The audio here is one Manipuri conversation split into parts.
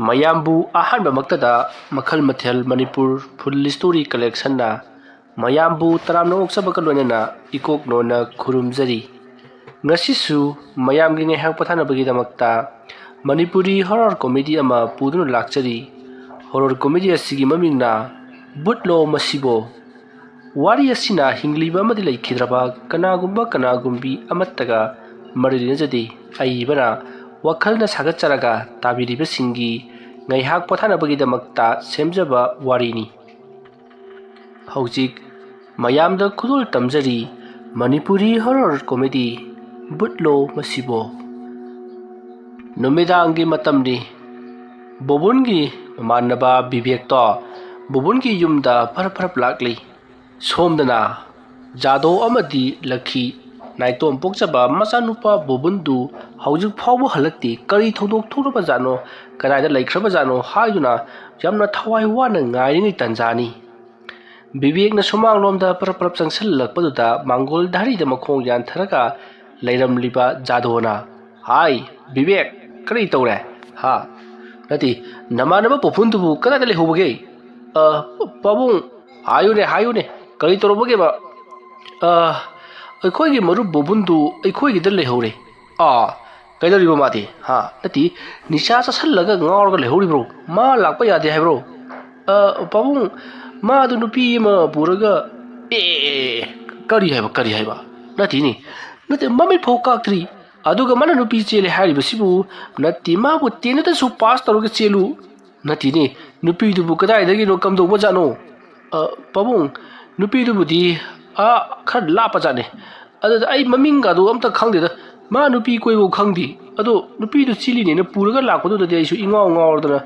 ꯃꯌꯥꯝꯕꯨ ꯑꯍꯥꯟꯕꯃꯛꯇꯗ ꯃꯈꯜ ꯃꯊꯦꯜ ꯃꯅꯤꯄꯨꯔ ꯐꯨꯗ ꯂꯤꯁꯇꯣꯔꯤ ꯀꯂꯦꯛꯁꯟꯅ ꯃꯌꯥꯝꯕꯨ ꯇꯔꯥꯝꯅ ꯑꯣꯛꯆꯕꯒ ꯂꯣꯏꯅꯅ ꯏꯀꯣꯛꯅꯣꯅ ꯈꯨꯔꯨꯝꯖꯔꯤ꯫ ꯉꯁꯤꯁꯨ ꯃꯌꯥꯝꯒꯤ ꯉꯥꯏꯍꯥꯛ ꯄꯣꯊꯥꯅꯕꯒꯤꯗꯃꯛꯇ ꯃꯅꯤꯄꯨꯔꯤ ꯍꯣꯔꯔ ꯀꯣꯃꯦꯗꯤ ꯑꯃ ꯄꯨꯗꯨꯅ ꯂꯥꯛꯆꯔꯤ꯫ ꯍꯣꯔꯔ ꯀꯣꯃꯦꯗꯤ ꯑꯁꯤꯒꯤ ꯃꯃꯤꯡꯅ ꯕꯨꯠꯂꯣ ꯃꯁꯤꯕꯣ꯫ ꯋꯥꯔꯤ ꯑꯁꯤꯅ ꯍꯤꯡꯂꯤꯕ ꯑꯃꯗꯤ ꯂꯩꯈꯤꯗ꯭ꯔꯕ ꯀꯅꯥꯒꯨꯝꯕꯤ ꯑꯃꯠꯇꯒ ꯃꯔꯤ ꯂꯩꯅꯖꯗꯦ ꯑꯏꯕꯅ ꯋꯥꯈꯜꯅ ꯁꯥꯒꯠꯆꯔꯒ ꯇꯥꯕꯤꯔꯤꯕꯁꯤꯡꯒꯤ ꯉꯥꯏꯍꯥꯛ ꯄꯣꯊꯥꯅꯕꯒꯤꯗꯃꯛꯇ ꯁꯦꯝꯖꯕ ꯋꯥꯔꯤꯅꯤ꯫ ꯍꯧꯖꯤꯛ ꯃꯌꯥꯝꯗ ꯈꯨꯗꯣꯜ ꯇꯝꯖꯔꯤ ꯃꯅꯤꯄꯨꯔꯤ ꯍꯣꯔꯔ ꯀꯣꯃꯦꯗꯤ ꯕꯨꯠꯂꯣ ꯃꯁꯤꯕꯣ꯫ ꯅꯨꯃꯤꯗꯥꯡꯒꯤ ꯃꯇꯝꯅꯤ꯫ ꯕꯣꯕꯨꯟꯒꯤ ꯃꯃꯥꯟꯅꯕ ꯕꯤꯕꯦꯛꯇꯣ ꯕꯣꯕꯨꯟꯒꯤ ꯌꯨꯝꯗ ꯐꯔꯞ ꯂꯥꯛꯂꯤ꯫ ꯁꯣꯝꯗꯅ ꯖꯥꯗꯣ ꯑꯃꯗꯤ ꯂꯛꯈꯤ ꯅꯥꯏꯇꯣꯝ ꯄꯣꯛꯆꯕ ꯃꯆꯥꯅꯨꯄꯥ ꯕꯣꯕꯨꯟꯗꯨ ꯍꯧꯖꯤꯛ ꯐꯥꯎꯕ ꯍꯜꯂꯛꯇꯦ꯫ ꯀꯔꯤ ꯊꯧꯗꯣꯛ ꯊꯣꯛꯂꯕꯖꯥꯠꯅꯣ, ꯀꯗꯥꯏꯗ ꯂꯩꯈ꯭ꯔꯕꯖꯥꯠꯅꯣ ꯍꯥꯏꯗꯨꯅ ꯌꯥꯝꯅ ꯊꯋꯥꯏ ꯋꯥꯅ ꯉꯥꯏꯔꯤꯉꯩ ꯇꯥꯟꯖꯥꯅꯤ꯫ ꯕꯤꯕꯦꯛꯅ ꯁꯨꯃꯥꯡꯂꯣꯝꯗ ꯐꯔꯞ ꯆꯪꯁꯤꯜꯂꯛꯄꯗꯨꯗ ꯃꯥꯡꯒꯣꯜ ꯙꯥꯔꯤꯗ ꯃꯈꯣꯡ ꯌꯥꯟꯊꯔꯒ ꯂꯩꯔꯝꯂꯤꯕ ꯖꯥꯗꯣꯅ "ꯍꯥꯏ ꯕꯤꯕꯦꯛ, ꯀꯔꯤ ꯇꯧꯔꯦ? ꯍꯥ? ꯅꯠꯇꯦ, ꯅꯃꯥꯟꯅꯕ ꯕꯣꯕꯨꯟꯗꯨꯕꯨ ꯀꯗꯥꯏꯗ ꯂꯩꯍꯧꯕꯒꯦ? ꯄꯥꯕꯨꯡ, ꯍꯥꯏꯌꯨꯅꯦ, ꯀꯔꯤ ꯇꯧꯔꯕꯒꯦꯕ? ꯑꯩꯈꯣꯏꯒꯤ ꯃꯔꯨꯞ ꯕꯣꯕꯨꯟꯗꯨ ꯑꯩꯈꯣꯏꯒꯤꯗ ꯂꯩꯍꯧꯔꯦ꯫ ꯀꯩꯗꯧꯔꯤꯕ ꯃꯥꯗꯤ? ꯅꯠꯇꯦ, ꯅꯤꯁꯥ ꯆꯥꯁꯜꯂꯒ ꯉꯥꯎꯔꯒ ꯂꯩꯍꯧꯔꯤꯕ꯭ꯔꯣ? ꯃꯥ ꯂꯥꯛꯄ ꯌꯥꯗꯦ ꯍꯥꯏꯕ꯭ꯔꯣ? ꯄꯥꯕꯨꯡ, ꯃꯥꯗꯨ ꯅꯨꯄꯤ ꯑꯃ ꯄꯨꯔꯒ ꯀꯔꯤ ꯍꯥꯏꯕ? ꯅꯠꯇꯦ, ꯃꯃꯤꯠ ꯐꯥꯎ ꯀꯥꯛꯇ꯭ꯔꯤ, ꯑꯗꯨꯒ ꯃꯥꯅ ꯅꯨꯄꯤ ꯆꯦꯜꯂꯦ ꯍꯥꯏꯔꯤꯕꯁꯤꯕꯨ? ꯅꯠꯇꯦ, ꯃꯥꯕꯨ ꯇꯦꯟꯗꯁꯨ ꯄꯥꯁ ꯇꯧꯔꯒ ꯆꯦꯜꯂꯨ? ꯅꯠꯇꯦꯅꯦ, ꯅꯨꯄꯤꯗꯨꯕꯨ ꯀꯗꯥꯏꯗꯒꯤꯅꯣ ꯀꯝꯗꯧꯕꯖꯥꯠꯅꯣ? ꯄꯥꯕꯨꯡ, ꯅꯨꯄꯤꯗꯨꯕꯨꯗꯤ ꯈꯔ ꯂꯥꯞꯄꯖꯥꯠꯅꯦ, ꯑꯗꯨꯗ ꯑꯩ ꯃꯃꯤꯡꯒꯗꯣ ꯑꯝꯇ ꯈꯪꯗꯦꯗ, ꯃꯥ ꯅꯨꯄꯤ ꯀꯣꯏꯕ ꯈꯪꯗꯦ, ꯑꯗꯣ ꯅꯨꯄꯤꯗꯨ ꯆꯦꯜꯂꯤꯅꯦꯅ ꯄꯨꯔꯒ ꯂꯥꯛꯄꯗꯨꯗꯗꯤ ꯑꯩꯁꯨ ꯏꯉꯥꯎ ꯉꯥꯎꯔꯗꯅ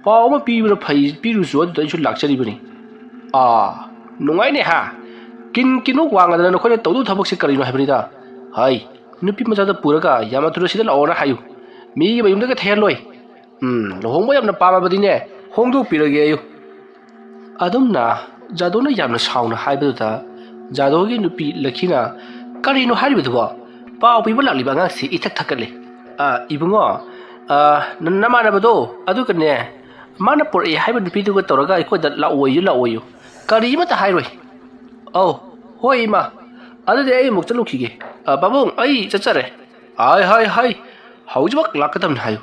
ꯄꯥꯎ ꯑꯃ ꯄꯤꯕꯅ ꯐꯩ ꯄꯤꯔꯨꯁꯨ ꯑꯗꯨꯗ ꯑꯩꯁꯨ ꯂꯥꯛꯆꯔꯤꯕꯅꯤ꯫ ꯅꯨꯡꯉꯥꯏꯅꯦ ꯍꯥ? ꯀꯤꯟꯅꯣ ꯋꯥꯡꯉꯗꯅ ꯅꯈꯣꯏꯅ ꯇꯧꯗꯧ ꯊꯕꯛꯁꯦ ꯀꯔꯤꯅꯣ ꯍꯥꯏꯕꯅꯤꯗ? ꯍꯥꯏ, ꯅꯨꯄꯤ ꯃꯆꯥꯗ ꯄꯨꯔꯒ ꯌꯥꯝꯅ ꯊꯨꯅ ꯁꯤꯗ ꯂꯥꯛꯑꯣꯅ ꯍꯥꯏꯌꯨ, ꯃꯤꯒꯤ ꯃꯌꯨꯝꯗꯒ ꯊꯩꯍꯜꯂꯣꯏ꯫ ꯂꯨꯍꯣꯡꯕ ꯌꯥꯝꯅ ꯄꯥꯝꯃꯕꯗꯤꯅꯦ ꯍꯣꯡꯗꯣꯛꯄꯤꯔꯒꯦ ꯑꯌꯨ꯫ ꯑꯗꯨꯝꯅ ꯖꯥꯗꯣꯅ ꯌꯥꯝꯅ ꯁꯥꯎꯅ ꯍꯥꯏꯕꯗꯨꯗ ꯖꯥꯗꯣꯒꯤ ꯅꯨꯄꯤ ꯂꯛꯈꯤꯅ "ꯀꯔꯤꯅꯣ ꯍꯥꯏꯔꯤꯕꯗꯨꯕꯣ? ꯄꯥꯎ ꯄꯤꯕ ꯂꯥꯛꯂꯤꯕ ꯑꯉꯥꯡꯁꯤ ꯏꯊꯛ ꯊꯛꯀꯠꯂꯦ꯫ ꯏꯕꯨꯡꯉꯣ, ꯅꯃꯥꯟꯅꯕꯗꯣ ꯑꯗꯨꯒꯅꯦ ꯃꯥꯅ ꯄꯨꯔꯛꯑꯦ ꯍꯥꯏꯕ ꯅꯨꯄꯤꯗꯨꯒ ꯇꯧꯔꯒ ꯑꯩꯈꯣꯏꯗ ꯂꯥꯛꯑꯣꯌꯨ, ꯀꯔꯤꯃꯠꯇ ꯍꯥꯏꯔꯣꯏ꯫ ꯍꯣꯏ ꯏꯃꯥ, ꯑꯗꯨꯗꯤ ꯑꯩ ꯑꯃꯨꯛ ꯆꯠꯂꯨꯈꯤꯒꯦ꯫ ꯄꯥꯕꯨꯡ, ꯑꯩ ꯆꯠꯆꯔꯦ꯫ ꯍꯥꯏ, ꯍꯧꯖꯤꯛꯃꯛ ꯂꯥꯛꯀꯗꯕꯅꯤ ꯍꯥꯏꯌꯨ꯫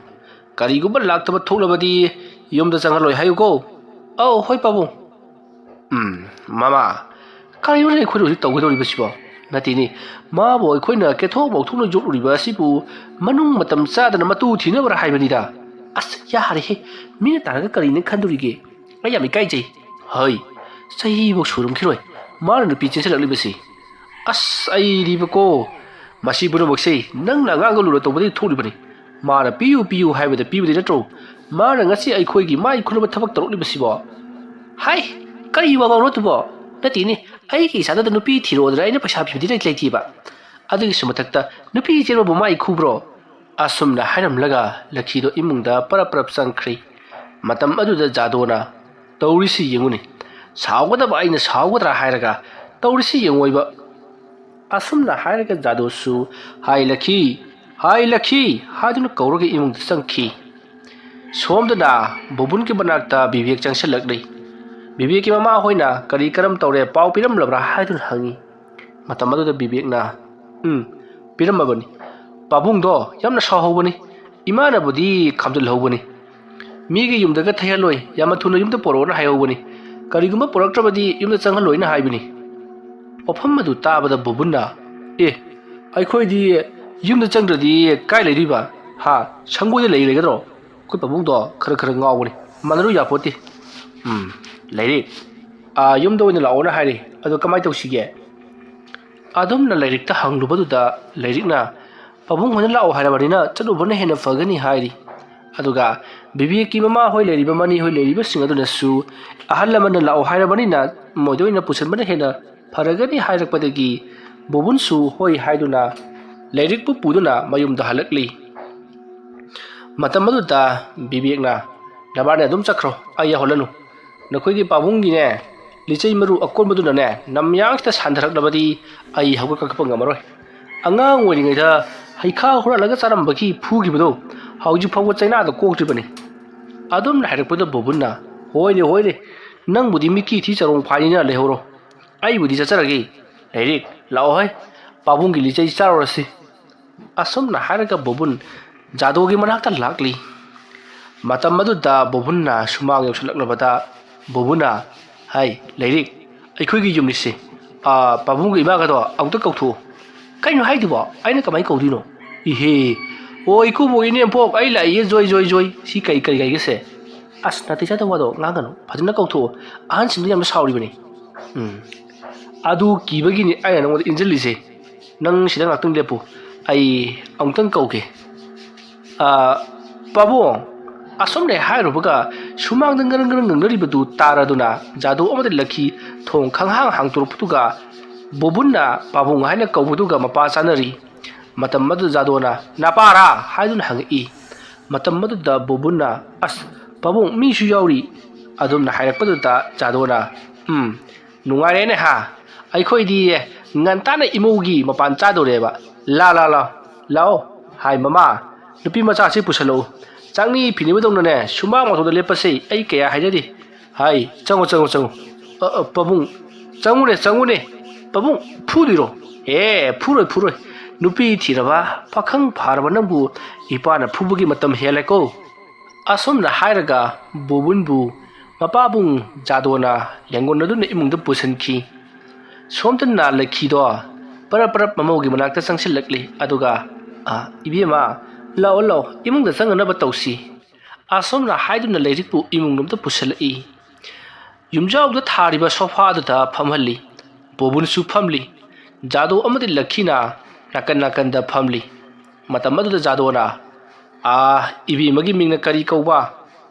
ꯀꯔꯤꯒꯨꯝꯕ ꯂꯥꯛꯇꯕ ꯊꯣꯛꯂꯕꯗꯤ ꯌꯨꯝꯗ ꯆꯪꯍꯜꯂꯣꯏ ꯍꯥꯏꯌꯨꯀꯣ꯫ ꯍꯣꯏ ꯄꯥꯕꯨꯡ꯫ ꯃꯃꯥ, ꯀꯔꯤꯅꯣꯅꯦ ꯑꯩꯈꯣꯏꯅ ꯍꯧꯖꯤꯛ ꯇꯧꯒꯗꯧꯔꯤꯕꯁꯤꯕꯣ? ꯅꯠꯇꯦꯅꯦ, ꯃꯥꯕꯨ ꯑꯩꯈꯣꯏꯅ ꯀꯦꯊꯣꯛ ꯃꯧꯊꯣꯛꯅ ꯌꯣꯛꯂꯨꯔꯤꯕ ꯑꯁꯤꯕꯨ ꯃꯅꯨꯡ ꯃꯇꯝ ꯆꯥꯗꯅ ꯃꯇꯨ ꯊꯤꯅꯕ꯭ꯔꯥ ꯍꯥꯏꯕꯅꯤꯗ꯫ ꯌꯥꯔꯦꯍꯦ, ꯃꯤꯅ ꯇꯥꯔꯒ ꯀꯔꯤꯅ ꯈꯟꯗꯣꯔꯤꯒꯦ? ꯑꯩ ꯌꯥꯝ ꯏꯀꯥꯏꯖꯩ꯫ ꯍꯩ, ꯆꯍꯤꯐꯥꯎ ꯁꯨꯔꯝꯈꯤꯔꯣꯏ ꯃꯥꯅ ꯅꯨꯄꯤ ꯆꯦꯟꯁꯤꯜꯂꯛꯂꯤꯕꯁꯤ꯫ ꯑꯩꯗꯤꯕꯀꯣ, ꯃꯁꯤ ꯄꯨꯝꯅꯃꯛꯁꯦ ꯅꯪꯅ ꯑꯉꯥꯡꯒ ꯂꯨꯅ ꯇꯧꯕꯗꯒꯤ ꯊꯣꯛꯂꯤꯕꯅꯤ꯫ ꯃꯥꯅ ꯄꯤꯌꯨ ꯍꯥꯏꯕꯗ ꯄꯤꯕꯗꯤ ꯅꯠꯇ꯭ꯔꯣ ꯃꯥꯅ ꯉꯁꯤ ꯑꯩꯈꯣꯏꯒꯤ ꯃꯥꯏ ꯈꯨꯅꯕ ꯊꯕꯛ ꯇꯧꯔꯛꯂꯤꯕꯁꯤꯕꯣ? ꯍꯥꯏ, ꯀꯔꯤ ꯋꯥꯉꯥꯡꯅꯣ ꯑꯗꯨꯕꯣ? ꯅꯠꯇꯦꯅꯦ, ꯑꯩꯒꯤ ꯏꯆꯥꯗꯨꯗ ꯅꯨꯄꯤ ꯊꯤꯔꯛꯑꯣꯗꯅ ꯑꯩꯅ ꯄꯩꯁꯥ ꯄꯤꯕꯗꯤ ꯂꯩꯇꯦꯕ, ꯑꯗꯨꯒꯤꯁꯨ ꯃꯊꯛꯇ ꯅꯨꯄꯤ ꯆꯦꯟꯕꯕꯨ ꯃꯥ ꯏꯈꯨꯕ꯭ꯔꯣ? ꯑꯁꯨꯝꯅ ꯍꯥꯏꯔꯝꯂꯒ ꯂꯛꯈꯤꯗꯣ ꯏꯃꯨꯡꯗ ꯄꯔꯞ ꯆꯪꯈ꯭ꯔꯤ꯫ ꯃꯇꯝ ꯑꯗꯨꯗ ꯖꯥꯗꯣꯅ "ꯇꯧꯔꯤꯁꯤ ꯌꯦꯡꯉꯨꯅꯤ, ꯁꯥꯎꯒꯗꯕ ꯑꯩꯅ ꯁꯥꯎꯒꯗ꯭ꯔꯥ ꯍꯥꯏꯔꯒ ꯇꯧꯔꯤꯁꯤ ꯌꯦꯡꯉꯣꯏꯕ." ꯑꯁꯨꯝꯅ ꯍꯥꯏꯔꯒ ꯖꯥꯗꯣꯁꯨ "ꯍꯥꯏ ꯂꯛꯈꯤ" ꯍꯥꯏꯗꯨꯅ ꯀꯧꯔꯒ ꯏꯃꯨꯡꯗ ꯆꯪꯈꯤ꯫ ꯁꯣꯝꯗꯅ ꯕꯣꯕꯨꯟꯒꯤ ꯃꯅꯥꯛꯇ ꯕꯤꯕꯦꯛ ꯆꯪꯁꯤꯜꯂꯛꯂꯤ꯫ ꯕꯤꯕꯦꯛꯀꯤ ꯃꯃꯥ ꯍꯣꯏꯅ "ꯀꯔꯤ ꯀꯔꯝ ꯇꯧꯔꯦ, ꯄꯥꯎ ꯄꯤꯔꯝꯂꯕ꯭ꯔꯥ?" ꯍꯥꯏꯗꯨꯅ ꯍꯪꯉꯤ꯫ ꯃꯇꯝ ꯑꯗꯨꯗ ꯕꯤꯕꯦꯛꯅ "ꯄꯤꯔꯝꯃꯕꯅꯤ꯫ ꯄꯥꯕꯨꯡꯗꯣ ꯌꯥꯝꯅ ꯁꯥꯎꯍꯧꯕꯅꯤ, ꯏꯃꯥꯅꯕꯨꯗꯤ ꯈꯥꯝꯖꯤꯜꯍꯧꯕꯅꯤ, ꯃꯤꯒꯤ ꯌꯨꯝꯗꯒ ꯊꯩꯍꯜꯂꯣꯏ, ꯌꯥꯝꯅ ꯊꯨꯅ ꯌꯨꯝꯗ ꯄꯣꯔꯛꯑꯣꯅ ꯍꯥꯏꯍꯧꯕꯅꯤ, ꯀꯔꯤꯒꯨꯝꯕ ꯄꯣꯔꯛꯇ꯭ꯔꯕꯗꯤ ꯌꯨꯝꯗ ꯆꯪꯍꯜꯂꯣꯏꯅ ꯍꯥꯏꯕꯅꯤ." ꯋꯥꯐꯝ ꯑꯗꯨ ꯇꯥꯕꯗ ꯕꯣꯕꯨꯟꯅ "ꯑꯩꯈꯣꯏꯗꯤ ꯌꯨꯝꯗ ꯆꯪꯗ꯭ꯔꯗꯤ ꯀꯥꯏ ꯂꯩꯗꯣꯏꯕ? ꯁꯪꯒꯣꯏꯗ ꯂꯩꯒꯗ꯭ꯔꯣ? ꯑꯩꯈꯣꯏ ꯄꯥꯕꯨꯡꯗꯣ ꯈꯔ ꯉꯥꯎꯕꯅꯤ, ꯃꯥꯟꯅꯔꯨ ꯌꯥꯄꯣꯠꯇꯦ." ꯂꯩꯔꯤꯛ, ꯌꯨꯝꯗ ꯑꯣꯏꯅ ꯂꯥꯛꯑꯣꯅ ꯍꯥꯏꯔꯤ, ꯑꯗꯣ ꯀꯃꯥꯏꯅ ꯇꯧꯁꯤꯒꯦ? ꯑꯗꯨꯝꯅ ꯂꯩꯔꯤꯛꯇ ꯍꯪꯂꯨꯕꯗꯨꯗ ꯂꯩꯔꯤꯛꯅ "ꯄꯥꯕꯨꯡ ꯍꯣꯏꯅ ꯂꯥꯛꯑꯣ ꯍꯥꯏꯔꯕꯅꯤꯅ ꯆꯠꯂꯨꯕꯅ ꯍꯦꯟꯅ ꯐꯒꯅꯤ" ꯍꯥꯏꯔꯤ꯫ ꯑꯗꯨꯒ ꯕꯤꯕꯦꯛꯀꯤ ꯃꯃꯥ ꯍꯣꯏ ꯂꯩꯔꯤꯕ ꯃꯅꯤ ꯍꯣꯏ ꯂꯩꯔꯤꯕꯁꯤꯡ ꯑꯗꯨꯅꯁꯨ "ꯑꯍꯜ ꯂꯃꯟꯅ ꯂꯥꯛꯑꯣ ꯍꯥꯏꯔꯕꯅꯤꯅ ꯃꯣꯏꯗ ꯑꯣꯏꯅ ꯄꯨꯁꯤꯟꯕꯅ ꯍꯦꯟꯅ ꯐꯔꯒꯅꯤ" ꯍꯥꯏꯔꯛꯄꯗꯒꯤ ꯕꯣꯕꯨꯟꯁꯨ ꯍꯣꯏ ꯍꯥꯏꯗꯨꯅ ꯂꯩꯔꯤꯛꯄꯨ ꯄꯨꯗꯨꯅ ꯃꯌꯨꯝꯗ ꯍꯜꯂꯛꯂꯤ꯫ ꯃꯇꯝ ꯑꯗꯨꯗ ꯕꯤꯕꯦꯛꯅ "ꯅꯕꯥꯅꯤ ꯑꯗꯨꯝ ꯆꯠꯈ꯭ꯔꯣ, ꯑꯩ ꯌꯥꯎꯍꯜꯂꯅꯨ. ꯅꯈꯣꯏꯒꯤ ꯄꯥꯕꯨꯡꯒꯤꯅꯦ ꯂꯤꯆꯩ ꯃꯔꯨ ꯑꯀꯣꯟꯕꯗꯨꯅꯅꯦ ꯅꯝꯌꯥꯡꯁꯤꯗ ꯁꯥꯟꯊꯔꯛꯂꯕꯗꯤ ꯑꯩ ꯍꯧꯒꯠꯀꯄ ꯉꯝꯃꯔꯣꯏ. ꯑꯉꯥꯡ ꯑꯣꯏꯔꯤꯉꯩꯗ ꯍꯩꯈꯥ ꯍꯨꯔꯥꯜꯂꯒ ꯆꯥꯔꯝꯕꯒꯤ ꯐꯨꯈꯤꯕꯗꯣ ꯍꯧꯖꯤꯛ ꯐꯥꯎꯕ ꯆꯩꯅꯥꯗ ꯀꯣꯛꯇ꯭ꯔꯤꯕꯅꯤ." ꯑꯗꯨꯝꯅ ꯍꯥꯏꯔꯛꯄꯗ ꯕꯣꯕꯨꯟꯅ ꯍꯣꯏꯅꯦ ꯍꯣꯏꯅꯦ ꯅꯪꯕꯨꯗꯤ ꯃꯤꯀꯤ ꯊꯤ ꯆꯔꯣꯡ ꯐꯥꯏꯅꯤꯅ ꯂꯩꯍꯧꯔꯣ ꯑꯩꯕꯨꯗꯤ ꯆꯠꯆꯔꯒꯦ ꯂꯩꯔꯤꯛ ꯂꯥꯛꯑꯣ ꯍꯩ ꯄꯥꯕꯨꯡꯒꯤ ꯂꯤꯆꯩ ꯆꯥꯔꯨꯔꯁꯤ ꯑꯁꯨꯝꯅ ꯍꯥꯏꯔꯒ ꯕꯣꯕꯨꯟ ꯖꯥꯗꯣꯒꯤ ꯃꯅꯥꯛꯇ ꯂꯥꯛꯂꯤ ꯃꯇꯝ ꯑꯗꯨꯗ ꯕꯣꯕꯨꯟꯅ ꯁꯨꯃꯥꯡ ꯌꯧꯁꯤꯜꯂꯛꯂꯕꯗ ꯕꯣꯕꯨꯟꯅ ꯍꯥꯏ ꯂꯩꯔꯤꯛ ꯑꯩꯈꯣꯏꯒꯤ ꯌꯨꯝꯅꯤꯁꯦ ꯄꯥꯕꯨꯡꯒ ꯏꯃꯥꯒꯗꯣ ꯑꯃꯨꯛꯇ ꯀꯧꯊꯣꯛꯎ ꯀꯩꯅꯣ ꯍꯥꯏꯗꯨꯕꯣ ꯑꯩꯅ ꯀꯃꯥꯏꯅ ꯀꯧꯗꯣꯏꯅꯣ ꯏꯍꯦ ꯑꯣ ꯏꯀꯨꯕꯣꯛ ꯏꯅꯦꯝꯄꯣꯛ ꯑꯩ ꯂꯥꯛꯏꯌꯦ ꯖꯣꯏ ꯖꯣꯏ ꯖꯣꯏ ꯁꯤ ꯀꯩꯒꯤꯁꯦ ꯑꯁ ꯅꯥꯇꯩ ꯆꯥꯗꯕ ꯋꯥꯗꯣ ꯉꯥꯡꯒꯅꯨ ꯐꯖꯅ ꯀꯧꯊꯣꯛꯑꯣ ꯑꯍꯟꯁꯤꯡꯗꯨ ꯌꯥꯝꯅ ꯁꯥꯎꯔꯤꯕꯅꯤ ꯑꯗꯨ ꯀꯤꯕꯒꯤꯅꯤ ꯑꯩꯅ ꯅꯉꯣꯟꯗ ꯏꯟꯖꯤꯜꯂꯤꯁꯦ ꯅꯪ ꯁꯤꯗ ꯉꯥꯛꯇꯪ ꯂꯦꯞꯄꯨ ꯑꯩ ꯑꯃꯨꯛꯇꯪ ꯀꯧꯒꯦ ꯄꯥꯕꯨꯡ ꯑꯁꯣꯝꯗ ꯍꯥꯏꯔꯨꯕꯒ ꯁꯨꯃꯥꯡꯗ ꯉꯔꯪ ꯉꯔꯪ ꯉꯪꯅꯔꯤꯕꯗꯨ ꯇꯥꯔꯗꯨꯅ ꯖꯥꯗꯣ ꯑꯃꯗ ꯂꯛꯈꯤ ꯊꯣꯡ ꯈꯪꯍꯥꯡ ꯍꯥꯡꯇꯣꯔꯛꯄꯗꯨꯒ ꯕꯣꯕꯨꯟꯅ ꯄꯥꯕꯨꯡ ꯍꯥꯏꯅ ꯀꯧꯕꯗꯨꯒ ꯃꯄꯥ ꯆꯥꯅꯔꯤ ꯃꯇꯝ ꯑꯗꯨ ꯖꯥꯗꯣꯅ ꯅꯥꯄꯥꯔꯥ ꯍꯥꯏꯗꯨꯅ ꯍꯪꯉꯛꯏ ꯃꯇꯝ ꯑꯗꯨꯗ ꯕꯣꯕꯨꯟꯅ ꯑꯁ ꯄꯥꯕꯨꯡ ꯃꯤꯁꯨ ꯌꯥꯎꯔꯤ ꯑꯗꯨꯝꯅ ꯍꯥꯏꯔꯛꯄꯗꯨꯗ ꯖꯥꯗꯣꯅ ꯅꯨꯡꯉꯥꯏꯔꯦꯅꯦ ꯍꯥ ꯑꯩꯈꯣꯏꯗꯤ ꯉꯟꯇꯥꯅ ꯏꯃꯧꯒꯤ ꯃꯄꯥꯟ ꯆꯥꯗꯧꯔꯦꯕ ꯂꯥꯛꯑꯣ ꯍꯥꯏ ꯃꯃꯥ ꯅꯨꯄꯤ ꯃꯆꯥꯁꯤ ꯄꯨꯁꯜꯂꯛꯎ ꯆꯥꯛꯅꯤ ꯐꯤꯅꯤꯕꯗꯧꯅꯅꯦ ꯁꯨꯃꯥꯡ ꯃꯊꯛꯇ ꯂꯦꯞꯄꯁꯤ ꯑꯩ ꯀꯌꯥ ꯍꯥꯏꯖꯗꯦ ꯍꯥꯏ ꯆꯪꯉꯨ ꯄꯥꯕꯨꯡ ꯆꯪꯉꯨꯅꯦ ꯄꯥꯕꯨꯡ ꯐꯨꯗꯣꯏꯔꯣ ꯐꯨꯔꯣꯏ ꯅꯨꯄꯤ ꯊꯤꯔꯕ ꯄꯥꯈꯪ ꯐꯥꯔꯕ ꯅꯪꯕꯨ ꯏꯄꯥꯅ ꯐꯨꯕꯒꯤ ꯃꯇꯝ ꯍꯦꯜꯂꯦꯀꯣ ꯑꯁꯨꯝꯅ ꯍꯥꯏꯔꯒ ꯕꯣꯕꯨꯟꯕꯨ ꯃꯄꯥꯕꯨꯡ ꯖꯥꯗꯣꯅ ꯂꯦꯡꯒꯣꯟꯅꯗꯨꯅ ꯏꯃꯨꯡꯗ ꯄꯨꯁꯤꯟꯈꯤ ꯁꯣꯝꯗꯅ ꯂꯩꯈꯤꯗꯣ ꯄꯔꯞ ꯃꯃꯧꯒꯤ ꯃꯅꯥꯛꯇ ꯆꯪꯁꯤꯜꯂꯛꯂꯤ ꯑꯗꯨꯒ ꯏꯕꯦꯝꯃ ꯂꯥꯛꯑꯣ ꯏꯃꯨꯡꯗ ꯆꯪꯅꯅꯕ ꯇꯧꯁꯤ ꯑꯁꯣꯝꯅ ꯍꯥꯏꯗꯨꯅ ꯂꯩꯔꯤꯛꯄꯨ ꯏꯃꯨꯡꯗ ꯄꯨꯁꯤꯜꯂꯛꯏ ꯌꯨꯝꯖꯥꯎꯗ ꯊꯥꯔꯤꯕ ꯁꯣꯐꯥ ꯑꯗꯨꯗ ꯐꯝꯍꯜꯂꯤ ꯕꯣꯕꯨꯟꯁꯨ ꯐꯝꯂꯤ ꯖꯥꯗꯣ ꯑꯃꯗꯤ ꯂꯛꯈꯤꯅ ꯅꯥꯀꯟꯗ ꯐꯝꯂꯤ ꯃꯇꯝ ꯑꯗꯨꯗ ꯖꯥꯗꯣꯅ ꯏꯕꯦꯝꯃꯒꯤ ꯃꯤꯡꯅ ꯀꯔꯤ ꯀꯧꯕ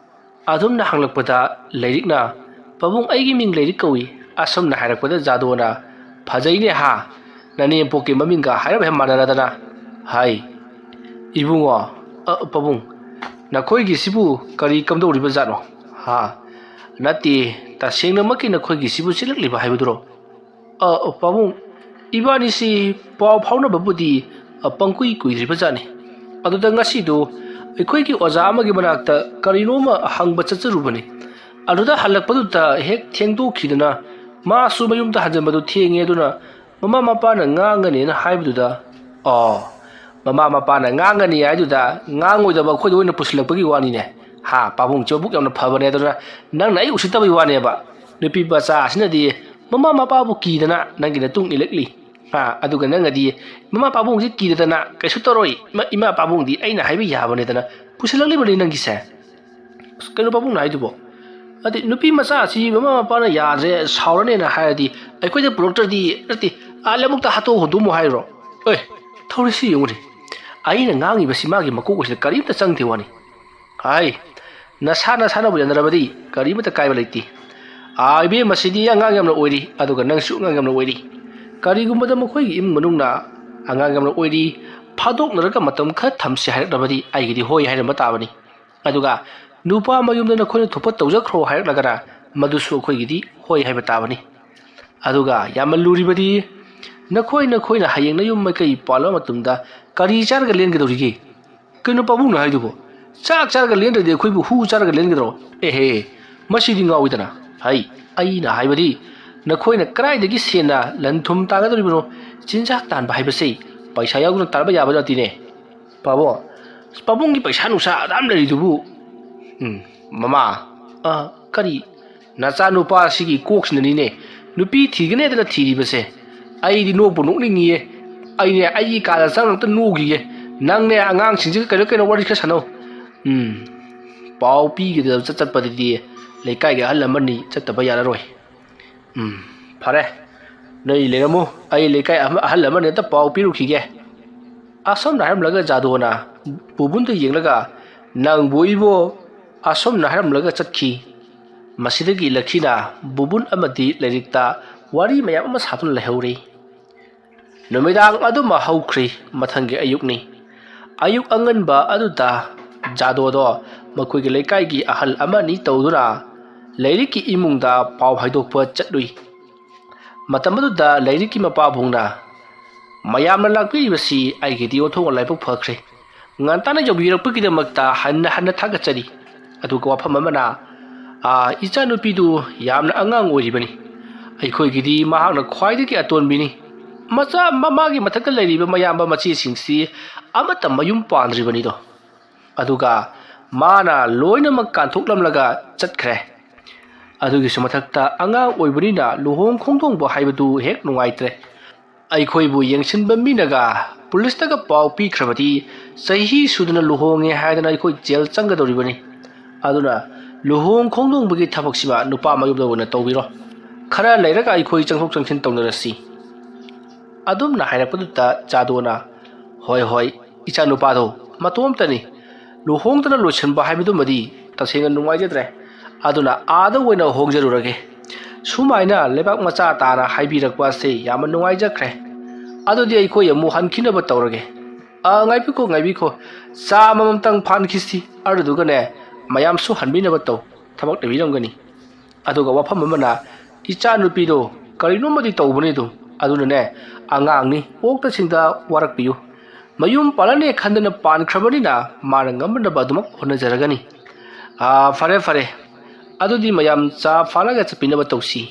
ꯑꯗꯨꯝꯅ ꯍꯪꯂꯛꯄꯗ ꯂꯩꯔꯤꯛꯅ ꯄꯥꯕꯨꯡ ꯑꯩꯒꯤ ꯃꯤꯡ ꯂꯩꯔꯤꯛ ꯀꯧꯏ ꯑꯁꯨꯝꯅ ꯍꯥꯏꯔꯛꯄꯗ ꯖꯥꯗꯣꯅ ꯐꯖꯩꯅꯦ ꯍꯥ ꯅꯅꯦꯝꯄꯣꯛꯀꯤ ꯃꯃꯤꯡꯒ ꯍꯥꯏꯔꯞ ꯃꯥꯟꯅꯔꯗꯅ ꯍꯥꯏ ꯏꯕꯨꯡꯉꯣ ꯄꯥꯕꯨꯡ ꯅꯈꯣꯏꯒꯤꯁꯤꯕꯨ ꯀꯔꯤ ꯀꯝꯗꯧꯔꯤꯕ ꯖꯥꯠꯅꯣ ꯅꯠꯇꯦ ꯇꯁꯦꯡꯅꯃꯛꯀꯤ ꯅꯈꯣꯏꯒꯤꯁꯤꯕꯨ ꯆꯤꯜꯂꯛꯂꯤꯕ ꯍꯥꯏꯕꯗꯨꯔꯣ ꯄꯥꯕꯨꯡ ꯏꯕꯥꯅꯤꯁꯤ ꯄꯥꯎ ꯐꯥꯎꯅꯕꯕꯨꯗꯤ ꯀꯨꯏꯗ꯭ꯔꯤꯕ ꯖꯥꯠꯅꯤ ꯑꯗꯨꯗ ꯉꯁꯤꯗꯨ ꯑꯩꯈꯣꯏꯒꯤ ꯑꯣꯖꯥ ꯑꯃꯒꯤ ꯃꯅꯥꯛꯇ ꯀꯔꯤꯅꯣꯃ ꯍꯪꯕ ꯆꯠꯆꯔꯨꯕꯅꯤ ꯑꯗꯨꯗ ꯍꯜꯂꯛꯄꯗꯨꯗ ꯍꯦꯛ ꯊꯦꯡꯗꯣꯛꯈꯤꯗꯅ ꯃꯥꯁꯨ ꯃꯌꯨꯝꯗ ꯍꯟꯖꯟꯕꯗꯨ ꯊꯦꯡꯉꯦ ꯑꯗꯨꯅ ꯃꯃꯥ ꯃꯄꯥꯅ ꯉꯥꯡꯒꯅꯤꯅ ꯍꯥꯏꯕꯗꯨꯗ ꯃꯃꯥ ꯃꯄꯥꯅ ꯉꯥꯡꯒꯅꯤ ꯍꯥꯏꯗꯨꯗ ꯉꯥꯡꯉꯣꯏꯗꯕ ꯑꯩꯈꯣꯏꯗ ꯑꯣꯏꯅ ꯄꯨꯁꯤꯜꯂꯛꯄꯒꯤ ꯋꯥꯅꯤꯅꯦ ꯄꯥꯕꯨꯡ ꯆꯕꯨꯛ ꯌꯥꯝꯅ ꯐꯕꯅꯦ ꯑꯗꯨꯅ ꯅꯪꯅ ꯑꯩ ꯎꯁꯤꯠꯇꯕꯒꯤ ꯋꯥꯅꯦꯕ ꯅꯨꯄꯤ ꯃꯆꯥ ꯑꯁꯤꯅꯗꯤ ꯃꯃꯥ ꯃꯄꯥꯕꯨ ꯀꯤꯗꯅ ꯅꯪꯒꯤ ꯅꯇꯨꯡ ꯏꯜꯂꯛꯂꯤ ꯑꯗꯨꯒ ꯅꯪꯅꯗꯤ ꯃꯃꯥ ꯄꯥꯕꯨꯡꯁꯤ ꯀꯤꯗꯗꯅ ꯀꯩꯁꯨ ꯇꯧꯔꯣꯏ ꯏꯃꯥ ꯄꯥꯕꯨꯡꯗꯤ ꯑꯩꯅ ꯍꯥꯏꯕ ꯌꯥꯕꯅꯦꯗꯅ ꯄꯨꯁꯤꯜꯂꯛꯂꯤꯕꯅꯤ ꯅꯪꯒꯤꯁꯦ ꯀꯩꯅꯣ ꯄꯥꯕꯨꯡꯅ ꯍꯥꯏꯗꯨꯕꯣ ꯑꯗꯩ ꯅꯨꯄꯤ ꯃꯆꯥ ꯑꯁꯤ ꯃꯃꯥ ꯃꯄꯥꯅ ꯌꯥꯗ꯭ꯔꯦ ꯁꯥꯎꯔꯅꯦꯅ ꯍꯥꯏꯔꯗꯤ ꯑꯩꯈꯣꯏꯗ ꯄꯨꯔꯛꯇ꯭ꯔꯗꯤ ꯅꯠꯇꯦ ꯂꯧꯕꯨꯛꯇ ꯍꯥꯠꯇꯣꯛ ꯍꯨꯟꯗꯣꯛꯃꯨ ꯍꯥꯏꯔꯣ ꯊꯧꯔꯤꯁꯤ ꯌꯦꯡꯉꯨꯅꯦ ꯑꯩꯅ ꯉꯥꯡꯉꯤꯕꯁꯤ ꯃꯥꯒꯤ ꯃꯀꯣꯛ ꯑꯁꯤꯗ ꯀꯔꯤꯝꯇ ꯆꯪꯗꯦ ꯋꯥꯅꯤ ꯅꯁꯥꯅꯕꯨ ꯌꯥꯅꯔꯕꯗꯤ ꯀꯔꯤꯃꯇ ꯀꯥꯏꯕ ꯂꯩꯇꯦ ꯏꯕꯦꯝꯃꯁꯤꯗꯤ ꯑꯉꯥꯡ ꯌꯥꯝꯅ ꯑꯣꯏꯔꯤ ꯑꯗꯨꯒ ꯅꯪꯁꯨ ꯑꯉꯥꯡ ꯌꯥꯝꯅ ꯑꯣꯏꯔꯤ ꯀꯔꯤꯒꯨꯝꯕꯗ ꯃꯈꯣꯏꯒꯤ ꯏꯃꯨꯡ ꯃꯅꯨꯡꯅ ꯑꯉꯥꯡ ꯌꯥꯝꯅ ꯑꯣꯏꯔꯤ ꯐꯥꯗꯣꯛꯅꯔꯒ ꯃꯇꯝ खर ꯊꯝꯁꯤ ꯍꯥꯏꯔꯛꯂꯕꯗꯤ ꯑꯩꯒꯤꯗꯤ ꯍꯣꯏ ꯍꯥꯏꯔꯝꯕ ꯇꯥꯕꯅꯤ ꯑꯗꯨꯒ ꯅꯨꯄꯥ ꯃꯌꯨꯝꯗ ꯅꯈꯣꯏꯅ ꯊꯣꯛꯄ ꯇꯧꯖꯈ꯭ꯔꯣ ꯍꯥꯏꯔꯛꯂꯒꯅ ꯃꯗꯨꯁꯨ ꯑꯩꯈꯣꯏꯒꯤꯗꯤ ꯍꯣꯏ ꯍꯥꯏꯕ ꯇꯥꯕꯅꯤ ꯑꯗꯨꯒ ꯌꯥꯝꯅ ꯂꯨꯔꯤꯕꯗꯤ ꯅꯈꯣꯏꯅ ꯍꯌꯦꯡ ꯅꯌꯨꯝ ꯃꯀꯩ ꯄꯥꯜꯂꯕ ꯃꯇꯨꯡꯗ ꯀꯔꯤ ꯆꯥꯔꯒ ꯂꯦꯟꯒꯗꯧꯔꯤꯒꯦ ꯀꯩꯅꯣ ꯄꯥꯕꯨꯡꯅ ꯍꯥꯏꯗꯨꯕꯣ ꯆꯥꯛ ꯆꯥꯔꯒ ꯂꯦꯟꯗ꯭ꯔꯗꯤ ꯑꯩꯈꯣꯏꯕꯨ ꯍꯨ ꯆꯥꯔꯒ ꯂꯦꯟꯒꯗ꯭ꯔꯣ ꯃꯁꯤꯗꯤ ꯉꯥꯎꯏꯗꯅ ꯑꯩꯅ ꯍꯥꯏꯕꯗꯤ ꯅꯈꯣꯏꯅ ꯀꯗꯥꯏꯗꯒꯤ ꯁꯦꯟꯅ ꯂꯟ ꯊꯨꯝ ꯇꯥꯒꯗꯧꯔꯤꯕꯅꯣ ꯆꯤꯟꯖꯥꯛ ꯇꯥꯟꯕ ꯍꯥꯏꯕꯁꯤ ꯄꯩꯁꯥ ꯌꯥꯎꯗꯅ ꯇꯥꯟꯕ ꯌꯥꯕ ꯅꯠꯇꯦꯅꯦ ꯄꯥꯕꯨꯡꯒꯤ ꯄꯩꯁꯥ ꯅꯨꯡꯁꯥ ꯑꯗꯥꯝ ꯂꯩꯔꯤꯗꯨꯕꯨ ꯃꯃꯥ ꯀꯔꯤ ꯅꯆꯥꯅꯨꯄꯥ ꯑꯁꯤꯒꯤ ꯀꯣꯛꯁꯤꯅꯅꯤꯅꯦ ꯅꯨꯄꯤ ꯊꯤꯒꯅꯦꯗꯅ ꯊꯤꯔꯤꯕꯁꯦ ꯑꯩꯗꯤ ꯅꯣꯛꯄꯨ ꯅꯣꯛꯅꯤꯡꯉꯤꯌꯦ ꯑꯩꯒꯤ ꯀꯥꯗ ꯆꯪꯉꯛꯇ ꯅꯣꯛꯈꯤꯒꯦ ꯅꯪꯅꯦ ꯑꯉꯥꯡꯁꯤꯡꯁꯤꯒ ꯀꯩꯅꯣ ꯋꯥꯔꯤ ꯈꯔ ꯁꯥꯟꯅꯧ ꯄꯥꯎ ꯄꯤꯒꯗꯕ ꯆꯠꯄꯗꯗꯤ ꯂꯩꯀꯥꯏꯒꯤ ꯑꯍꯜ ꯑꯃꯅꯤ ꯆꯠꯇꯕ ꯌꯥꯔꯔꯣꯏ ꯐꯔꯦ ꯅꯣꯏ ꯂꯩꯔꯝꯃꯨ ꯑꯩ ꯂꯩꯀꯥꯏ ꯑꯍꯜ ꯑꯃꯅꯤ ꯑꯝꯇ ꯄꯥꯎ ꯄꯤꯔꯨꯈꯤꯒꯦ ꯑꯁꯣꯝꯅ ꯍꯥꯏꯔꯝꯂꯒ ꯖꯥꯗꯣꯅ ꯕꯣꯕꯨꯟꯗ ꯌꯦꯡꯂꯒ ꯅꯪꯕꯨ ꯏꯕꯣ ꯑꯁꯣꯝꯅ ꯍꯥꯏꯔꯝꯂꯒ ꯆꯠꯈꯤ ꯃꯁꯤꯗꯒꯤ ꯂꯛꯈꯤꯅ ꯕꯣꯕꯨꯟ ꯑꯃꯗꯤ ꯂꯩꯔꯤꯛꯇ ꯋꯥꯔꯤ ꯃꯌꯥꯝ ꯑꯃ ꯁꯥꯗꯨꯅ ꯂꯩꯍꯧꯔꯤ ꯅꯨꯃꯤꯗꯥꯡ ꯑꯗꯨꯃ ꯍꯧꯈ꯭ꯔꯤ ꯃꯊꯪꯒꯤ ꯑꯌꯨꯛꯅꯤ ꯑꯌꯨꯛ ꯑꯉꯟꯕ ꯑꯗꯨꯗ ꯖꯥꯗꯣꯗꯣ ꯃꯈꯣꯏꯒꯤ ꯂꯩꯀꯥꯏꯒꯤ ꯑꯍꯜ ꯑꯃꯅꯤ ꯇꯧꯗꯨꯅ ꯂꯩꯔꯤꯛꯀꯤ ꯏꯃꯨꯡꯗ ꯄꯥꯎ ꯍꯥꯏꯗꯣꯛꯄ ꯆꯠꯂꯨꯏ ꯃꯇꯝ ꯑꯗꯨꯗ ꯂꯩꯔꯤꯛꯀꯤ ꯃꯄꯥꯕꯨꯡꯅ ꯃꯌꯥꯝꯅ ꯂꯥꯛꯄꯤꯔꯤꯕꯁꯤ ꯑꯩꯒꯤꯗꯤ ꯑꯣꯟꯊꯣꯛꯅ ꯂꯥꯏꯕꯛ ꯐꯈ꯭ꯔꯦ ꯉꯟꯇꯥꯅ ꯌꯧꯕꯤꯔꯛꯄꯒꯤꯗꯃꯛꯇ ꯍꯟꯅ ꯊꯥꯒꯠꯆꯔꯤ ꯑꯗꯨꯒ ꯋꯥꯐꯝ ꯑꯃꯅ ꯏꯆꯥꯅꯨꯄꯤꯗꯨ ꯌꯥꯝꯅ ꯑꯉꯥꯡ ꯑꯣꯏꯔꯤꯕꯅꯤ ꯑꯩꯈꯣꯏꯒꯤꯗꯤ ꯃꯍꯥꯛꯅ ꯈ꯭ꯋꯥꯏꯗꯒꯤ ꯑꯇꯣꯟꯕꯤꯅꯤ ꯃꯆꯥ ꯃꯃꯥꯒꯤ ꯃꯊꯛꯇ ꯂꯩꯔꯤꯕ ꯃꯌꯥꯝꯕ ꯃꯆꯦꯁꯤꯡꯁꯤ ꯑꯃꯠꯇ ꯃꯌꯨꯝ ꯄꯥꯟꯗ꯭ꯔꯤꯕꯅꯤꯗꯣ ꯑꯗꯨꯒ ꯃꯥꯅ ꯂꯣꯏꯅꯃꯛ ꯀꯥꯟꯊꯣꯛꯂꯝꯂꯒ ꯆꯠꯈ꯭ꯔꯦ ꯑꯗꯨꯒꯤꯁꯨ ꯃꯊꯛꯇ ꯑꯉꯥꯡ ꯑꯣꯏꯕꯅꯤꯅ ꯂꯨꯍꯣꯡ ꯈꯣꯡꯗꯣꯡꯕ ꯍꯥꯏꯕꯗꯨ ꯍꯦꯛ ꯅꯨꯡꯉꯥꯏꯇ꯭ꯔꯦ ꯑꯩꯈꯣꯏꯕꯨ ꯌꯦꯡꯁꯤꯟꯕ ꯃꯤꯅꯒ ꯄꯨꯂꯤꯁꯇꯒ ꯄꯥꯎ ꯄꯤꯈ꯭ꯔꯕꯗꯤ ꯆꯍꯤ ꯁꯨꯗꯅ ꯂꯨꯍꯣꯡꯉꯦ ꯍꯥꯏꯗꯅ ꯑꯩꯈꯣꯏ ꯖꯦꯜ ꯆꯪꯒꯗꯧꯔꯤꯕꯅꯤ ꯑꯗꯨꯅ ꯂꯨꯍꯣꯡ ꯈꯣꯡꯗꯣꯡꯕꯒꯤ ꯊꯕꯛꯁꯤꯃ ꯅꯨꯄꯥ ꯃꯌꯨꯝꯗ ꯑꯣꯏꯅ ꯇꯧꯕꯤꯔꯣ ꯈꯔ ꯂꯩꯔꯒ ꯑꯩꯈꯣꯏ ꯆꯪꯊꯣꯛ ꯆꯪꯁꯤꯟ ꯇꯧꯅꯔꯁꯤ ꯑꯗꯨꯝꯅ ꯍꯥꯏꯔꯛꯄꯗꯨꯗ ꯖꯥꯗꯣꯅ ꯍꯣꯏ ꯏꯆꯥꯅꯨꯄꯥꯗꯣ ꯃꯇꯣꯝꯇꯅꯤ ꯂꯨꯍꯣꯡꯗꯅ ꯂꯣꯏꯁꯤꯟꯕ ꯍꯥꯏꯕꯗꯨꯃꯗꯤ ꯇꯁꯦꯡꯅ ꯅꯨꯡꯉꯥꯏꯖꯗ꯭ꯔꯦ ꯑꯗꯨꯅ ꯑꯥꯗ ꯑꯣꯏꯅ ꯍꯣꯡꯖꯔꯨꯔꯒꯦ ꯁꯨꯃꯥꯏꯅ ꯂꯩꯕꯥꯛ ꯃꯆꯥ ꯇꯥꯅ ꯍꯥꯏꯕꯤꯔꯛꯄ ꯑꯁꯤ ꯌꯥꯝꯅ ꯅꯨꯡꯉꯥꯏꯖꯈ꯭ꯔꯦ ꯑꯗꯨꯗꯤ ꯑꯩꯈꯣꯏ ꯑꯃꯨꯛ ꯍꯟꯈꯤꯅꯕ ꯇꯧꯔꯒꯦ ꯉꯥꯏꯕꯤꯈꯣ ꯆꯥ ꯑꯃꯃꯝꯇꯪ ꯐꯥꯟꯈꯤꯁꯤ ꯑꯗꯨꯗꯨꯒꯅꯦ ꯃꯌꯥꯝꯁꯨ ꯍꯟꯕꯤꯅꯕ ꯇꯧ ꯊꯕꯛ ꯂꯩꯕꯤꯔꯝꯒꯅꯤ ꯑꯗꯨꯒ ꯋꯥꯐꯝ ꯑꯃꯅ ꯏꯆꯥꯅꯨꯄꯤꯗꯣ ꯀꯔꯤꯅꯣꯃꯗꯤ ꯇꯧꯕꯅꯤꯗꯣ ꯑꯗꯨꯅꯅꯦ ꯑꯉꯥꯡꯅꯤ ꯑꯣꯛꯇꯁꯤꯡꯗ ꯋꯥꯔꯛꯄꯤꯌꯨ ꯃꯌꯨꯝ ꯄꯥꯜꯂꯅꯤ ꯈꯟꯗꯅ ꯄꯥꯟꯈ꯭ꯔꯕꯅꯤꯅ ꯃꯥꯅ ꯉꯝꯅꯕ ꯑꯗꯨꯃꯛ ꯍꯣꯠꯅꯖꯔꯒꯅꯤ ꯐꯔꯦ ꯑꯗꯨꯗꯤ ꯃꯌꯥꯝ ꯆꯥ ꯐꯥꯜꯂꯒ ꯆꯠꯄꯤꯅꯕ ꯇꯧꯁꯤ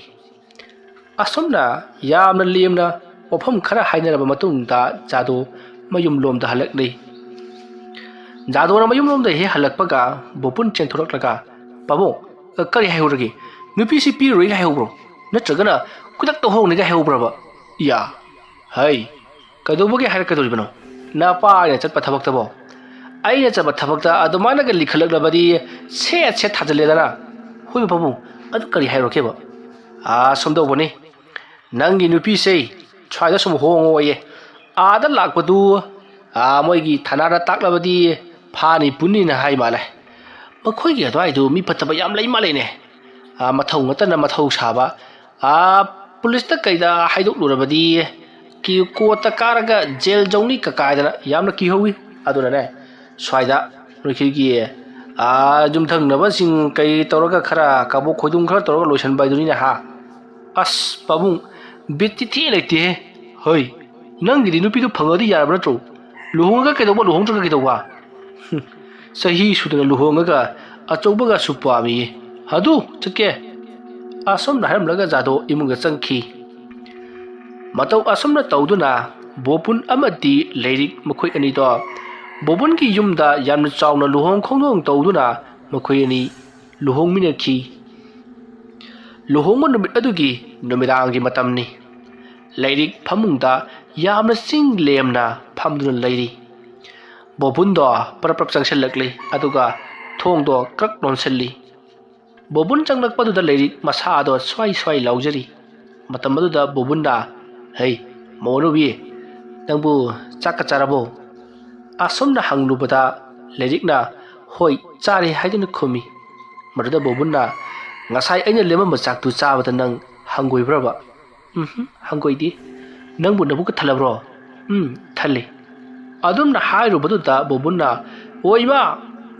ꯑꯁꯨꯝꯅ ꯌꯥꯝꯅ ꯂꯦꯝꯅ ꯋꯥꯐꯝ ꯈꯔ ꯍꯥꯏꯅꯔꯕ ꯃꯇꯨꯡꯗ ꯖꯥꯗꯣ ꯃꯌꯨꯝꯂꯣꯝꯗ ꯍꯜꯂꯛꯂꯤ ꯖꯥꯗꯣꯅ ꯃꯌꯨꯝꯂꯣꯝꯗ ꯍꯦꯛ ꯍꯜꯂꯛꯄꯒ ꯕꯣꯄꯨꯟ ꯆꯦꯟꯊꯣꯔꯛꯂꯒ ꯄꯥꯕꯨꯡ ꯀꯔꯤ ꯍꯥꯏꯍꯧꯔꯒꯦ ꯅꯨꯄꯤꯁꯤ ꯄꯤꯔꯨꯔꯣꯏꯒ ꯍꯥꯏꯍꯧꯕ꯭ꯔꯣ ꯅꯠꯇ꯭ꯔꯒꯅ ꯈꯨꯗꯛꯇ ꯍꯣꯡꯅꯤꯒ ꯍꯥꯏꯍꯧꯕ꯭ꯔꯕ ꯏꯌꯥ ꯍꯩ ꯀꯩꯗꯧꯕꯒꯤ ꯍꯥꯏꯔꯛꯀꯗꯧꯔꯤꯕꯅꯣ ꯅꯄꯥ ꯑꯩꯅ ꯆꯠꯄ ꯊꯕꯛꯇꯕꯣ ꯑꯩꯅ ꯆꯠꯄ ꯊꯕꯛꯇ ꯑꯗꯨꯃꯥꯏꯅꯒ ꯂꯤꯈꯠꯂꯛꯂꯕꯗꯤ ꯁꯦꯠ ꯊꯥꯖꯤꯜꯂꯦꯗꯅ ꯍꯣꯏ ꯄꯥꯕꯨꯡ ꯑꯗꯨ ꯀꯔꯤ ꯍꯥꯏꯔꯛꯀꯦꯕ ꯁꯨꯝꯗꯧꯕꯅꯤ ꯅꯪꯒꯤ ꯅꯨꯄꯤꯁꯦ ꯁ꯭ꯋꯥꯏꯗ ꯁꯨꯝ ꯍꯣꯡꯉꯣꯌꯦ ꯑꯥꯗ ꯂꯥꯛꯄꯗꯨ ꯃꯣꯏꯒꯤ ꯊꯅꯥꯗ ꯇꯥꯛꯂꯕꯗꯤ ꯐꯥꯅꯤ ꯄꯨꯅꯤꯅ ꯍꯥꯏ ꯃꯥꯜꯂꯦ ꯃꯈꯣꯏꯒꯤ ꯑꯗꯨꯋꯥꯏꯗꯨ ꯃꯤ ꯐꯠꯇꯕ ꯌꯥꯝ ꯂꯩ ꯃꯥꯜꯂꯦꯅꯦ ꯃꯊꯧ ꯅꯠꯇꯅ ꯃꯊꯧ ꯁꯥꯕ ꯄꯨꯂꯤꯁꯇ ꯀꯩꯗ ꯍꯥꯏꯗꯣꯛꯂꯨꯔꯕꯗꯤ ꯀꯣꯔꯠꯇ ꯀꯥꯔꯒ ꯖꯦꯜ ꯖꯧꯅꯤ ꯀꯥꯏꯗꯅ ꯌꯥꯝꯅ ꯀꯤꯍꯧꯋꯤ ꯑꯗꯨꯅꯅꯦ ꯁ꯭ꯋꯥꯏꯗ ꯅꯣꯏꯈꯤꯒꯤ ꯌꯨꯝꯊꯪꯅꯕꯁꯤꯡ ꯀꯩ ꯇꯧꯔꯒ ꯈꯔ ꯀꯥꯕꯣꯛ ꯈꯣꯏꯗꯨꯝ ꯈꯔ ꯇꯧꯔꯒ ꯂꯣꯏꯁꯤꯟꯕ ꯍꯥꯏꯗꯨꯅꯤꯅꯦ ꯑꯁ ꯄꯥꯕꯨꯡ ꯕꯤꯠꯇꯤ ꯊꯤ ꯂꯩꯇꯦꯍꯦ ꯍꯣꯏ ꯅꯪꯒꯤꯗꯤ ꯅꯨꯄꯤꯗꯨ ꯐꯪꯉꯗꯤ ꯌꯥꯔꯕ ꯅꯠꯇ꯭रो ꯂꯨꯍꯣꯡꯉꯒ ꯀꯩꯗꯧꯕ ꯂꯨꯍꯣꯡꯗ꯭ꯔꯒ ꯀꯩꯗꯧꯕ ꯆꯍꯤ ꯁꯨꯗꯅ ꯂꯨꯍꯣꯡꯉꯒ ꯑꯆꯧꯕꯒꯁꯨ ꯄꯥꯝꯃꯤꯌꯦ ꯑꯗꯨ ꯆꯠꯀꯦ ꯑꯁꯨꯝꯅ ꯍꯥꯏꯔꯝꯂꯒ ꯖꯥꯗꯣ ꯏꯃꯨꯡꯗ ꯆꯪꯈꯤ ꯃꯇꯧ ꯑꯁꯨꯝꯅ ꯇꯧꯗꯨꯅ ꯕꯣꯄꯨꯟ ꯑꯃꯗꯤ ꯂꯩꯔꯤꯛ ꯃꯈꯣꯏ ꯑꯅꯤꯗꯣ ꯕꯣꯕꯨꯟꯒꯤ ꯌꯨꯝꯗ ꯌꯥꯝꯅ ꯆꯥꯎꯅ ꯂꯨꯍꯣꯡ ꯈꯣꯡꯗꯣꯡ ꯇꯧꯗꯨꯅ ꯃꯈꯣꯏ ꯑꯅꯤ ꯂꯨꯍꯣꯡꯃꯤꯟꯅꯈꯤ ꯂꯨꯍꯣꯡꯕ ꯅꯨꯃꯤꯠ ꯑꯗꯨꯒꯤ ꯅꯨꯃꯤꯗꯥꯡꯒꯤ ꯃꯇꯝꯅꯤ ꯂꯩꯔꯤꯛ ꯐꯃꯨꯡꯗ ꯌꯥꯝꯅ ꯆꯤꯡ ꯂꯦꯝꯅ ꯐꯝꯗꯨꯅ ꯂꯩꯔꯤ ꯕꯣꯕꯨꯟꯗꯣ ꯄꯔꯞ ꯆꯪꯁꯤꯜꯂꯛꯂꯤ ꯑꯗꯨꯒ ꯊꯣꯡꯗꯣ ꯀ꯭ꯔꯛ ꯂꯣꯟꯁꯤꯜꯂꯤ ꯕꯣꯕꯨꯟ ꯆꯪꯂꯛꯄꯗꯨꯗ ꯂꯩꯔꯤꯛ ꯃꯁꯥꯗꯣ ꯁ꯭ꯋꯥꯏ ꯂꯥꯎꯖꯔꯤ ꯃꯇꯝ ꯑꯗꯨꯗ ꯕꯣꯕꯨꯟꯅ ꯍꯩ ꯃꯧꯅꯨꯕꯤ ꯅꯪꯕꯨ ꯆꯥꯛꯀ ꯆꯥꯔꯕꯣ ꯑꯁꯨꯝꯅ ꯍꯪꯂꯨꯕꯗ ꯂꯩꯔꯤꯛꯅ ꯍꯣꯏ ꯆꯥꯔꯦ ꯍꯥꯏꯗꯨꯅ ꯈꯨꯝꯃꯤ ꯃꯗꯨꯗ ꯕꯣꯕꯨꯟꯅ ꯉꯁꯥꯏ ꯑꯩꯅ ꯂꯦꯝꯃꯝꯕ ꯆꯥꯛꯇꯨ ꯆꯥꯕꯗ ꯅꯪ ꯍꯪꯒꯣꯏꯕ꯭ꯔꯕ ꯍꯪꯒꯣꯏꯗꯤ ꯅꯪꯕꯨ ꯅꯕꯨꯛꯀ ꯊꯜꯂꯕ꯭ꯔꯣ ꯊꯜꯂꯤ ꯑꯗꯨꯝꯅ ꯍꯥꯏꯔꯨꯕꯗꯨꯗ ꯕꯣꯕꯨꯟꯅ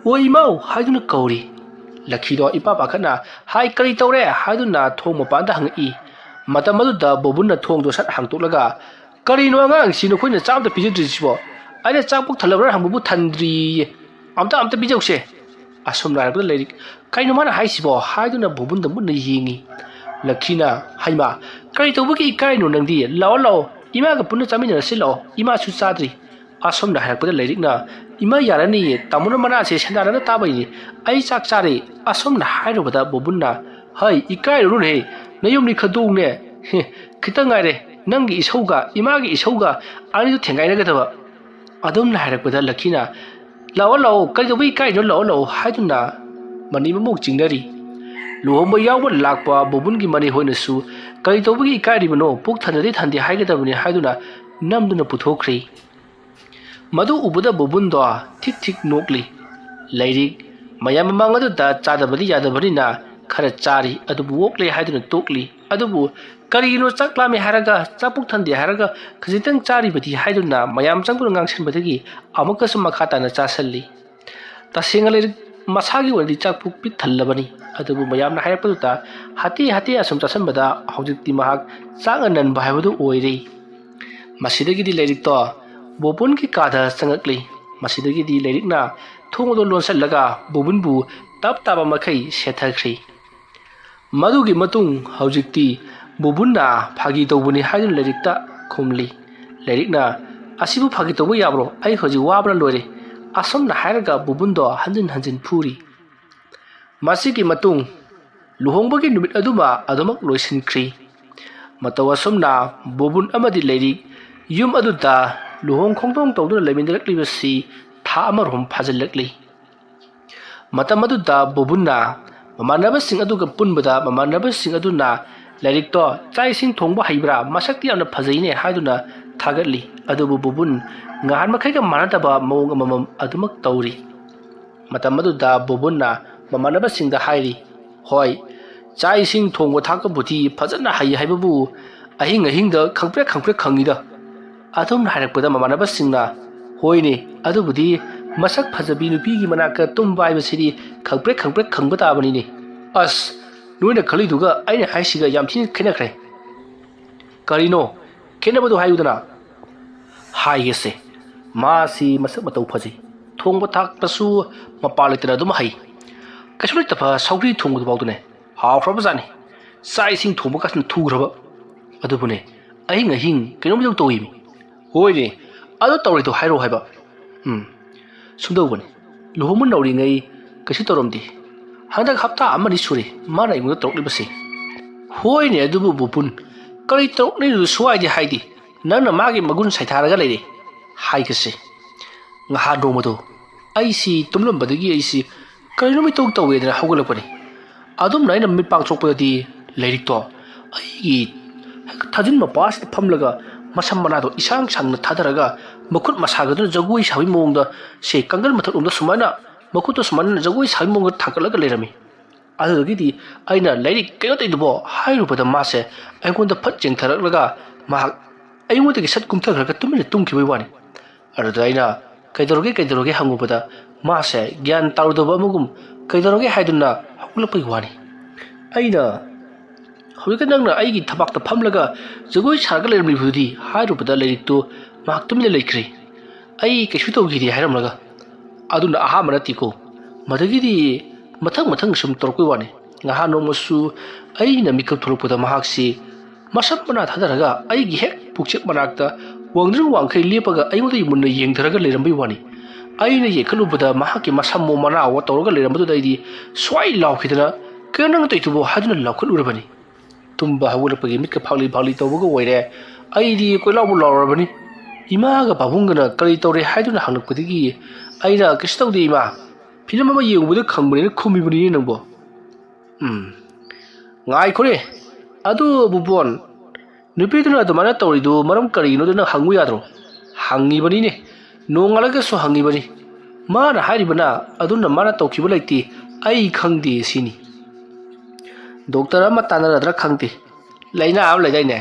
ꯑꯣ ꯏꯃꯥꯎ ꯍꯥꯏꯗꯨꯅ ꯀꯧꯔꯤ ꯂꯛꯈꯤꯗꯣ ꯏꯄꯥ ꯄꯥꯈꯠꯅ ꯍꯥꯏ ꯀꯔꯤ ꯇꯧꯔꯦ ꯍꯥꯏꯗꯨꯅ ꯊꯣꯡ ꯃꯄꯥꯟꯗ ꯍꯪꯉꯛꯏ ꯃꯇꯝ ꯑꯗꯨꯗ ꯕꯣꯕꯨꯟꯅ ꯊꯣꯡꯗꯣ ꯁꯠ ꯍꯥꯡꯇꯣꯛꯂꯒ ꯀꯔꯤꯅꯣ ꯑꯉꯥꯡꯁꯤ ꯅꯈꯣꯏꯅ ꯆꯥꯛ ꯑꯝꯇ ꯄꯤꯖꯗ꯭ꯔꯤꯁꯤꯕꯣ ꯑꯩꯅ ꯆꯥꯛ ꯄꯨꯛ ꯊꯜꯂꯕ꯭ꯔꯥ ꯍꯪꯕꯕꯨ ꯊꯟꯗ꯭ꯔꯤꯌꯦ ꯑꯝꯇ ꯄꯤꯖꯧꯁꯦ ꯑꯁꯨꯝꯅ ꯍꯥꯏꯔꯛꯄꯗ ꯂꯩꯔꯤꯛ ꯀꯩꯅꯣ ꯃꯥꯅ ꯍꯥꯏꯁꯤꯕꯣ ꯍꯥꯏꯗꯨꯅ ꯕꯣꯕꯨꯟꯗ ꯃꯨꯟꯅ ꯌꯦꯡꯉꯤ ꯂꯛꯈꯤꯅ ꯍꯩꯃꯥ ꯀꯔꯤ ꯇꯧꯕꯒꯤ ꯏꯀꯥꯏꯅꯣ ꯅꯪꯗꯤ ꯂꯥꯛꯑꯣ ꯏꯃꯥꯒ ꯄꯨꯟꯅ ꯆꯥꯃꯤꯟꯅꯔꯁꯤ ꯂꯥꯛꯑꯣ ꯏꯃꯥꯁꯨ ꯆꯥꯗ꯭ꯔꯤ ꯑꯁꯨꯝꯅ ꯍꯥꯏꯔꯛꯄꯗ ꯂꯩꯔꯤꯛꯅ ꯏꯃꯥ ꯌꯥꯔꯅꯤꯌꯦ ꯇꯥꯃꯣꯅ ꯃꯅꯥꯁꯦ ꯁꯦꯟꯗꯥꯅꯅ ꯇꯥꯕꯩꯅꯤ ꯑꯩ ꯆꯥꯛ ꯆꯥꯔꯦ ꯑꯁꯨꯝꯅ ꯍꯥꯏꯔꯨꯕꯗ ꯕꯣꯕꯨꯟꯅ ꯍꯩ ꯏꯀꯥꯏꯔꯨꯅꯨꯍꯦ ꯅꯌꯨꯝꯅꯤ ꯈꯗꯣꯡꯅꯦ ꯈꯤꯇꯪ ꯉꯥꯏꯔꯦ ꯅꯪꯒꯤ ꯏꯁꯧꯒ ꯏꯃꯥꯒꯤ ꯏꯁꯧꯒ ꯑꯅꯤꯗꯨ ꯊꯦꯡꯒꯥꯏꯅꯒꯗꯕ ꯑꯗꯨꯝꯅ ꯍꯥꯏꯔꯛꯄꯗ ꯂꯛꯈꯤꯅ ꯂꯥꯛꯑꯣ ꯀꯩꯗꯧꯕ ꯏꯀꯥꯏꯅꯣ ꯂꯥꯛꯑꯣ ꯍꯥꯏꯗꯨꯅ ꯃꯅꯤ ꯃꯃꯧ ꯆꯤꯡꯅꯔꯤ ꯂꯨꯍꯣꯡꯕ ꯌꯥꯎꯕ ꯂꯥꯛꯄ ꯕꯣꯕꯨꯟꯒꯤ ꯃꯅꯤ ꯍꯣꯏꯅꯁꯨ ꯀꯔꯤ ꯇꯧꯕꯒꯤ ꯏꯀꯥꯏꯔꯤꯕꯅꯣ ꯄꯨꯛ ꯊꯟꯗ꯭ꯔꯗꯤ ꯊꯟꯗꯦ ꯍꯥꯏꯒꯗꯕꯅꯤ ꯍꯥꯏꯗꯨꯅ ꯅꯝꯗꯨꯅ ꯄꯨꯊꯣꯛꯈ꯭ꯔꯤ ꯃꯗꯨ ꯎꯕꯗ ꯕꯣꯕꯨꯟꯗꯣ ꯊꯤꯛ ꯅꯣꯛꯂꯤ ꯂꯩꯔꯤꯛ ꯃꯌꯥꯝ ꯃꯃꯥꯡ ꯑꯗꯨꯗ ꯆꯥꯗꯕꯗꯤ ꯌꯥꯗꯕꯅꯤꯅ ꯈꯔ ꯆꯥꯔꯤ ꯑꯗꯨꯕꯨ ꯑꯣꯛꯂꯦ ꯍꯥꯏꯗꯨꯅ ꯇꯣꯛꯂꯤ ꯑꯗꯨꯕꯨ ꯀꯔꯤꯒꯤꯅꯣ ꯆꯥꯛ ꯂꯥꯝꯃꯦ ꯍꯥꯏꯔꯒ ꯆꯥꯛ ꯄꯨꯛ ꯊꯟꯗꯦ ꯍꯥꯏꯔꯒ ꯈꯖꯤꯛꯇꯪ ꯆꯥꯔꯤꯕꯗꯤ ꯍꯥꯏꯗꯨꯅ ꯃꯌꯥꯝ ꯆꯪꯗꯨꯅ ꯉꯥꯡꯁꯤꯟꯕꯗꯒꯤ ꯑꯃꯨꯛꯀꯁꯨ ꯃꯈꯥ ꯇꯥꯅ ꯆꯥꯁꯤꯜꯂꯤ ꯇꯁꯦꯡꯅ ꯂꯩꯔꯤꯛ ꯃꯁꯥꯒꯤ ꯑꯣꯏꯅꯗꯤ ꯆꯥꯛ ꯄꯨꯛ ꯄꯤꯛ ꯊꯜꯂꯕꯅꯤ ꯑꯗꯨꯕꯨ ꯃꯌꯥꯝꯅ ꯍꯥꯏꯔꯛꯄꯗꯨꯗ ꯍꯥꯇꯦ ꯑꯁꯨꯝ ꯆꯥꯁꯤꯟꯕꯗ ꯍꯧꯖꯤꯛꯇꯤ ꯃꯍꯥꯛ ꯆꯥꯛꯅ ꯅꯟꯕ ꯍꯥꯏꯕꯗꯨ ꯑꯣꯏꯔꯤ ꯃꯁꯤꯗꯒꯤꯗꯤ ꯂꯩꯔꯤꯛꯇꯣ ꯕꯣꯕꯨꯟꯒꯤ ꯀꯥꯗ ꯆꯪꯉꯛꯂꯤ ꯃꯁꯤꯗꯒꯤꯗꯤ ꯂꯩꯔꯤꯛꯅ ꯊꯣꯡ ꯑꯗꯨ ꯂꯣꯟꯁꯤꯜꯂꯒ ꯕꯣꯕꯨꯟꯕꯨ ꯇꯞ ꯇꯥꯕ ꯃꯈꯩ ꯁꯦꯠꯊꯈ꯭ꯔꯤ ꯃꯗꯨꯒꯤ ꯃꯇꯨꯡ ꯍꯧꯖꯤꯛꯇꯤ ꯕꯨꯕꯨꯟꯅ ꯐꯥꯒꯤ ꯇꯧꯕꯅꯤ ꯍꯥꯏꯗꯨꯅ ꯂꯥꯏꯔꯤꯛꯇ ꯈꯨꯝꯂꯤ ꯂꯥꯏꯔꯤꯛꯅ ꯑꯁꯤꯕꯨ ꯐꯥꯒꯤ ꯇꯧꯕ ꯌꯥꯕ꯭ꯔꯣ ꯑꯩ ꯍꯧꯖꯤꯛ ꯋꯥꯕꯅ ꯂꯣꯏꯔꯦ ꯑꯁꯨꯝꯅ ꯍꯥꯏꯔꯒ ꯕꯨꯕꯨꯟꯗꯣ ꯍꯟꯖꯤꯟ ꯍꯟꯖꯤꯟ ꯐꯨꯔꯤ ꯃꯁꯤꯒꯤ ꯃꯇꯨꯡ ꯂꯨꯍꯣꯡꯕꯒꯤ ꯅꯨꯃꯤꯠ ꯑꯗꯨꯃ ꯑꯗꯨꯃꯛ ꯂꯣꯏꯁꯤꯟꯈ꯭ꯔꯤ ꯃꯇꯧ ꯑꯁꯨꯝꯅ ꯕꯨꯕꯨꯟ ꯑꯃꯗꯤ ꯂꯩꯔꯤꯛ ꯌꯨꯝ ꯑꯗꯨꯗ ꯂꯨꯍꯣꯡ ꯈꯣꯡꯗꯣꯡ ꯇꯧꯗꯨꯅ ꯂꯩꯃꯤꯟꯅꯔꯛꯂꯤꯕꯁꯤ ꯊꯥ ꯑꯃꯔꯣꯝ ꯐꯥꯖꯤꯜꯂꯛꯂꯤ ꯃꯇꯝ ꯑꯗꯨꯗ ꯕꯨꯕꯨꯟꯅ ꯃꯃꯥꯟꯅꯕꯁꯤꯡ ꯑꯗꯨꯒ ꯄꯨꯟꯕꯗ ꯃꯃꯥꯟꯅꯕꯁꯤꯡ ꯑꯗꯨꯅ ꯂꯥꯏꯔꯤꯛꯇꯣ ꯆꯥꯛ ꯏꯁꯤꯡ ꯊꯣꯡꯕ ꯍꯩꯕ꯭ꯔꯥ ꯃꯁꯛꯇꯤ ꯌꯥꯝꯅ ꯐꯖꯩꯅꯦ ꯍꯥꯏꯗꯨꯅ ꯊꯥꯒꯠꯂꯤ ꯑꯗꯨꯕꯨ ꯕꯨꯕꯨꯟ ꯉꯍꯥꯟ ꯃꯈꯩꯒ ꯃꯥꯟꯅꯗꯕ ꯃꯑꯣꯡ ꯑꯃꯃꯝ ꯑꯗꯨꯃꯛ ꯇꯧꯔꯤ ꯃꯇꯝ ꯑꯗꯨꯗ ꯕꯨꯕꯨꯟꯅ ꯃꯃꯥꯟꯅꯕꯁꯤꯡꯗ ꯍꯥꯏꯔꯤ ꯍꯣꯏ ꯆꯥꯛ ꯏꯁꯤꯡ ꯊꯣꯡꯕ ꯊꯥꯛꯄꯕꯨꯗꯤ ꯐꯖꯅ ꯍꯩ ꯍꯥꯏꯕꯕꯨ ꯑꯍꯤꯡ ꯑꯍꯤꯡꯗ ꯈꯪꯄ꯭ꯔꯦꯛ ꯈꯪꯉꯤꯗ ꯑꯗꯨꯝꯅ ꯍꯥꯏꯔꯛꯄꯗ ꯃꯃꯥꯟꯅꯕꯁꯤꯡꯅ ꯍꯣꯏꯅꯦ ꯑꯗꯨꯕꯨꯗꯤ ꯃꯁꯛ ꯐꯖꯕꯤ ꯅꯨꯄꯤꯒꯤ ꯃꯅꯥꯛꯇ ꯇꯨꯝꯕ ꯍꯥꯏꯕꯁꯤꯗꯤ ꯈꯪꯄ꯭ꯔꯦꯛ ꯈꯪꯕ ꯇꯥꯕꯅꯤꯅꯦ ꯑꯁ ꯅꯣꯏꯅ ꯈꯜꯂꯤꯗꯨꯒ ꯑꯩꯅ ꯍꯥꯏꯁꯤꯒ ꯌꯥꯝ ꯊꯤꯅ ꯈꯦꯠꯅꯈ꯭ꯔꯦ ꯀꯔꯤꯅꯣ ꯈꯦꯠꯅꯕꯗꯨ ꯍꯥꯏꯌꯨꯗꯅ ꯍꯥꯏꯒꯦꯁꯦ ꯃꯥꯁꯤ ꯃꯁꯛ ꯃꯇꯧ ꯐꯖꯩ ꯊꯣꯡꯕ ꯊꯥꯛꯄꯁꯨ ꯃꯄꯥ ꯂꯩꯇꯅ ꯑꯗꯨꯝ ꯍꯩ ꯀꯩꯁꯨ ꯂꯩꯇꯕ ꯁꯧꯒ꯭ꯔꯤ ꯊꯣꯡꯕꯗꯨꯐꯥꯎꯗꯅꯦ ꯍꯥꯎꯈ꯭ꯔꯕꯖꯥꯠꯅꯤ ꯆꯥꯛ ꯏꯁꯤꯡ ꯊꯣꯡꯕ ꯀꯥꯁꯤꯅ ꯊꯨꯈ꯭ꯔꯕ ꯑꯗꯨꯕꯨꯅꯦ ꯑꯍꯤꯡ ꯑꯍꯤꯡ ꯀꯩꯅꯣꯝ ꯏꯇꯧ ꯇꯧꯏꯃꯤ ꯍꯣꯏꯅꯦ ꯑꯗꯨ ꯇꯧꯔꯤꯗꯣ ꯍꯥꯏꯔꯛꯑꯣ ꯍꯥꯏꯕ ꯁꯨꯝꯗꯧꯕꯅꯤ ꯂꯨꯍꯣꯡꯕ ꯅꯧꯔꯤꯉꯩ ꯀꯩꯁꯨ ꯇꯧꯔꯝꯗꯦ ꯍꯟꯗꯛ ꯍꯞꯇꯥ ꯑꯃꯅꯤ ꯁꯨꯔꯦ ꯃꯥꯅ ꯑꯩꯉꯣꯟꯗ ꯇꯧꯔꯛꯂꯤꯕꯁꯦ ꯍꯣꯏꯅꯦ ꯑꯗꯨꯕꯨ ꯕꯨꯕꯨꯟ ꯀꯔꯤ ꯇꯧꯔꯛꯂꯤꯗꯨ ꯁ꯭ꯋꯥꯏꯗꯤ ꯍꯥꯏꯗꯤ ꯅꯪꯅ ꯃꯥꯒꯤ ꯃꯒꯨꯟ ꯁꯩꯊꯥꯔꯒ ꯂꯩꯔꯦ ꯍꯥꯏꯒꯁꯦ ꯉꯍꯥꯟ ꯅꯣꯡꯃꯗꯣ ꯑꯩꯁꯤ ꯇꯨꯝꯂꯝꯕꯗꯒꯤ ꯑꯩꯁꯤ ꯀꯔꯤꯅꯣ ꯏꯇꯧ ꯇꯧꯋꯦꯗꯅ ꯍꯧꯒꯠꯂꯛꯄꯅꯤ ꯑꯗꯨꯝꯅ ꯑꯩꯅ ꯃꯤꯠ ꯄꯥꯡꯊꯣꯛꯄꯗꯗꯤ ꯂꯥꯏꯔꯤꯛꯇꯣ ꯑꯩꯒꯤ ꯊꯥꯖꯤꯟ ꯃꯄꯥꯁꯤꯗ ꯐꯝꯂꯒ ꯃꯁꯝ ꯃꯅꯥꯗꯣ ꯏꯁꯥꯡ ꯁꯥꯡꯅ ꯊꯥꯗꯔꯒ ꯃꯈꯨꯠ ꯃꯁꯥꯒꯗꯨꯅ ꯖꯒꯣꯏ ꯁꯥꯕꯒꯤ ꯃꯑꯣꯡꯗ ꯁꯦ ꯀꯥꯡꯒꯜ ꯃꯊꯛꯂꯣꯝꯗ ꯁꯨꯃꯥꯏꯅ ꯃꯈꯨꯠꯇꯣ ꯁꯨꯃꯥꯏꯅ ꯖꯒꯣꯏ ꯁꯥꯕꯒꯤ ꯃꯑꯣꯡꯗ ꯊꯥꯡꯒꯠꯂꯒ ꯂꯩꯔꯝꯃꯤ ꯑꯗꯨꯗꯒꯤꯗꯤ ꯑꯩꯅ ꯂꯥꯏꯔꯤꯛ ꯀꯩꯅꯣ ꯇꯧꯗꯨꯕꯣ ꯍꯥꯏꯔꯨꯕꯗ ꯃꯥꯁꯦ ꯑꯩꯉꯣꯟꯗ ꯐꯠ ꯆꯦꯡꯊꯔꯛꯂꯒ ꯃꯍꯥꯛ ꯑꯩꯉꯣꯟꯗꯒꯤ ꯁꯠ ꯀꯨꯝꯊꯈ꯭ꯔꯒ ꯇꯨꯃꯤꯟꯅ ꯇꯨꯝꯈꯤꯕꯒꯤ ꯋꯥꯅꯤ ꯑꯗꯨꯗ ꯑꯩꯅ ꯀꯩꯗꯧꯔꯒꯦ ꯍꯪꯉꯨꯕꯗ ꯃꯥꯁꯦ ꯒ꯭ꯌꯥꯟ ꯇꯥꯔꯨꯗꯕ ꯑꯃꯒꯨꯝ ꯀꯩꯗꯧꯔꯒꯦ ꯍꯥꯏꯗꯨꯅ ꯍꯧꯒꯠꯂꯛꯄꯒꯤ ꯋꯥꯅꯤ ꯑꯩꯅ ꯍꯧꯖꯤꯛꯇ ꯅꯪꯅ ꯑꯩꯒꯤ ꯊꯕꯥꯛꯇ ꯐꯝꯂꯒ ꯖꯒꯣꯏ ꯁꯥꯔꯒ ꯂꯩꯔꯝꯂꯤꯕꯗꯨꯗꯤ ꯍꯥꯏꯔꯨꯕꯗ ꯂꯥꯏꯔꯤꯛꯇꯨ ꯃꯍꯥꯛ ꯇꯨꯃꯤꯟꯅ ꯂꯩꯈ꯭ꯔꯦ ꯑꯩ ꯀꯩꯁꯨ ꯇꯧꯈꯤꯗꯦ ꯍꯥꯏꯔꯝꯂꯒ ꯑꯗꯨꯅ ꯑꯍꯥꯟꯕ ꯅꯠꯇꯦꯀꯣ ꯃꯗꯒꯤꯗꯤ ꯃꯊꯪ ꯁꯨꯝ ꯇꯧꯔꯛꯄꯩ ꯋꯥꯅꯤ ꯉꯍꯥꯟ ꯅꯣꯡꯃꯁꯨ ꯑꯩꯅ ꯃꯤꯀꯞ ꯊꯣꯛꯂꯛꯄꯗ ꯃꯍꯥꯛꯁꯤ ꯃꯁꯝ ꯃꯅꯥ ꯊꯥꯗꯔꯒ ꯑꯩꯒꯤ ꯍꯦꯛ ꯄꯨꯛꯆꯦꯛ ꯃꯅꯥꯛꯇ ꯋꯥꯡꯗ꯭ꯔꯤꯡ ꯋꯥꯡꯈꯩ ꯂꯦꯞꯄꯒ ꯑꯩꯉꯣꯟꯗ ꯃꯨꯟꯅ ꯌꯦꯡꯊꯔꯒ ꯂꯩꯔꯝꯕꯩ ꯋꯥꯅꯤ ꯑꯩꯅ ꯌꯦꯡꯈꯠꯂꯨꯕꯗ ꯃꯍꯥꯛꯀꯤ ꯃꯁꯝꯃꯣ ꯃꯅꯥꯋꯣ ꯇꯧꯔꯒ ꯂꯩꯔꯝꯕꯗꯨꯗ ꯑꯩꯗꯤ ꯁ꯭ꯋꯥꯏ ꯂꯥꯎꯈꯤꯗꯅ ꯀꯩꯅꯣ ꯅꯪ ꯇꯧꯏꯗꯨꯕꯣ ꯍꯥꯏꯗꯨꯅ ꯂꯥꯎꯈꯠꯂꯨꯔꯕꯅꯤ ꯇꯨꯝꯕ ꯍꯧꯒꯠꯂꯛꯄꯒꯤ ꯃꯤꯠꯀ ꯐꯥꯛꯂꯤ ꯇꯧꯕꯒ ꯑꯣꯏꯔꯦ ꯑꯩꯗꯤ ꯀꯣꯏꯂꯥꯎꯕꯨ ꯂꯥꯎꯔꯕꯅꯤ ꯏꯃꯥꯒ ꯄꯥꯕꯨꯡꯒꯅ ꯀꯔꯤ ꯇꯧꯔꯦ ꯍꯥꯏꯗꯨꯅ ꯍꯪꯂꯛꯄꯗꯒꯤ ꯑꯩꯅ ꯀꯩꯁꯨ ꯇꯧꯗꯦ ꯏꯃꯥ ꯐꯤꯂꯝ ꯑꯃ ꯌꯦꯡꯕꯗ ꯈꯪꯕꯅꯤꯅ ꯈꯨꯝꯃꯤꯕꯅꯤꯅꯦ ꯅꯪꯕꯣ ꯉꯥꯏꯈꯣꯅꯦ ꯑꯗꯨ ꯕꯨꯕꯣꯟ ꯅꯨꯄꯤꯗꯨꯅ ꯑꯗꯨꯃꯥꯏꯅ ꯇꯧꯔꯤꯗꯨ ꯃꯔꯝ ꯀꯔꯤꯒꯤꯅꯣꯗ ꯅꯪ ꯍꯪꯉꯨ ꯌꯥꯗ꯭ꯔꯣ ꯍꯪꯉꯤꯕꯅꯤꯅꯦ ꯅꯣꯡꯉꯥꯜꯂꯒꯁꯨ ꯍꯪꯉꯤꯕꯅꯤ ꯃꯥꯅ ꯍꯥꯏꯔꯤꯕꯅ ꯑꯗꯨꯅ ꯃꯥꯅ ꯇꯧꯈꯤꯕ ꯂꯩꯇꯦ ꯑꯩ ꯈꯪꯗꯦ ꯁꯤꯅꯤ ꯗꯣꯛꯇꯔ ꯑꯃ ꯇꯥꯟꯅꯔꯗ꯭ꯔꯥ ꯈꯪꯗꯦ ꯂꯥꯏꯅꯥ ꯑꯃ ꯂꯩꯗꯥꯏꯅꯦ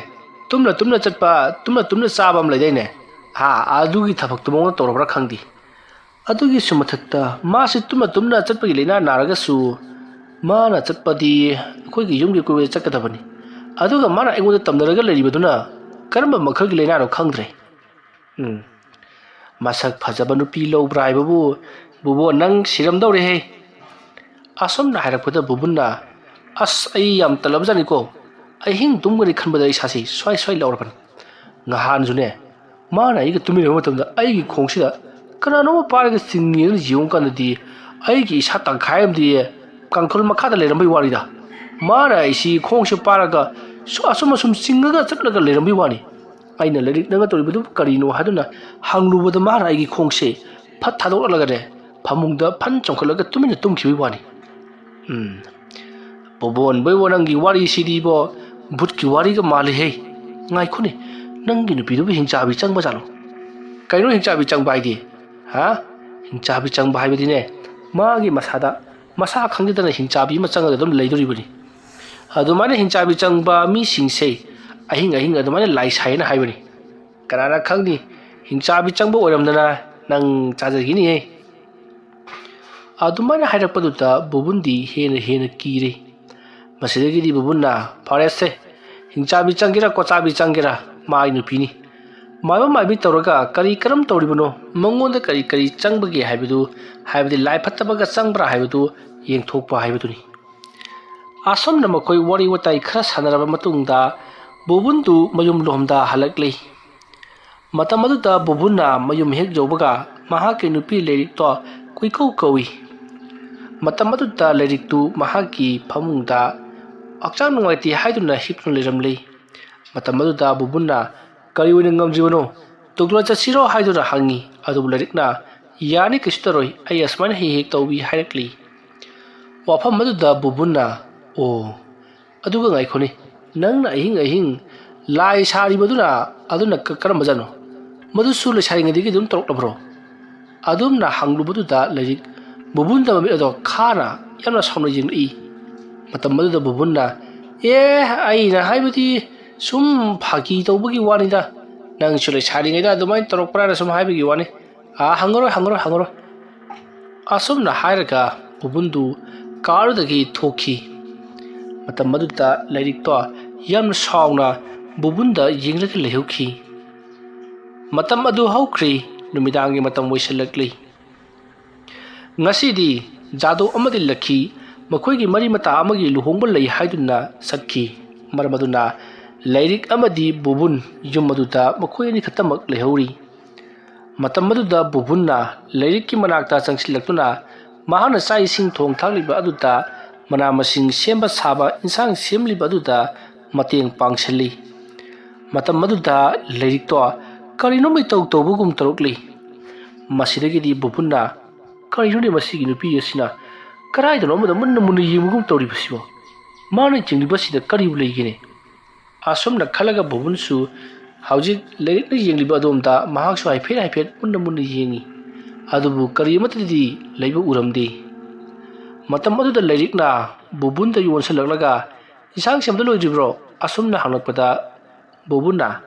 ꯇꯨꯝꯅ ꯆꯠꯄ ꯇꯨꯝꯅ ꯆꯥꯕ ꯑꯃ ꯂꯩꯗꯥꯏꯅꯦ ꯑꯗꯨꯒꯤ ꯊꯕꯛꯇꯨ ꯃꯉꯣꯟꯗ ꯇꯧꯔꯕ꯭ꯔꯥ ꯈꯪꯗꯦ ꯑꯗꯨꯒꯤꯁꯨ ꯃꯊꯛꯇ ꯃꯥꯁꯤ ꯇꯨꯝꯅ ꯆꯠꯄꯒꯤ ꯂꯥꯏꯅꯥ ꯅꯥꯔꯒꯁꯨ ꯃꯥꯅ ꯆꯠꯄꯗꯤ ꯑꯩꯈꯣꯏꯒꯤ ꯌꯨꯝꯒꯤ ꯀꯣꯏꯕꯗ ꯆꯠꯀꯗꯕꯅꯤ ꯑꯗꯨꯒ ꯃꯥꯅ ꯑꯩꯉꯣꯟꯗ ꯇꯝꯅꯔꯒ ꯂꯩꯔꯤꯕꯗꯨꯅ ꯀꯔꯝꯕ ꯃꯈꯜꯒꯤ ꯂꯥꯏꯅꯥꯅꯣ ꯈꯪꯗ꯭ꯔꯦ ꯃꯁꯛ ꯐꯖꯕ ꯅꯨꯄꯤ ꯂꯧꯕ꯭ꯔꯥ ꯍꯥꯏꯕꯕꯨ ꯕꯨꯕꯣꯟ ꯅꯪ ꯁꯤꯔꯝꯗꯧꯔꯦꯍꯦ ꯑꯁꯣꯝꯅ ꯍꯥꯏꯔꯛꯄꯗ ꯕꯨꯕꯨꯟꯅ ꯑꯁ ꯑꯩ ꯌꯥꯝ ꯇꯜꯂꯕꯖꯥꯠꯅꯤꯀꯣ ꯑꯍꯤꯡ ꯇꯨꯝꯒꯅꯤ ꯈꯟꯕꯗ ꯏꯁꯥꯁꯤ ꯁ꯭ꯋꯥꯏ ꯂꯥꯎꯔꯕꯅꯤ ꯉꯍꯥꯟꯁꯨꯅꯦ ꯃꯥꯅ ꯑꯩꯒ ꯇꯨꯃꯤꯟꯅꯕ ꯃꯇꯝꯗ ꯑꯩꯒꯤ ꯈꯣꯡꯁꯤꯗ ꯀꯅꯥꯅꯣꯃ ꯄꯥꯏꯔꯒ ꯆꯤꯡꯉꯦꯅ ꯌꯦꯡꯉꯨ ꯀꯥꯟꯗꯗꯤ ꯑꯩꯒꯤ ꯏꯁꯥ ꯇꯪꯈꯥꯏ ꯑꯃꯗꯤ ꯀꯥꯡꯊꯣꯜ ꯃꯈꯥꯗ ꯂꯩꯔꯝꯕꯩ ꯋꯥꯅꯤꯗ ꯃꯥꯅ ꯑꯩꯁꯤ ꯈꯣꯡꯁꯦ ꯄꯥꯏꯔꯒ ꯑꯁꯨꯝ ꯆꯤꯡꯉꯒ ꯆꯠꯂꯒ ꯂꯩꯔꯝꯕꯩ ꯋꯥꯅꯤ ꯑꯩꯅ ꯂꯥꯏꯔꯤꯛ ꯅꯪꯒ ꯇꯧꯔꯤꯕꯗꯨ ꯀꯔꯤꯅꯣ ꯍꯥꯏꯗꯨꯅ ꯍꯪꯂꯨꯕꯗ ꯃꯥꯅ ꯑꯩꯒꯤ ꯈꯣꯡꯁꯦ ꯐꯠ ꯊꯥꯗꯣꯛꯂꯒꯅꯦ ꯐꯃꯨꯡꯗ ꯐꯟ ꯆꯣꯡꯈꯠꯂꯒ ꯇꯨꯃꯤꯟꯅ ꯇꯨꯝꯈꯤꯕꯩ ꯋꯥꯅꯤ ꯕꯣꯕꯣꯟ ꯕꯣꯏꯕꯣ ꯅꯪꯒꯤ ꯋꯥꯔꯤꯁꯤꯗꯤꯕꯣ ꯚꯨꯠꯀꯤ ꯋꯥꯔꯤꯒ ꯃꯥꯜꯂꯤꯍꯦ ꯉꯥꯏꯈꯣꯅꯦ ꯅꯪꯒꯤ ꯅꯨꯄꯤꯗꯨꯕꯨ ꯍꯤꯡꯆꯥꯕꯤ ꯆꯪꯕ ꯖꯥꯠꯂꯣ ꯀꯩꯅꯣ ꯍꯤꯡꯆꯥꯕꯤ ꯆꯪꯕ ꯍꯥꯏꯗꯤ ꯍꯤꯡꯆꯥꯕꯤ ꯆꯪꯕ ꯍꯥꯏꯕꯗꯤꯅꯦ ꯃꯥꯒꯤ ꯃꯁꯥꯗ ꯃꯁꯥ ꯈꯪꯖꯗꯅ ꯍꯤꯡꯆꯥꯕꯤ ꯑꯃ ꯆꯪꯉꯒ ꯑꯗꯨꯝ ꯂꯩꯗꯣꯔꯤꯕꯅꯤ ꯑꯗꯨꯃꯥꯏꯅ ꯍꯤꯡꯆꯥꯕꯤ ꯆꯪꯕ ꯃꯤꯁꯤꯡꯁꯦ ꯑꯍꯤꯡ ꯑꯗꯨꯃꯥꯏꯅ ꯂꯥꯏ ꯁꯥꯏꯅ ꯍꯥꯏꯕꯅꯤ ꯀꯅꯥꯅ ꯈꯪꯅꯤ ꯍꯤꯡꯆꯥꯕꯤ ꯆꯪꯕ ꯑꯣꯏꯔꯝꯗꯅ ꯅꯪ ꯆꯥꯖꯈꯤꯅꯤꯍꯦ ꯑꯗꯨꯃꯥꯏꯅ ꯍꯥꯏꯔꯛꯄꯗꯨꯗ ꯕꯨꯕꯨꯟꯗꯤ ꯍꯦꯟꯅ ꯀꯤꯔꯦ ꯃꯁꯤꯗꯒꯤꯗꯤ ꯕꯨꯕꯨꯟꯅ ꯐꯔꯦꯁꯦ ꯍꯤꯡꯆꯥꯕꯤ ꯆꯪꯒꯦꯔꯥ ꯀꯣꯆꯥꯕꯤ ꯆꯪꯒꯦꯔꯥ ꯃꯥꯒꯤ ꯅꯨꯄꯤꯅꯤ ꯃꯥꯏꯕ ꯃꯥꯏꯕꯤ ꯇꯧꯔꯒ ꯀꯔꯝ ꯇꯧꯔꯤꯕꯅꯣ ꯃꯉꯣꯟꯗ ꯀꯔꯤ ꯆꯪꯕꯒꯦ ꯍꯥꯏꯕꯗꯤ ꯂꯥꯏ ꯐꯠꯇꯕꯒ ꯆꯪꯕ꯭ꯔꯥ ꯍꯥꯏꯕꯗꯨ ꯌꯦꯡꯊꯣꯛꯄ ꯍꯥꯏꯕꯗꯨꯅꯤ꯫ ꯑꯁꯨꯝꯅ ꯃꯈꯣꯏ ꯋꯥꯔꯤ ꯋꯥꯇꯥꯏ ꯈꯔ ꯁꯥꯟꯅꯔꯕ ꯃꯇꯨꯡꯗ ꯕꯨꯕꯨꯟꯗꯨ ꯃꯌꯨꯝ ꯂꯣꯝꯗ ꯍꯜꯂꯛꯂꯤ꯫ ꯃꯇꯝ ꯑꯗꯨꯗ ꯕꯨꯕꯨꯟꯅ ꯃꯌꯨꯝ ꯍꯦꯛ ꯌꯧꯕꯒ ꯃꯍꯥꯛꯀꯤ ꯅꯨꯄꯤ ꯂꯩꯔꯤꯛꯇꯣ ꯀꯣꯏꯀꯧ ꯀꯧꯏ꯫ ꯃꯇꯝ ꯑꯗꯨꯗ ꯂꯩꯔꯤꯛꯇꯨ ꯃꯍꯥꯛꯀꯤ ꯐꯃꯨꯡꯗ ꯍꯛꯆꯥꯡ ꯅꯨꯡꯉꯥꯏꯇꯦ ꯍꯥꯏꯗꯨꯅ ꯍꯤꯞꯇꯨꯅ ꯂꯩꯔꯝꯂꯤ꯫ ꯃꯇꯝ ꯑꯗꯨꯗ ꯕꯨꯕꯨꯟꯅ ꯀꯔꯤ ꯑꯣꯏꯅ ꯉꯝꯗ꯭ꯔꯤꯕꯅꯣ, ꯗꯣꯛꯇꯔ ꯆꯠꯁꯤꯔꯣ ꯍꯥꯏꯗꯨꯅ ꯍꯪꯉꯤ꯫ ꯑꯗꯨꯕꯨ ꯂꯩꯔꯤꯛꯅ ꯌꯥꯅꯤ ꯀꯩꯁꯨ ꯇꯧꯔꯣꯏ, ꯑꯩ ꯑꯁꯨꯃꯥꯏꯅ ꯍꯦꯛ ꯍꯦꯛ ꯇꯧꯏ ꯍꯥꯏꯔꯛꯂꯤ꯫ ꯋꯥꯐꯝ ꯑꯗꯨꯗ ꯕꯨꯕꯨꯟꯅ ꯑꯗꯨꯒ ꯉꯥꯏꯈꯣꯅꯦ, ꯅꯪꯅ ꯑꯍꯤꯡ ꯑꯍꯤꯡ ꯂꯥꯏ ꯁꯥꯔꯤꯕꯗꯨꯅ ꯀꯔꯝꯕꯖꯥꯠꯅꯣ? ꯃꯗꯨꯁꯨ ꯂꯩꯁꯥꯔꯤꯉꯩꯗꯒꯤ ꯑꯗꯨꯝ ꯇꯧꯔꯛꯂꯕ꯭ꯔꯣ? ꯑꯗꯨꯝꯅ ꯍꯪꯂꯨꯕꯗꯨꯗ ꯂꯩꯔꯤꯛ ꯕꯨꯕꯨꯟꯗ ꯃꯃꯤꯠ ꯑꯗꯣ ꯈꯥꯅ ꯌꯥꯝꯅ ꯁꯥꯎꯅ ꯌꯦꯡꯂꯛꯏ꯫ ꯃꯇꯝ ꯑꯗꯨꯗ ꯕꯨꯕꯨꯟꯅ ꯑꯩꯅ ꯍꯥꯏꯕꯗꯤ ꯁꯨꯝ ꯐꯥꯒꯤ ꯇꯧꯕꯒꯤ ꯋꯥꯅꯤꯗ, ꯅꯪꯁꯨ ꯂꯩꯁꯥꯔꯤꯉꯩꯗ ꯑꯗꯨꯃꯥꯏꯅ ꯇꯧꯔꯛꯄ꯭ꯔꯥꯅ ꯁꯨꯝ ꯍꯥꯏꯕꯒꯤ ꯋꯥꯅꯤ, ꯍꯪꯉꯔꯣꯏ ꯑꯁꯨꯝꯅ ꯍꯥꯏꯔꯒ ꯕꯨꯕꯨꯟꯗꯨ ꯀꯥ ꯑꯗꯨꯗꯒꯤ ꯊꯣꯛꯈꯤ꯫ ꯃꯇꯝ ꯑꯗꯨꯗ ꯂꯩꯔꯤꯛꯇꯣ ꯌꯥꯝꯅ ꯁꯥꯎꯅ ꯕꯨꯕꯨꯟꯗ ꯌꯦꯡꯂꯒ ꯂꯩꯍꯧꯈꯤ꯫ ꯃꯇꯝ ꯑꯗꯨ ꯍꯧꯈ꯭ꯔꯤ, ꯅꯨꯃꯤꯗꯥꯡꯒꯤ ꯃꯇꯝ ꯑꯣꯏꯁꯤꯜꯂꯛꯂꯤ꯫ ꯉꯁꯤꯗꯤ ꯖꯥꯗꯧ ꯑꯃꯗꯤ ꯂꯛꯈꯤ ꯃꯈꯣꯏꯒꯤ ꯃꯔꯤ ꯃꯇꯥ ꯑꯃꯒꯤ ꯂꯨꯍꯣꯡꯕ ꯂꯩ ꯍꯥꯏꯗꯨꯅ ꯆꯠꯈꯤ꯫ ꯃꯔꯝ ꯑꯗꯨꯅ ꯂꯩꯔꯤꯛ ꯑꯃꯗꯤ ꯕꯨꯕꯨꯟ ꯌꯨꯝ ꯑꯗꯨꯗ ꯃꯈꯣꯏ ꯑꯅꯤ ꯈꯛꯇꯃꯛ ꯂꯩꯍꯧꯔꯤ꯫ ꯃꯇꯝ ꯑꯗꯨꯗ ꯕꯨꯕꯨꯟꯅ ꯂꯩꯔꯤꯛꯀꯤ ꯃꯅꯥꯛꯇ ꯆꯪꯁꯤꯜꯂꯛꯇꯨꯅ ꯃꯍꯥꯛꯅ ꯆꯥꯛ ꯏꯁꯤꯡ ꯊꯣꯡ ꯊꯥꯛꯂꯤꯕ ꯑꯗꯨꯗ ꯃꯅꯥ ꯃꯁꯤꯡ ꯁꯦꯝꯕ ꯁꯥꯕ ꯏꯟꯁꯥꯡ ꯁꯦꯝꯂꯤꯕ ꯑꯗꯨꯗ ꯃꯇꯦꯡ ꯄꯥꯡꯁꯤꯜꯂꯤ꯫ ꯃꯇꯝ ꯑꯗꯨꯗ ꯂꯩꯔꯤꯛꯇꯣ ꯀꯔꯤꯅꯣꯝ ꯏꯇꯧ ꯇꯧꯕꯒꯨꯝ ꯇꯧꯔꯛꯂꯤ꯫ ꯃꯁꯤꯗꯒꯤꯗꯤ ꯕꯨꯕꯨꯟꯅ ꯀꯔꯤꯅꯣꯅꯦ ꯃꯁꯤꯒꯤ ꯅꯨꯄꯤ ꯑꯁꯤꯅ ꯀꯗꯥꯏꯗꯅꯣ ꯑꯃꯗ ꯃꯨꯟꯅ ꯃꯨꯟꯅ ꯌꯦꯡꯕꯒꯨꯝ ꯇꯧꯔꯤꯕꯁꯤꯕꯣ, ꯃꯥꯅ ꯌꯦꯡꯂꯤꯕꯁꯤꯗ ꯀꯔꯤꯕꯨ ꯂꯩꯒꯦꯅꯦ? ꯑꯁꯨꯝꯅ ꯈꯜꯂꯒ ꯕꯨꯕꯨꯟꯁꯨ ꯍꯧꯖꯤꯛ ꯂꯩꯔꯤꯛꯅ ꯌꯦꯡꯂꯤꯕ ꯑꯗꯣꯝꯗ ꯃꯍꯥꯛꯁꯨ ꯍꯥꯏꯐꯦꯠ ꯃꯨꯟꯅ ꯌꯦꯡꯉꯤ꯫ ꯑꯗꯨꯕꯨ ꯀꯔꯤ ꯑꯃꯠꯇꯗꯤ ꯂꯩꯕ ꯎꯔꯝꯗꯦ꯫ ꯃꯇꯝ ꯑꯗꯨꯗ ꯂꯩꯔꯤꯛꯅ ꯕꯨꯕꯨꯟꯗ ꯌꯣꯟꯁꯤꯜꯂꯛꯂꯒ ꯏꯟꯁꯥꯡ ꯁꯦꯝꯕ ꯂꯣꯏꯗ꯭ꯔꯤꯕ꯭ꯔꯣ? ꯑꯁꯨꯝꯅ ꯍꯪꯂꯛꯄꯗ ꯕꯨꯕꯨꯟꯅ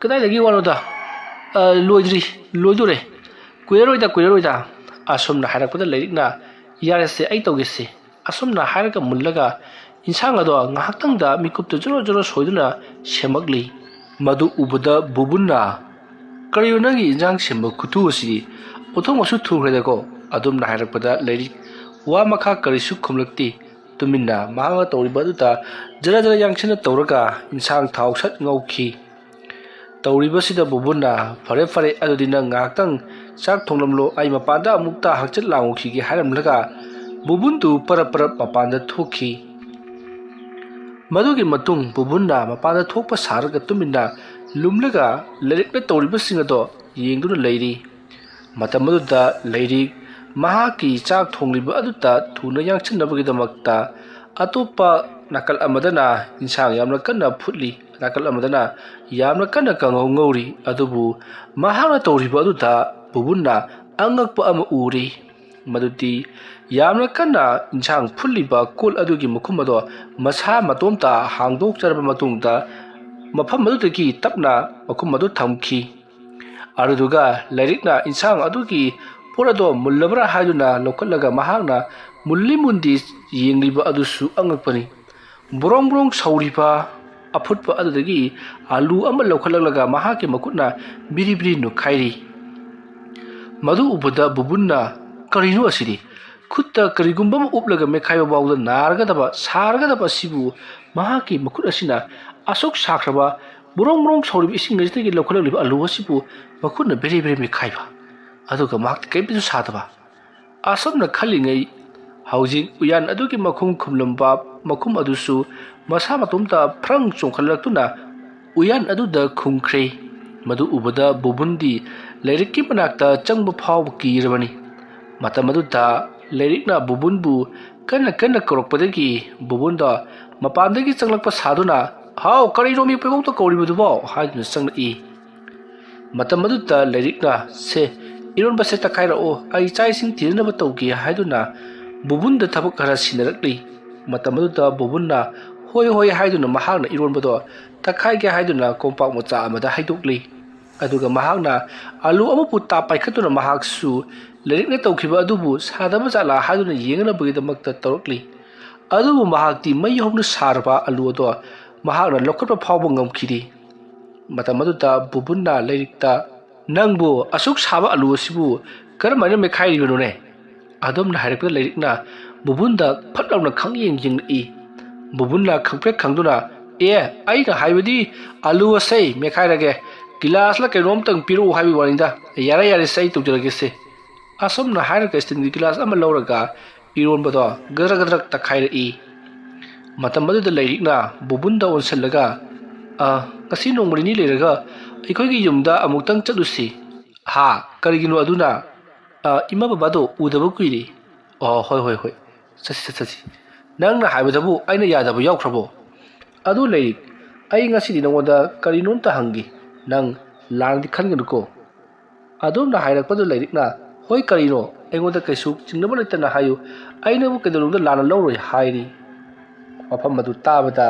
ꯀꯗꯥꯏꯗꯒꯤ ꯋꯥꯅꯣꯗ, ꯂꯣꯏꯗꯣꯔꯦ, ꯀꯨꯏꯔꯔꯣꯏꯗ ꯑꯁꯨꯝꯅ ꯍꯥꯏꯔꯛꯄꯗ ꯂꯩꯔꯤꯛꯅ ꯌꯥꯔꯦꯁꯦ ꯑꯩ ꯇꯧꯒꯦꯁꯦ ꯑꯁꯨꯝꯅ ꯍꯥꯏꯔꯒ ꯃꯨꯜꯂꯒ ꯏꯟꯁꯥꯡ ꯑꯗꯣ ꯉꯥꯏꯍꯥꯛꯇꯪꯗ ꯃꯤꯀꯨꯞꯇ ꯖꯣꯔꯣ ꯁꯣꯏꯗꯨꯅ ꯁꯦꯝꯃꯛꯂꯤ꯫ ꯃꯗꯨ ꯎꯕꯗ ꯕꯨꯕꯨꯟꯅ ꯀꯔꯤꯅꯣ ꯅꯪꯒꯤ ꯏꯟꯁꯥꯡ ꯁꯦꯝꯕ ꯈꯨꯊꯨ ꯑꯁꯤꯗꯤ, ꯑꯣꯟꯊꯣꯛꯅꯁꯨ ꯊꯨꯈ꯭ꯔꯦꯗꯀꯣ? ꯑꯗꯨꯝꯅ ꯍꯥꯏꯔꯛꯄꯗ ꯂꯩꯔꯤꯛ ꯋꯥ ꯃꯈꯥ ꯀꯔꯤꯁꯨ ꯈꯨꯝꯂꯛꯇꯦ꯫ ꯇꯨꯃꯤꯟꯅ ꯃꯍꯥꯛꯅ ꯇꯧꯔꯤꯕ ꯑꯗꯨꯗ ꯖꯔ ꯌꯥꯡꯁꯤꯟꯅ ꯇꯧꯔꯒ ꯏꯟꯁꯥꯡ ꯊꯥꯎ ꯁꯠ ꯉꯧꯈꯤ꯫ ꯇꯧꯔꯤꯕꯁꯤꯗ ꯕꯨꯕꯨꯟꯅ ꯐꯔꯦ ꯑꯗꯨꯗꯤ ꯅꯪ ꯉꯥꯏꯍꯥꯛꯇꯪ ꯆꯥꯛ ꯊꯣꯡꯂꯝꯂꯣ, ꯑꯩ ꯃꯄꯥꯟꯗ ꯑꯃꯨꯛꯇ ꯍꯛꯆꯤꯠ ꯂꯥꯡꯉꯨꯈꯤꯒꯦ ꯍꯥꯏꯔꯝꯂꯒ ꯕꯨꯕꯨꯟꯗꯨ ꯄꯔꯞ ꯃꯄꯥꯟꯗ ꯊꯣꯛꯈꯤ꯫ ꯃꯗꯨꯒꯤ ꯃꯇꯨꯡ ꯕꯨꯕꯨꯟꯅ ꯃꯄꯥꯟꯗ ꯊꯣꯛꯄ ꯁꯥꯔꯒ ꯇꯨꯃꯤꯟꯅ ꯂꯨꯝꯂꯒ ꯂꯩꯔꯤꯛꯅ ꯇꯧꯔꯤꯕꯁꯤꯡ ꯑꯗꯣ ꯌꯦꯡꯗꯨꯅ ꯂꯩꯔꯤ꯫ ꯃꯇꯝ ꯑꯗꯨꯗ ꯂꯩꯔꯤꯛ ꯃꯍꯥꯛꯀꯤ ꯆꯥꯛ ꯊꯣꯡꯂꯤꯕ ꯑꯗꯨꯗ ꯊꯨꯅ ꯌꯥꯡꯁꯤꯟꯅꯕꯒꯤꯗꯃꯛꯇ ꯑꯇꯣꯞꯄ ꯅꯥꯀꯜ ꯑꯃꯗꯅ ꯏꯟꯁꯥꯡ ꯌꯥꯝꯅ ꯀꯟꯅ ꯐꯨꯠꯂꯤ, ꯅꯥꯀꯜ ꯑꯃꯗꯅ ꯌꯥꯝꯅ ꯀꯟꯅ ꯀꯥꯡꯍꯧ ꯉꯧꯔꯤ꯫ ꯑꯗꯨꯕꯨ ꯃꯍꯥꯛꯅ ꯇꯧꯔꯤꯕ ꯑꯗꯨꯗ ꯕꯨꯕꯨꯟꯅ ꯑꯉꯛꯄ ꯑꯃ ꯎꯔꯤ꯫ ꯃꯗꯨꯗꯤ ꯌꯥꯝꯅ ꯀꯟꯅ ꯏꯟꯁꯥꯡ ꯐꯨꯠꯂꯤꯕ ꯀꯣꯜ ꯑꯗꯨꯒꯤ ꯃꯈꯨꯝ ꯑꯗꯣ ꯃꯁꯥ ꯃꯇꯣꯝꯇ ꯍꯥꯡꯗꯣꯛꯆꯔꯕ ꯃꯇꯨꯡꯗ ꯃꯐꯝ ꯑꯗꯨꯗꯒꯤ ꯇꯞꯅ ꯃꯈꯨꯝ ꯑꯗꯨ ꯊꯝꯈꯤ꯫ ꯑꯗꯨꯗꯨꯒ ꯂꯩꯔꯤꯛꯅ ꯏꯟꯁꯥꯡ ꯑꯗꯨꯒꯤ ꯄꯣꯠ ꯑꯗꯣ ꯃꯨꯜꯂꯕ꯭ꯔꯥ ꯍꯥꯏꯗꯨꯅ ꯂꯧꯈꯠꯂꯒ ꯃꯍꯥꯛꯅ ꯃꯨꯜꯂꯤ ꯃꯨꯟꯗꯦ ꯌꯦꯡꯂꯤꯕ ꯑꯗꯨꯁꯨ ꯑꯉꯛꯄꯅꯤ꯫ ꯕ꯭ꯔꯣꯡ ꯁꯧꯔꯤꯕ ꯑꯐꯨꯠꯄ ꯑꯗꯨꯗꯒꯤ ꯑꯂꯨ ꯑꯃ ꯂꯧꯈꯠꯂꯛꯂꯒ ꯃꯍꯥꯛꯀꯤ ꯃꯈꯨꯠꯅ ꯕꯤꯔꯤ ꯅꯨꯈꯥꯏꯔꯤ꯫ ꯃꯗꯨ ꯎꯕꯗ ꯕꯨꯕꯨꯟꯅ ꯀꯔꯤꯅꯣ ꯑꯁꯤꯗꯤ, ꯈꯨꯠꯇ ꯀꯔꯤꯒꯨꯝꯕ ꯑꯃ ꯎꯞꯂꯒ ꯃꯦꯠꯈꯥꯏꯕ ꯐꯥꯎꯕꯗ ꯁꯥꯔꯒꯗꯕ ꯑꯁꯤꯕꯨ ꯃꯍꯥꯛꯀꯤ ꯃꯈꯨꯠ ꯑꯁꯤꯅ ꯑꯁꯨꯛ ꯁꯥꯈ꯭ꯔꯕ ꯕ꯭ꯔꯣꯡ ꯁꯧꯔꯤꯕ ꯏꯁꯤꯡ ꯑꯁꯤꯗꯒꯤ ꯂꯧꯈꯠꯂꯛꯂꯤꯕ ꯑꯂꯨ ꯑꯁꯤꯕꯨ ꯃꯈꯨꯠꯅ ꯕꯦꯔꯦ ꯃꯦꯠꯈꯥꯏꯕ, ꯑꯗꯨꯒ ꯃꯍꯥꯛꯇꯤ ꯀꯔꯤꯝꯇꯁꯨ ꯁꯥꯗꯕ꯫ ꯑꯁꯨꯝꯅ ꯈꯜꯂꯤꯉꯩ ꯍꯧꯖꯤꯛ ꯎꯌꯥꯟ ꯑꯗꯨꯒꯤ ꯃꯈꯨꯝ ꯈꯨꯝꯂꯝꯕ ꯃꯈꯨꯝ ꯑꯗꯨꯁꯨ ꯃꯁꯥ ꯃꯇꯣꯝꯇ ꯐ꯭ꯔꯪ ꯆꯣꯡꯈꯠꯂꯛꯇꯨꯅ ꯎꯌꯥꯟ ꯑꯗꯨꯗ ꯈꯨꯝꯈ꯭ꯔꯦ꯫ ꯃꯗꯨ ꯎꯕꯗ ꯕꯨꯕꯨꯟꯗꯤ ꯂꯩꯔꯤꯛꯀꯤ ꯃꯅꯥꯛꯇ ꯆꯪꯕ ꯐꯥꯎꯕ ꯀꯤꯔꯕꯅꯤ꯫ ꯃꯇꯝ ꯑꯗꯨꯗ ꯂꯩꯔꯤꯛꯅ ꯕꯨꯕꯨꯟꯕꯨ ꯀꯟꯅ ꯀꯧꯔꯛꯄꯗꯒꯤ ꯕꯨꯕꯨꯟꯗ ꯃꯄꯥꯟꯗꯒꯤ ꯆꯪꯂꯛꯄ ꯁꯥꯗꯨꯅ ꯍꯥꯎ ꯀꯔꯤꯅꯣ ꯃꯤ ꯄꯣꯏꯒꯧꯇ ꯀꯧꯔꯤꯕꯗꯨꯕꯣ ꯍꯥꯏꯗꯨꯅ ꯆꯪꯂꯛꯏ꯫ ꯃꯇꯝ ꯑꯗꯨꯗ ꯂꯩꯔꯤꯛꯅ ꯁꯦ ꯏꯔꯣꯟꯕꯁꯦ ꯇꯛꯈꯥꯏꯔꯛꯑꯣ, ꯑꯩ ꯆꯥꯛ ꯏꯁꯤꯡ ꯊꯤꯅꯅꯕ ꯇꯧꯒꯦ ꯍꯥꯏꯗꯨꯅ ꯕꯨꯕꯨꯟꯗ ꯊꯕꯛ ꯈꯔ ꯁꯤꯟꯅꯔꯛꯂꯤ꯫ ꯃꯇꯝ ꯑꯗꯨꯗ ꯕꯨꯕꯨꯟꯅ ꯍꯣꯏ ꯍꯥꯏꯗꯨꯅ ꯃꯍꯥꯛꯅ ꯏꯔꯣꯟꯕꯗꯣ ꯇꯛꯈꯥꯏꯒꯦ ꯍꯥꯏꯗꯨꯅ ꯀꯣꯝꯄꯥꯛ ꯃꯆꯥ ꯑꯃꯗ ꯍꯩꯗꯣꯛꯂꯤ꯫ ꯑꯗꯨꯒ ꯃꯍꯥꯛꯅ ꯑꯂꯨ ꯑꯃꯕꯨ ꯄꯥꯏꯈꯠꯇꯨꯅ ꯃꯍꯥꯛꯁꯨ ꯂꯩꯔꯤꯛꯅ ꯇꯧꯈꯤꯕ ꯑꯗꯨꯕꯨ ꯁꯥꯗꯕ ꯖꯥꯠꯂꯥ ꯍꯥꯏꯗꯨꯅ ꯌꯦꯡꯅꯕꯒꯤꯗꯃꯛꯇ ꯇꯧꯔꯛꯂꯤ꯫ ꯑꯗꯨꯕꯨ ꯃꯍꯥꯛꯇꯤ ꯃꯩ ꯍꯧꯅ ꯁꯥꯔꯕ ꯑꯂꯨ ꯑꯗꯣ ꯃꯍꯥꯛꯅ ꯂꯧꯈꯠꯄ ꯐꯥꯎꯕ ꯉꯝꯈꯤꯗꯦ꯫ ꯃꯇꯝ ꯑꯗꯨꯗ ꯕꯨꯕꯨꯟꯅ ꯂꯩꯔꯤꯛꯇ ꯅꯪꯕꯨ ꯑꯁꯨꯛ ꯁꯥꯕ ꯑꯂꯨ ꯑꯁꯤꯕꯨ ꯀꯔꯝꯍꯥꯏꯅ ꯃꯦꯠꯈꯥꯏꯔꯤꯕꯅꯣꯅꯦ? ꯑꯗꯣꯝꯅ ꯍꯥꯏꯔꯛꯄꯗ ꯂꯥꯏꯔꯤꯛꯅ ꯕꯨꯕꯨꯟꯗ ꯐꯠ ꯂꯥꯎꯅ ꯈꯪꯌꯦꯡ ꯌꯦꯡꯂꯛꯏ꯫ ꯕꯨꯕꯨꯟꯅ ꯈꯪꯄ꯭ꯔꯦꯛ ꯈꯪꯗꯨꯅ ꯑꯩꯅ ꯍꯥꯏꯕꯗꯤ ꯑꯂꯨ ꯑꯁꯦ ꯃꯦꯠꯈꯥꯏꯔꯒꯦ ꯒꯤꯂꯥꯁꯂ ꯀꯩꯅꯣꯝꯇꯪ ꯄꯤꯔꯛꯎ ꯍꯥꯏꯕꯒꯤ ꯋꯥꯅꯤꯗ ꯌꯥꯔꯦ ꯌꯥꯔꯦꯁꯦ ꯑꯩ ꯇꯧꯖꯔꯒꯦꯁꯦ꯫ ꯑꯁꯨꯝꯅ ꯍꯥꯏꯔꯒ ꯁ꯭ꯇꯤꯜꯒꯤ ꯒꯤꯂꯥꯁ ꯑꯃ ꯂꯧꯔꯒ ꯏꯔꯣꯟꯕꯗꯣ ꯒꯗ꯭ꯔꯛ ꯒꯗ꯭ꯔꯛ ꯇꯛꯈꯥꯏꯔꯛꯏ꯫ ꯃꯇꯝ ꯑꯗꯨꯗ ꯂꯥꯏꯔꯤꯛꯅ ꯕꯨꯕꯨꯟꯗ ꯑꯣꯟꯁꯤꯜꯂꯒ ꯉꯁꯤ ꯅꯣꯡꯃ ꯅꯤꯅꯤ ꯂꯩꯔꯒ ꯑꯩꯈꯣꯏꯒꯤ ꯌꯨꯝꯗ ꯑꯃꯨꯛꯇꯪ ꯆꯠꯂꯨꯁꯤ꯫ ꯍꯥ ꯀꯔꯤꯒꯤꯅꯣ ꯑꯗꯨꯅ? ꯏꯃꯥ ꯕꯕꯥꯗꯣ ꯎꯗꯕ ꯀꯨꯏꯔꯦ꯫ ꯍꯣꯏ ꯍꯣꯏ ꯍꯣꯏ ꯆꯠꯁꯤ꯫ ꯅꯪꯅ ꯍꯥꯏꯕꯗꯕꯨ ꯑꯩꯅ ꯌꯥꯗꯕ ꯌꯥꯎꯈ꯭ꯔꯕꯣ? ꯑꯗꯨ ꯂꯥꯏꯔꯤꯛ ꯑꯩ ꯉꯁꯤꯗꯤ ꯅꯉꯣꯟꯗ ꯀꯔꯤꯅꯣꯝꯇ ꯍꯪꯒꯦ ꯅꯪ ꯂꯥꯟꯅꯗꯤ ꯈꯟꯒꯅꯨꯀꯣ꯫ ꯑꯗꯣꯝꯅ ꯍꯥꯏꯔꯛꯄꯗ ꯂꯥꯏꯔꯤꯛꯅ ꯍꯣꯏ ꯀꯔꯤꯅꯣ ꯑꯩꯉꯣꯟꯗ ꯀꯩꯁꯨ ꯆꯤꯡꯅꯕ ꯂꯩꯇꯅ ꯍꯥꯏꯌꯨ ꯑꯩꯅꯕꯨ ꯀꯩꯗꯧꯅꯨꯡꯗ ꯂꯥꯟꯅ ꯂꯧꯔꯣꯏ ꯍꯥꯏꯔꯤ꯫ ꯃꯐꯝ ꯑꯗꯨ ꯇꯥꯕꯗ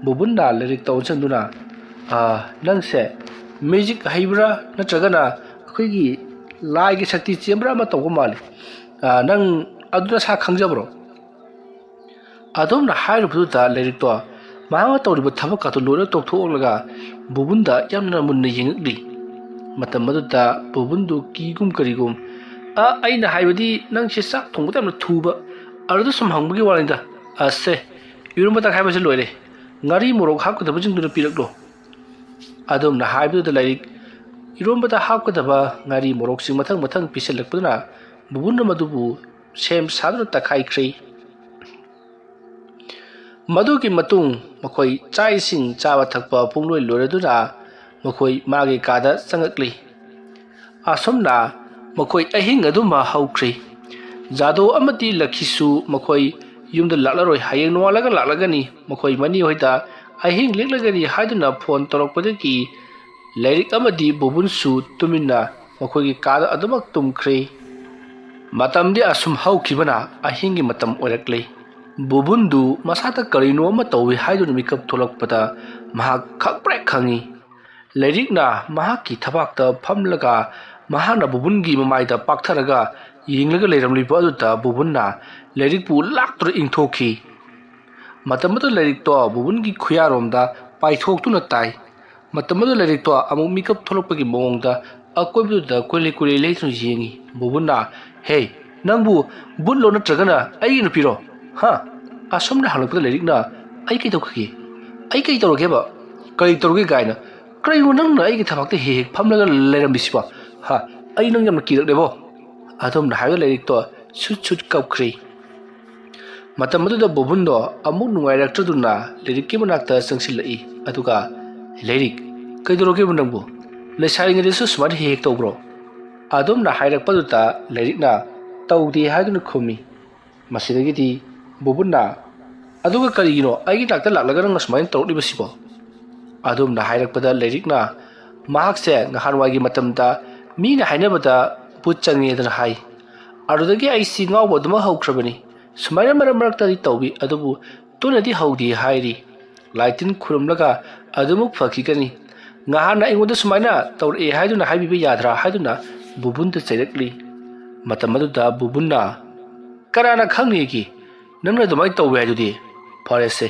ꯕꯨꯕꯨꯟꯅ ꯂꯥꯏꯔꯤꯛꯇ ꯑꯣꯟꯁꯤꯟꯗꯨꯅ ꯅꯪꯁꯦ ꯃꯦꯖꯤꯛ ꯍꯩꯕ꯭ꯔꯥ ꯅꯠꯇ꯭ꯔꯒꯅ ꯑꯩꯈꯣꯏꯒꯤ ꯂꯥꯏꯒꯤ ꯁꯛꯇꯤ ꯆꯦꯟꯕ꯭ꯔꯥ ꯑꯃ ꯇꯧꯕ ꯃꯥꯜꯂꯤ꯫ ꯅꯪ ꯑꯗꯨ ꯅꯁꯥ ꯈꯪꯖꯕ꯭ꯔꯣ? ꯑꯗꯣꯝꯅ ꯍꯥꯏꯔꯨꯕꯗꯨꯗ ꯂꯥꯏꯔꯤꯛꯇꯣ ꯃꯍꯥꯛꯅ ꯇꯧꯔꯤꯕ ꯊꯕꯛꯀꯗꯨ ꯂꯣꯏꯅ ꯇꯣꯛꯊꯣꯛꯂꯒ ꯕꯨꯕꯨꯟꯗ ꯌꯥꯝꯅ ꯃꯨꯟꯅ ꯌꯦꯡꯉꯛꯂꯤ꯫ ꯃꯇꯝ ꯑꯗꯨꯗ ꯕꯨꯕꯨꯟꯗꯨ ꯀꯤꯒꯨꯝ ꯀꯔꯤꯒꯨꯝ ꯑꯩꯅ ꯍꯥꯏꯕꯗꯤ ꯅꯪꯁꯦ ꯆꯥꯛ ꯊꯣꯡꯕꯗ ꯌꯥꯝꯅ ꯊꯨꯕ ꯑꯗꯨꯗ ꯁꯨꯝ ꯍꯪꯕꯒꯤ ꯋꯥꯅꯤꯗ꯫ ꯑꯁꯦ ꯏꯔꯣꯟꯕ ꯇꯛꯈꯥꯏꯕꯁꯦ ꯂꯣꯏꯔꯦ ꯉꯥꯔꯤ ꯃꯣꯔꯣꯛ ꯍꯥꯞꯀꯗꯕꯁꯤꯡꯗꯨꯅ ꯄꯤꯔꯛꯂꯣ꯫ ꯑꯗꯣꯝꯅ ꯍꯥꯏꯕꯗꯨꯗ ꯂꯥꯏꯔꯤꯛ ꯏꯔꯣꯟꯕꯗ ꯍꯥꯞꯀꯗꯕ ꯉꯥꯔꯤ ꯃꯣꯔꯣꯛꯁꯤꯡ ꯃꯊꯪ ꯃꯊꯪ ꯄꯤꯁꯤꯜꯂꯛꯄꯗꯨꯅ ꯕꯨꯕꯨꯟꯅ ꯃꯗꯨꯕు ꯁꯦꯝ ꯁꯥꯗꯨꯅ ꯇꯛꯈꯥꯏꯈ꯭ꯔꯦ꯫ ꯃꯗꯨꯒꯤ ꯃꯇꯨꯡ ꯃꯈꯣꯏ ꯆꯥꯛ ꯏꯁꯤꯡ ꯆꯥꯕ ꯊꯛꯄ ꯄꯨꯡꯂꯣꯏ ꯂꯣꯏꯔꯗꯨꯅ ꯃꯈꯣꯏ ꯃꯥꯒꯤ ꯀꯥꯗ ꯆꯪꯉꯛꯂꯤ꯫ ꯑꯁꯨꯝꯅ ꯃꯈꯣꯏ ꯑꯍꯤꯡ ꯑꯗꯨꯃ ꯍꯧꯈ꯭ꯔꯦ꯫ ꯖꯥꯗꯣ ꯑꯃꯗꯤ ꯂꯛꯈꯤꯁꯨ ꯃꯈꯣꯏ ꯌꯨꯝꯗ ꯂꯥꯛꯂꯔꯣꯏ ꯍꯌꯦꯡ ꯅꯣꯡꯉꯥꯜꯂꯒ ꯂꯥꯛꯂꯒꯅꯤ ꯃꯈꯣꯏ ꯃꯅꯤ ꯍꯣꯏꯗ ꯑꯍꯤꯡ ꯂꯦꯛꯂꯒꯅꯤ ꯍꯥꯏꯗꯨꯅ ꯐꯣꯟ ꯇꯧꯔꯛꯄꯗꯒꯤ ꯂꯥꯏꯔꯤꯛ ꯑꯃꯗꯤ ꯕꯨꯕꯨꯟꯁꯨ ꯇꯨꯃꯤꯟꯅ ꯃꯈꯣꯏꯒꯤ ꯀꯥꯗ ꯑꯗꯨꯃꯛ ꯇꯨꯝꯈ꯭ꯔꯦ꯫ ꯃꯇꯝꯗꯤ ꯑꯁꯨꯝ ꯍꯧꯈꯤꯕꯅ ꯑꯍꯤꯡꯒꯤ ꯃꯇꯝ ꯑꯣꯏꯔꯛꯂꯦ꯫ ꯕꯨꯕꯨꯟꯗꯨ ꯃꯁꯥꯗ ꯀꯔꯤꯅꯣ ꯑꯃ ꯇꯧꯏ ꯍꯥꯏꯗꯨꯅ ꯃꯤꯀꯞ ꯊꯣꯛꯂꯛꯄꯗ ꯃꯍꯥꯛ ꯈꯪꯄ꯭ꯔꯦꯛ ꯈꯪꯏ꯫ ꯂꯥꯏꯔꯤꯛꯅ ꯃꯍꯥꯛꯀꯤ ꯊꯕꯥꯛꯇ ꯐꯝꯂꯒ ꯃꯍꯥꯛꯅ ꯕꯨꯕꯨꯟꯒꯤ ꯃꯃꯥꯏꯗ ꯄꯥꯛꯊꯔꯒ ꯌꯦꯡꯂꯒ ꯂꯩꯔꯝꯂꯤꯕ ꯑꯗꯨꯗ ꯕꯨꯕꯨꯟꯅ ꯂꯥꯏꯔꯤꯛꯄꯨ ꯂꯥꯛꯇꯨꯅ ꯏꯟꯊꯣꯛꯈꯤ꯫ ꯃꯇꯝ ꯑꯗꯨꯗ ꯂꯥꯏꯔꯤꯛꯇꯣ ꯕꯨꯕꯨꯟꯒꯤ ꯈꯨꯌꯥꯔꯣꯝꯗ ꯄꯥꯏꯊꯣꯛꯇꯨꯅ ꯇꯥꯏ꯫ ꯃꯇꯝ ꯑꯗꯨꯗ ꯂꯥꯏꯔꯤꯛꯇꯣ ꯑꯃꯨꯛ ꯃꯤꯀꯞ ꯊꯣꯛꯂꯛꯄꯒꯤ ꯃꯑꯣꯡꯗ ꯑꯀꯣꯏꯕꯗꯨꯗ ꯀꯣꯏꯂꯩ ꯂꯩꯇꯨꯅ ꯌꯦꯡꯏ꯫ ꯕꯨꯕꯨꯟꯅ ꯍꯦ ꯅꯪꯕꯨ ꯕꯨꯠꯂꯣ ꯅꯠꯇ꯭ꯔꯒꯅ ꯑꯩꯒꯤ ꯅꯨꯄꯤꯔꯣ? ꯑꯁꯨꯝꯅ ꯍꯪꯂꯛꯄꯗ ꯂꯥꯏꯔꯤꯛꯅ ꯑꯩ ꯀꯩꯗꯧꯈꯤꯒꯦ? ꯑꯩ ꯀꯩ ꯇꯧꯔꯒꯦꯕ? ꯀꯔꯤ ꯇꯧꯔꯒꯦ ꯒꯥꯏꯅ ꯀꯔꯤꯅꯣ ꯅꯪꯅ ꯑꯩꯒꯤ ꯊꯕꯛꯇ ꯍꯦꯛ ꯐꯝꯂꯒ ꯂꯩꯔꯝꯃꯤꯁꯤꯕꯣ? ꯑꯩ ꯅꯪ ꯌꯥꯝꯅ ꯀꯤꯔꯛꯂꯦꯕꯣ꯫ ꯑꯗꯣꯝꯅ ꯍꯥꯏꯕ ꯂꯥꯏꯔꯤꯛꯇꯣ ꯁꯨꯠ ꯀꯞꯈ꯭ꯔꯦ꯫ ꯃꯇꯝ ꯑꯗꯨꯗ ꯕꯨꯕꯨꯟꯗꯣ ꯑꯃꯨꯛ ꯅꯨꯡꯉꯥꯏꯔꯛꯇ꯭ꯔꯗꯨꯅ ꯂꯥꯏꯔꯤꯛꯀꯤ ꯃꯅꯥꯛꯇ ꯆꯪꯁꯤꯜꯂꯛꯏ ꯑꯗꯨꯒ ꯂꯥꯏꯔꯤꯛ ꯀꯩꯗꯧꯔꯒꯦꯕ ꯅꯪꯕꯨ? ꯂꯩꯁꯥꯔꯤꯉꯩꯗꯁꯨ ꯁꯨꯃꯥꯏꯅ ꯍꯦꯛ ꯇꯧꯕ꯭ꯔꯣ? ꯑꯗꯣꯝꯅ ꯍꯥꯏꯔꯛꯄꯗꯨꯗ ꯂꯥꯏꯔꯤꯛꯅ ꯇꯧꯗꯦ ꯍꯥꯏꯗꯨꯅ ꯈꯨꯝꯃꯤ꯫ ꯃꯁꯤꯗꯒꯤꯗꯤ ꯕꯨꯕꯨꯟꯅ ꯑꯗꯨꯒ ꯀꯔꯤꯒꯤꯅꯣ ꯑꯩꯒꯤ ꯅꯥꯛꯇ ꯂꯥꯛꯂꯒ ꯅꯪꯅ ꯁꯨꯃꯥꯏꯅ ꯇꯧꯔꯛꯂꯤꯕꯁꯤꯕꯣ? ꯑꯗꯣꯝꯅ ꯍꯥꯏꯔꯛꯄꯗ ꯂꯥꯏꯔꯤꯛꯅ ꯃꯍꯥꯛꯁꯦ ꯅꯍꯥꯟꯋꯥꯏꯒꯤ ꯃꯇꯝꯗ ꯃꯤꯅ ꯍꯥꯏꯅꯕꯗ ꯕꯨꯠ ꯆꯪꯉꯦꯗꯅ ꯍꯥꯏ꯫ ꯑꯗꯨꯗꯒꯤ ꯑꯩꯁꯤ ꯉꯥꯎꯕ ꯑꯗꯨꯃꯛ ꯍꯧꯈ꯭ꯔꯕꯅꯤ꯫ ꯁꯨꯃꯥꯏꯅ ꯃꯔꯛ ꯃꯔꯛꯇꯗꯤ ꯇꯧꯏ ꯑꯗꯨꯕꯨ ꯇꯣꯏꯅꯗꯤ ꯍꯧꯗꯦ ꯍꯥꯏꯔꯤ꯫ ꯂꯥꯏꯇꯤꯟ ꯈꯨꯔꯨꯝꯂꯒ ꯑꯗꯨꯃꯛ ꯐꯈꯤꯒꯅꯤ꯫ ꯉꯍꯥꯟꯅ ꯑꯩꯉꯣꯟꯗ ꯁꯨꯃꯥꯏꯅ ꯇꯧꯔꯛꯑꯦ ꯍꯥꯏꯗꯨꯅ ꯍꯥꯏꯕꯤꯕ ꯌꯥꯗ꯭ꯔꯥ ꯍꯥꯏꯗꯨꯅ ꯕꯨꯕꯨꯟꯗ ꯆꯩꯔꯛꯂꯤ꯫ ꯃꯇꯝ ꯑꯗꯨꯗ ꯕꯨꯕꯨꯟꯅ ꯀꯅꯥꯅ ꯈꯪꯅꯤꯒꯤ ꯅꯪꯅ ꯑꯗꯨꯃꯥꯏꯅ ꯇꯧꯋꯦ ꯍꯥꯏꯗꯨꯗꯤ? ꯐꯔꯦꯁꯦ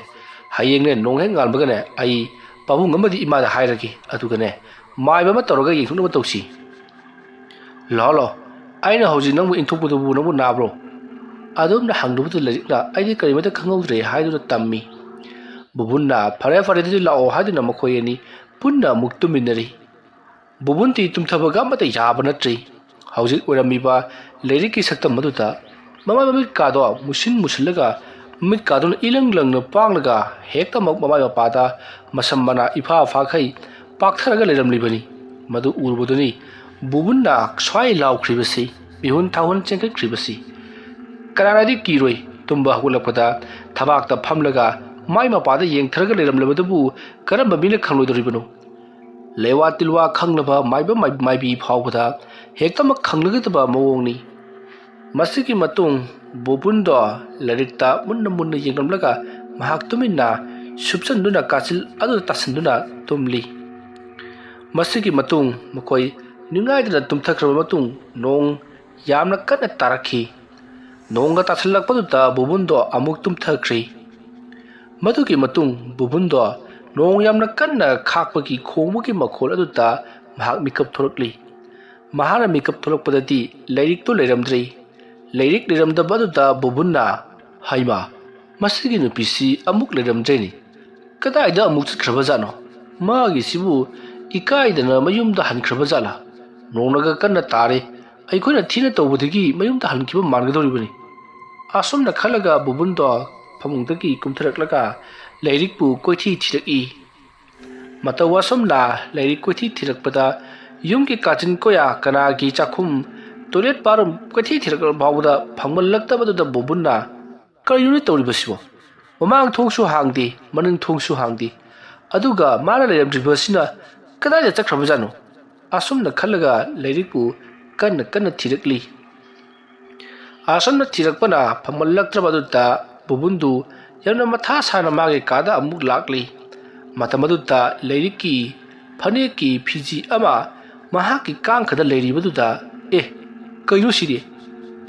ꯍꯌꯦꯡꯅꯦ ꯅꯣꯡ ꯍꯦꯛ ꯉꯥꯟꯕꯒꯅꯦ ꯑꯩ ꯄꯥꯕꯨꯡ ꯑꯃꯗꯤ ꯏꯃꯥꯗ ꯍꯥꯏꯔꯒꯦ ꯑꯗꯨꯒꯅꯦ ꯃꯥꯏꯕ ꯑꯃ ꯇꯧꯔꯒ ꯌꯦꯡꯊꯣꯛꯅꯕ ꯇꯧꯁꯤ꯫ ꯂꯥꯛꯑꯣ ꯑꯩꯅ ꯍꯧꯖꯤꯛ ꯅꯪꯕꯨ ꯏꯟꯊꯣꯛꯄꯗꯨꯕꯨ ꯅꯪꯕꯨ ꯅꯥꯕ꯭ꯔꯣ? ꯑꯗꯣꯝꯅ ꯍꯪꯂꯨꯕꯗ ꯂꯥꯏꯔꯤꯛꯅ ꯑꯩꯗꯤ ꯀꯔꯤꯃꯠꯇ ꯈꯪꯍꯧꯗ꯭ꯔꯦ ꯍꯥꯏꯗꯨꯅ ꯇꯝꯃꯤ꯫ ꯕꯨꯕꯨꯟꯅ ꯐꯔꯦ ꯑꯗꯨꯗꯤ ꯂꯥꯛꯑꯣ ꯍꯥꯏꯗꯨꯅ ꯃꯈꯣꯏ ꯑꯅꯤ ꯄꯨꯟꯅ ꯑꯃꯨꯛ ꯇꯨꯝꯃꯤꯟꯅꯔꯤ꯫ ꯕꯨꯕꯨꯟꯗꯤ ꯇꯨꯝꯊꯕꯒ ꯑꯃꯠꯇ ꯌꯥꯕ ꯅꯠꯇ꯭ꯔꯤ꯫ ꯍꯧꯖꯤꯛ ꯑꯣꯏꯔꯝꯃꯤꯕ ꯂꯥꯏꯔꯤꯛꯀꯤ ꯁꯛꯇꯝ ꯑꯗꯨꯗ ꯃꯃꯤꯠꯀꯥꯗꯣ ꯃꯨꯁꯤꯜꯂꯒ ꯃꯤꯠꯀꯥꯗꯨꯅ ꯏꯂꯪ ꯂꯪꯅ ꯄꯥꯡꯂꯒ ꯍꯦꯛꯇꯃꯛ ꯃꯃꯥꯏ ꯃꯄꯥꯗ ꯃꯁꯝ ꯃꯅꯥ ꯏꯐꯥ ꯐꯥꯈꯩ ꯄꯥꯛꯊꯔꯒ ꯂꯩꯔꯝꯂꯤꯕꯅꯤ꯫ ꯃꯗꯨ ꯎꯔꯨꯕꯗꯨꯅꯤ ꯕꯨꯕꯨꯟꯅ ꯁ꯭ꯋꯥꯏ ꯂꯥꯎꯈ꯭ꯔꯤꯕꯁꯤ ꯃꯤꯍꯨꯟ ꯊꯥꯍꯨꯟ ꯆꯦꯟꯈꯠꯈ꯭ꯔꯤꯕꯁꯤ꯫ ꯀꯅꯥꯅꯗꯤ ꯀꯤꯔꯣꯏ ꯇꯨꯝꯕ ꯍꯧꯒꯠꯂꯛꯄꯗ ꯊꯕꯥꯛꯇ ꯐꯝꯂꯒ ꯃꯥꯏ ꯃꯄꯥꯗ ꯌꯦꯡꯊꯔꯒ ꯂꯩꯔꯝꯂꯕꯗꯨꯕꯨ ꯀꯔꯝꯕ ꯃꯤꯅ ꯈꯪꯂꯣꯏꯗꯣꯔꯤꯕꯅꯣ? ꯂꯩꯋꯥ ꯇꯤꯜꯋꯥ ꯈꯪꯂꯕ ꯃꯥꯏꯕ ꯃꯥꯏꯕꯤ ꯐꯥꯎꯕꯗ ꯍꯦꯛꯇꯃꯛ ꯈꯪꯂꯒꯗꯕ ꯃꯑꯣꯡꯅꯤ꯫ ꯃꯁꯤꯒꯤ ꯃꯇꯨꯡ ꯕꯨꯕꯨꯟꯗꯣ ꯂꯥꯏꯔꯤꯛꯇ ꯃꯨꯟꯅ ꯌꯦꯡꯂꯝꯂꯒ ꯃꯍꯥꯛ ꯇꯨꯃꯤꯟꯅ ꯁꯨꯞꯆꯟꯗꯨꯅ ꯀꯥꯆꯤꯜ ꯑꯗꯨꯗ ꯇꯥꯁꯤꯟꯗꯨꯅ ꯇꯨꯝꯂꯤ꯫ ꯃꯁꯤꯒꯤ ꯃꯇꯨꯡ ꯃꯈꯣꯏ ꯅꯤꯡꯉꯥꯏꯗꯅ ꯇꯨꯝꯊꯈ꯭ꯔꯕ ꯃꯇꯨꯡ ꯅꯣꯡ ꯌꯥꯝꯅ ꯀꯟꯅ ꯇꯥꯔꯛꯈꯤ꯫ ꯅꯣꯡꯒ ꯇꯥꯁꯤꯜꯂꯛꯄꯗꯨꯗ ꯕꯨꯕꯨꯟꯗꯣ ꯑꯃꯨꯛ ꯇꯨꯝꯊꯈ꯭ꯔꯤ꯫ ꯃꯗꯨꯒꯤ ꯃꯇꯨꯡ ꯕꯨꯕꯨꯟꯗꯣ ꯅꯣꯡ ꯌꯥꯝꯅ ꯀꯟꯅ ꯈꯥꯛꯄꯒꯤ ꯈꯣꯡꯕꯒꯤ ꯃꯈꯣꯜ ꯑꯗꯨꯗ ꯃꯍꯥꯛ ꯃꯤꯀꯞ ꯊꯣꯛꯂꯛꯂꯤ꯫ ꯃꯍꯥꯛꯅ ꯃꯤꯀꯞ ꯊꯣꯛꯂꯛꯄꯗꯗꯤ ꯂꯥꯏꯔꯤꯛꯇꯨ ꯂꯩꯔꯝꯗ꯭ꯔꯤ꯫ ꯂꯩꯔꯤꯛ ꯂꯩꯔꯝꯗꯕ ꯑꯗꯨꯗ ꯕꯨꯕꯨꯟꯅ ꯍꯩꯃꯥ ꯃꯁꯤꯒꯤ ꯅꯨꯄꯤꯁꯤ ꯑꯃꯨꯛ ꯂꯩꯔꯝꯗ꯭ꯔꯦꯅꯤ ꯀꯗꯥꯏꯗ ꯑꯃꯨꯛ ꯆꯠꯈ꯭ꯔꯕꯖꯥꯠꯅꯣ ꯃꯥꯒꯤꯁꯤꯕꯨ ꯏꯀꯥꯏꯗꯅ ꯃꯌꯨꯝꯗ ꯍꯟꯈ꯭ꯔꯕꯖꯥꯠꯂꯥ ꯅꯣꯡꯅꯒ ꯀꯟꯅ ꯇꯥꯔꯦ ꯑꯩꯈꯣꯏꯅ ꯊꯤꯅ ꯇꯧꯕꯗꯒꯤ ꯃꯌꯨꯝꯗ ꯍꯟꯈꯤꯕ ꯃꯥꯟꯒꯗꯧꯔꯤꯕꯅꯤ ꯑꯁꯨꯝꯅ ꯈꯜꯂꯒ ꯕꯨꯕꯨꯟꯗꯣ ꯐꯃꯨꯡꯗꯒꯤ ꯀꯨꯝꯊꯔꯛꯂꯒ ꯂꯩꯔꯤꯛꯄꯨ ꯀꯣꯏꯊꯤ ꯊꯤꯔꯛꯏ ꯃꯇꯧ ꯑꯁꯨꯝꯅ ꯂꯩꯔꯤꯛ ꯀꯣꯏꯊꯤ ꯊꯤꯔꯛꯄꯗ ꯌꯨꯝꯒꯤ ꯀꯥꯆꯤꯟ ꯀꯣꯌꯥ ꯀꯅꯥꯒꯤ ꯆꯥꯛꯈꯨꯝ ꯇꯣꯏꯂꯦꯠ ꯕꯥꯠꯔꯨꯝ ꯀꯣꯏꯊꯤ ꯊꯤꯔꯛꯂꯕ ꯐꯥꯎꯕꯗ ꯐꯪꯃꯜꯂꯛꯇꯕꯗꯨꯗ ꯕꯨꯕꯨꯟꯅ ꯀꯔꯤꯅꯣ ꯇꯧꯔꯤꯕꯁꯤꯕꯣ ꯃꯃꯥꯡ ꯊꯣꯡꯁꯨ ꯍꯥꯡꯗꯦ ꯃꯅꯤꯡ ꯊꯣꯡꯁꯨ ꯍꯥꯡꯗꯦ ꯑꯗꯨꯒ ꯃꯥꯅ ꯂꯩꯔꯝꯗ꯭ꯔꯤꯕꯁꯤꯅ ꯀꯗꯥꯏꯗ ꯆꯠꯈ꯭ꯔꯕꯖꯥꯠꯅꯣ ꯑꯁꯨꯝꯅ ꯈꯜꯂꯒ ꯂꯩꯔꯤꯛꯄꯨ ꯀꯟꯅ ꯀꯟꯅ ꯊꯤꯔꯛꯂꯤ ꯑꯁꯨꯝꯅ ꯊꯤꯔꯛꯄꯅ ꯐꯪꯃꯜꯂꯛꯇ꯭ꯔꯕ ꯑꯗꯨꯗ ꯕꯨꯕꯨꯟꯗꯨ ꯌꯥꯝꯅ ꯃꯊꯥ ꯁꯥꯅ ꯃꯥꯒꯤ ꯀꯥꯗ ꯑꯃꯨꯛ ꯂꯥꯛꯂꯤ ꯃꯇꯝ ꯑꯗꯨꯗ ꯂꯩꯔꯤꯛꯀꯤ ꯐꯅꯦꯛꯀꯤ ꯐꯤꯖꯤ ꯑꯃ ꯃꯍꯥꯛꯀꯤ ꯀꯥꯡꯈꯗ ꯂꯩꯔꯤꯕꯗꯨꯗ ꯀꯩꯅꯣ ꯁꯤꯗꯤ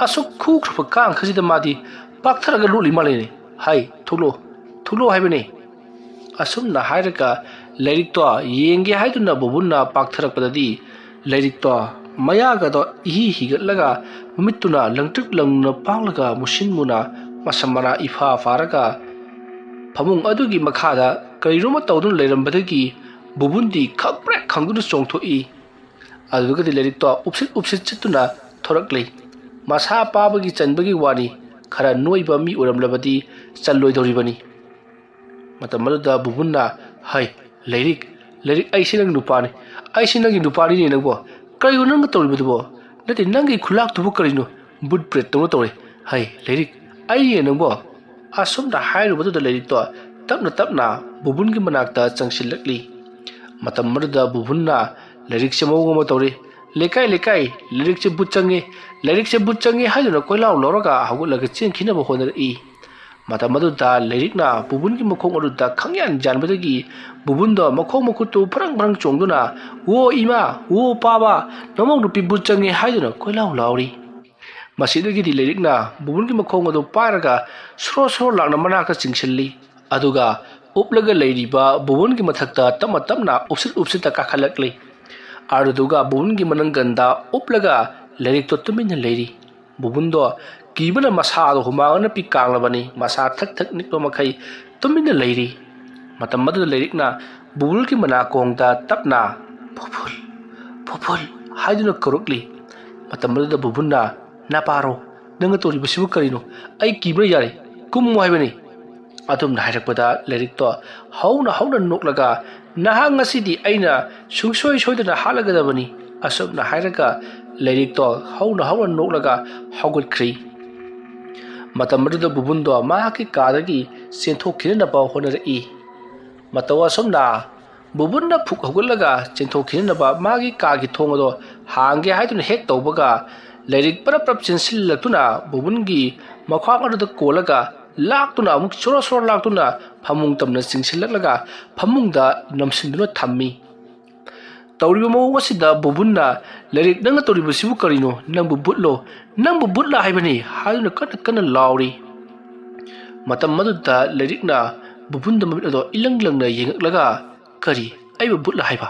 ꯑꯁꯨꯛ ꯈꯨꯈ꯭ꯔꯕ ꯀꯥꯡꯈꯁꯤꯗ ꯃꯥꯗꯤ ꯄꯥꯛꯊꯔꯒ ꯂꯣꯠꯂꯤ ꯃꯥꯜꯂꯦꯅꯦ ꯍꯥꯏ ꯊꯣꯛꯂꯣ ꯍꯥꯏꯕꯅꯤ ꯑꯁꯨꯝꯅ ꯍꯥꯏꯔꯒ ꯂꯩꯔꯤꯛꯇꯣ ꯌꯦꯡꯒꯦ ꯍꯥꯏꯗꯨꯅ ꯕꯨꯕꯨꯟꯅ ꯄꯥꯛꯊꯔꯛꯄꯗꯗꯤ ꯂꯩꯔꯤꯛꯇꯣ ꯃꯌꯥꯒꯗꯣ ꯏꯍꯤ ꯍꯤꯒꯠꯂꯒ ꯃꯃꯤꯠꯇꯨꯅ ꯂꯪꯇ꯭ꯔꯤꯛ ꯂꯪꯅ ꯄꯥꯡꯂꯒ ꯃꯨꯁꯤꯟ ꯃꯨꯅ ꯃꯁꯝ ꯃꯅꯥ ꯏꯐꯥ ꯐꯥꯔꯒ ꯐꯃꯨꯡ ꯑꯗꯨꯒꯤ ꯃꯈꯥꯗ ꯀꯔꯤꯅꯣꯃ ꯇꯧꯗꯨꯅ ꯂꯩꯔꯝꯕꯗꯒꯤ ꯕꯨꯕꯨꯟꯗꯤ ꯈꯪꯄ꯭ꯔꯦꯛ ꯈꯪꯗꯨꯅ ꯆꯣꯡꯊꯣꯛꯏ ꯑꯗꯨꯗꯒꯗꯤ ꯂꯩꯔꯤꯛꯇꯣ ꯎꯞꯁꯤꯠ ꯆꯠꯇꯨꯅ ꯊꯣꯔꯛꯂꯤ ꯃꯁꯥ ꯄꯥꯕꯒꯤ ꯆꯟꯕꯒꯤ ꯋꯥꯅꯤ ꯈꯔ ꯅꯣꯏꯕ ꯃꯤ ꯑꯣꯏꯔꯝꯂꯕꯗꯤ ꯆꯜꯂꯣꯏꯗꯧꯔꯤꯕꯅꯤ ꯃꯇꯝ ꯑꯗꯨꯗ ꯕꯨꯕꯨꯟꯅ ꯍꯩ ꯂꯩꯔꯤꯛ ꯑꯩꯁꯤ ꯅꯪꯒꯤ ꯅꯨꯄꯥꯅꯤ ꯑꯩꯁꯤ ꯅꯪꯒꯤ ꯅꯨꯄꯥꯅꯤꯅꯦ ꯅꯪꯕꯣ ꯀꯔꯤꯅꯣ ꯅꯪꯒ ꯇꯧꯔꯤꯕꯗꯨꯕꯣ ꯅꯠꯇꯦ ꯅꯪꯒꯤ ꯈꯨꯂꯥꯛꯇꯨꯕꯨ ꯀꯔꯤꯅꯣ ꯕꯨꯠ ꯕ꯭ꯔꯦꯠꯇꯧꯅ ꯇꯧꯔꯦ ꯍꯩ ꯂꯩꯔꯤꯛ ꯑꯩꯅꯦ ꯅꯪꯕꯣ ꯑꯁꯨꯝꯅ ꯍꯥꯏꯔꯨꯕꯗꯨꯗ ꯂꯩꯔꯤꯛꯇꯣ ꯇꯞꯅ ꯕꯨꯕꯨꯟꯒꯤ ꯃꯅꯥꯛꯇ ꯆꯪꯁꯤꯜꯂꯛꯂꯤ ꯃꯇꯝ ꯑꯗꯨꯗ ꯕꯨꯕꯨꯟꯅ ꯂꯩꯔꯤꯛꯁꯦ ꯃꯑꯣꯡ ꯑꯃ ꯇꯧꯔꯤ ꯂꯩꯀꯥꯏ ꯂꯩꯔꯤꯛꯁꯦ ꯕꯨꯠ ꯆꯪꯉꯦ ꯍꯥꯏꯗꯨꯅ ꯀꯣꯏꯂꯥꯎ ꯂꯧꯔꯒ ꯍꯧꯒꯠꯂꯒ ꯆꯦꯟꯈꯤꯅꯕ ꯍꯣꯠꯅꯔꯛꯏ ꯃꯇꯝ ꯑꯗꯨꯗ ꯂꯩꯔꯤꯛꯅ ꯕꯨꯕꯨꯟꯒꯤ ꯃꯈꯣꯡ ꯑꯗꯨꯗ ꯈꯪꯌꯥꯟ ꯌꯥꯟꯕꯗꯒꯤ ꯕꯨꯕꯨꯟꯗꯣ ꯃꯈꯣꯡ ꯃꯈꯨꯠꯇꯨ ꯐꯔꯪ ꯆꯣꯡꯗꯨꯅ ꯋꯣ ꯏꯃꯥ ꯋꯣ ꯄꯥꯕ ꯅꯃꯧ ꯅꯨꯄꯤ ꯕꯨꯠ ꯆꯪꯉꯦ ꯍꯥꯏꯗꯨꯅ ꯀꯣꯏꯂꯥꯎ ꯂꯥꯎꯔꯤ ꯃꯁꯤꯗꯒꯤꯗꯤ ꯂꯩꯔꯤꯛꯅ ꯕꯨꯕꯨꯟꯒꯤ ꯃꯈꯣꯡ ꯑꯗꯨ ꯄꯥꯏꯔꯒ ꯁꯣꯔꯣ ꯂꯥꯛꯅ ꯃꯅꯥꯛꯇ ꯆꯤꯡꯁꯤꯜꯂꯤ ꯑꯗꯨꯒ ꯎꯞꯂꯒ ꯂꯩꯔꯤꯕ ꯕꯨꯕꯨꯟꯒꯤ ꯃꯊꯛꯇ ꯇꯞꯅ ꯎꯞꯁꯤꯠꯇ ꯀꯥꯈꯠꯂꯛꯂꯤ ꯑꯗꯨꯗꯨꯒ ꯕꯨꯕꯨꯟꯒꯤ ꯃꯅꯪꯒꯟꯗ ꯎꯞꯂꯒ ꯂꯩꯔꯤꯛꯇꯣ ꯇꯨꯃꯤꯟꯅ ꯂꯩꯔꯤ ꯕꯨꯕꯨꯟꯗꯣ ꯀꯤꯕꯅ ꯃꯁꯥꯗꯣ ꯍꯨꯃꯥꯡꯅ ꯄꯤ ꯀꯥꯡꯂꯕꯅꯤ ꯃꯁꯥ ꯊꯛ ꯅꯤꯛꯄ ꯃꯈꯩ ꯇꯨꯃꯤꯟꯅ ꯂꯩꯔꯤ ꯃꯇꯝ ꯑꯗꯨꯗ ꯂꯩꯔꯤꯛꯅ ꯕꯨꯕꯨꯜꯒꯤ ꯃꯅꯥꯀꯣꯡꯗ ꯇꯞꯅ ꯐꯨꯐꯨꯜ ꯍꯥꯏꯗꯨꯅ ꯀꯧꯔꯛꯂꯤ ꯃꯇꯝ ꯑꯗꯨꯗ ꯕꯨꯕꯨꯟꯅ ꯅꯄꯥꯔꯣ ꯅꯪꯅ ꯇꯧꯔꯤꯕꯁꯤꯕꯨ ꯀꯔꯤꯅꯣ ꯑꯩ ꯀꯤꯕꯅ ꯌꯥꯔꯦ ꯀꯨꯝꯃꯨ ꯍꯥꯏꯕꯅꯤ ꯑꯗꯨꯝꯅ ꯍꯥꯏꯔꯛꯄꯗ ꯂꯩꯔꯤꯛꯇꯣ ꯍꯧꯅ ꯅꯣꯛꯂꯒ ꯅꯍꯥꯛ ꯉꯁꯤꯗꯤ ꯑꯩꯅ ꯁꯨꯡꯁꯣꯏ ꯁꯣꯏꯗꯅ ꯍꯥꯠꯂꯒꯗꯕꯅꯤ ꯑꯁꯨꯝꯅ ꯍꯥꯏꯔꯒ ꯂꯩꯔꯤꯛꯇꯣ ꯍꯧꯅ ꯅꯣꯛꯂꯒ ꯍꯧꯒꯠꯈ꯭ꯔꯤ ꯃꯇꯝ ꯑꯗꯨꯗ ꯕꯨꯕꯨꯟꯗꯣ ꯃꯍꯥꯛꯀꯤ ꯀꯥꯗꯒꯤ ꯆꯦꯟꯊꯣꯛꯈꯤꯅꯅꯕ ꯍꯣꯠꯅꯔꯛꯏ ꯃꯇꯧ ꯑꯁꯨꯝꯅ ꯕꯨꯕꯨꯟꯅ ꯐꯨꯛ ꯍꯧꯒꯠꯂꯒ ꯆꯦꯟꯊꯣꯛꯈꯤꯅꯅꯕ ꯃꯥꯒꯤ ꯀꯥꯒꯤ ꯊꯣꯡ ꯑꯗꯣ ꯍꯥꯡꯒꯦ ꯍꯥꯏꯗꯨꯅ ꯍꯦꯛ ꯇꯧꯕꯒ ꯂꯩꯔꯤꯛ ꯄꯔꯞ ꯆꯦꯟꯁꯤꯜꯂꯛꯇꯨꯅ ꯕꯨꯕꯨꯟꯒꯤ ꯃꯈ꯭ꯋꯥꯡ ꯑꯗꯨꯗ ꯀꯣꯜꯂꯒ ꯂꯥꯛꯇꯨꯅ ꯑꯃꯨꯛ ꯁꯣꯔꯣ ꯂꯥꯛꯇꯨꯅ ꯐꯃꯨꯡ ꯇꯝꯅ ꯆꯤꯡꯁꯤꯜꯂꯛꯂꯒ ꯐꯃꯨꯡꯗ ꯅꯝꯁꯤꯟꯗꯨꯅ ꯊꯝꯃꯤ ꯇꯧꯔꯤꯕ ꯃꯑꯣꯡ ꯑꯁꯤꯗ ꯕꯨꯕꯨꯟꯅ ꯂꯩꯔꯤꯛ ꯅꯪꯅ ꯇꯧꯔꯤꯕꯁꯤꯕꯨ ꯀꯔꯤꯅꯣ ꯅꯪꯕꯨ ꯕꯨꯠꯂ ꯍꯥꯏꯕꯅꯤ ꯍꯥꯏꯗꯨꯅ ꯀꯟꯅ ꯂꯥꯎꯔꯤ ꯃꯇꯝ ꯑꯗꯨꯗ ꯂꯩꯔꯤꯛꯅ ꯕꯨꯕꯨꯟꯗ ꯃꯃꯤꯠ ꯑꯗꯣ ꯏꯂꯪ ꯂꯪꯅ ꯌꯦꯡꯉꯛꯂꯒ ꯀꯔꯤ ꯑꯩꯕꯨ ꯕꯨꯠꯂ ꯍꯥꯏꯕ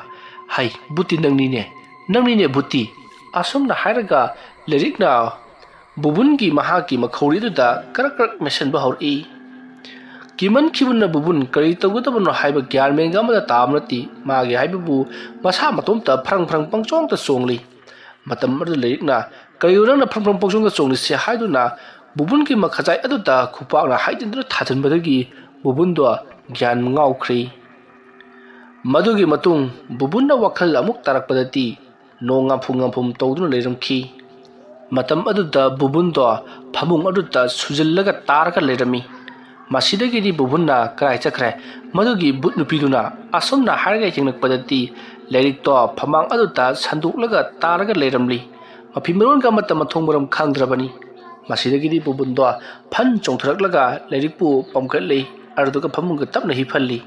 ꯍꯩ ꯕꯨꯠꯇꯤ ꯅꯪꯅꯤꯅꯦ ꯕꯨꯠꯇꯤ ꯑꯁꯨꯝꯅ ꯍꯥꯏꯔꯒ ꯂꯩꯔꯤꯛꯅ ꯕꯨꯕꯨꯟꯒꯤ ꯃꯍꯥꯛꯀꯤ ꯃꯈꯧꯔꯤ ꯑꯗꯨꯗ ꯀꯔꯛ ꯃꯦꯠꯁꯤꯟꯕ ꯍꯧꯔꯛꯏ ꯀꯤꯃꯟꯈꯤꯕꯅ ꯕꯨꯕꯨꯟ ꯀꯔꯤ ꯇꯧꯒꯗꯕꯅꯣ ꯍꯥꯏꯕ ꯒ꯭ꯌꯥꯟ ꯃꯦꯟꯒ ꯑꯃꯗ ꯇꯥꯕ ꯅꯠꯇꯦ ꯃꯥꯒꯤ ꯍꯥꯏꯕꯕꯨ ꯃꯁꯥ ꯃꯇꯣꯝꯇ ꯐꯔꯪ ꯄꯪꯆꯣꯡꯗ ꯆꯣꯡꯂꯤ ꯃꯇꯝ ꯑꯗꯨꯗ ꯂꯩꯔꯤꯛꯅ ꯀꯔꯤꯅꯣ ꯅꯪꯅ ꯐꯔꯪ ꯄꯪꯆꯣꯡꯗ ꯆꯣꯡꯂꯤꯁꯦ ꯍꯥꯏꯗꯨꯅ ꯕꯨꯕꯨꯟꯒꯤ ꯃꯈꯖꯥꯏ ꯑꯗꯨꯗ ꯈꯨꯄꯥꯛꯅ ꯍꯥꯏꯖꯤꯟꯗꯨꯅ ꯊꯥꯖꯤꯟꯕꯗꯒꯤ ꯕꯨꯕꯨꯟꯗꯣ ꯒ꯭ꯌꯥꯟ ꯉꯥꯎꯈ꯭ꯔꯤ ꯃꯗꯨꯒꯤ ꯃꯇꯨꯡ ꯕꯨꯕꯨꯟꯅ ꯋꯥꯈꯜ ꯑꯃꯨꯛ ꯇꯥꯔꯛꯄꯗꯗꯤ ꯅꯣꯡ ꯉꯥꯐꯨꯝ ꯇꯧꯗꯨꯅ ꯂꯩꯔꯝꯈꯤ ꯃꯇꯝ ꯑꯗꯨꯗ ꯕꯨꯕꯨꯟꯗꯣ ꯐꯃꯨꯡ ꯑꯗꯨꯗ ꯁꯨꯖꯤꯜꯂꯒ ꯇꯥꯔꯒ ꯂꯩꯔꯝꯃꯤ ꯃꯁꯤꯗꯒꯤꯗꯤ ꯕꯨꯕꯨꯟꯅ ꯀꯔꯥꯏ ꯆꯠꯈ꯭ꯔꯦ ꯃꯗꯨꯒꯤ ꯕꯨꯠ ꯅꯨꯄꯤꯗꯨꯅ ꯑꯁꯨꯝꯅ ꯍꯥꯏꯔꯒ ꯌꯦꯡꯂꯛꯄꯗꯗꯤ ꯂꯩꯔꯤꯛꯇꯣ ꯐꯃꯥꯡ ꯑꯗꯨꯗ ꯁꯟꯗꯣꯛꯂꯒ ꯇꯥꯔꯒ ꯂꯩꯔꯝꯂꯤ ꯃꯐꯤ ꯃꯔꯣꯟꯒ ꯑꯃꯠꯇ ꯃꯊꯣꯡ ꯃꯔꯝ ꯈꯪꯗ꯭ꯔꯕꯅꯤ ꯃꯁꯤꯗꯒꯤꯗꯤ ꯕꯨꯕꯨꯟꯗꯣ ꯐꯟ ꯆꯣꯡꯊꯔꯛꯂꯒ ꯂꯩꯔꯤꯛꯄꯨ ꯄꯝꯈꯠꯂꯤ ꯑꯗꯨꯒ ꯐꯃꯨꯡꯗ ꯇꯞꯅ ꯍꯤꯞꯍꯜꯂꯤ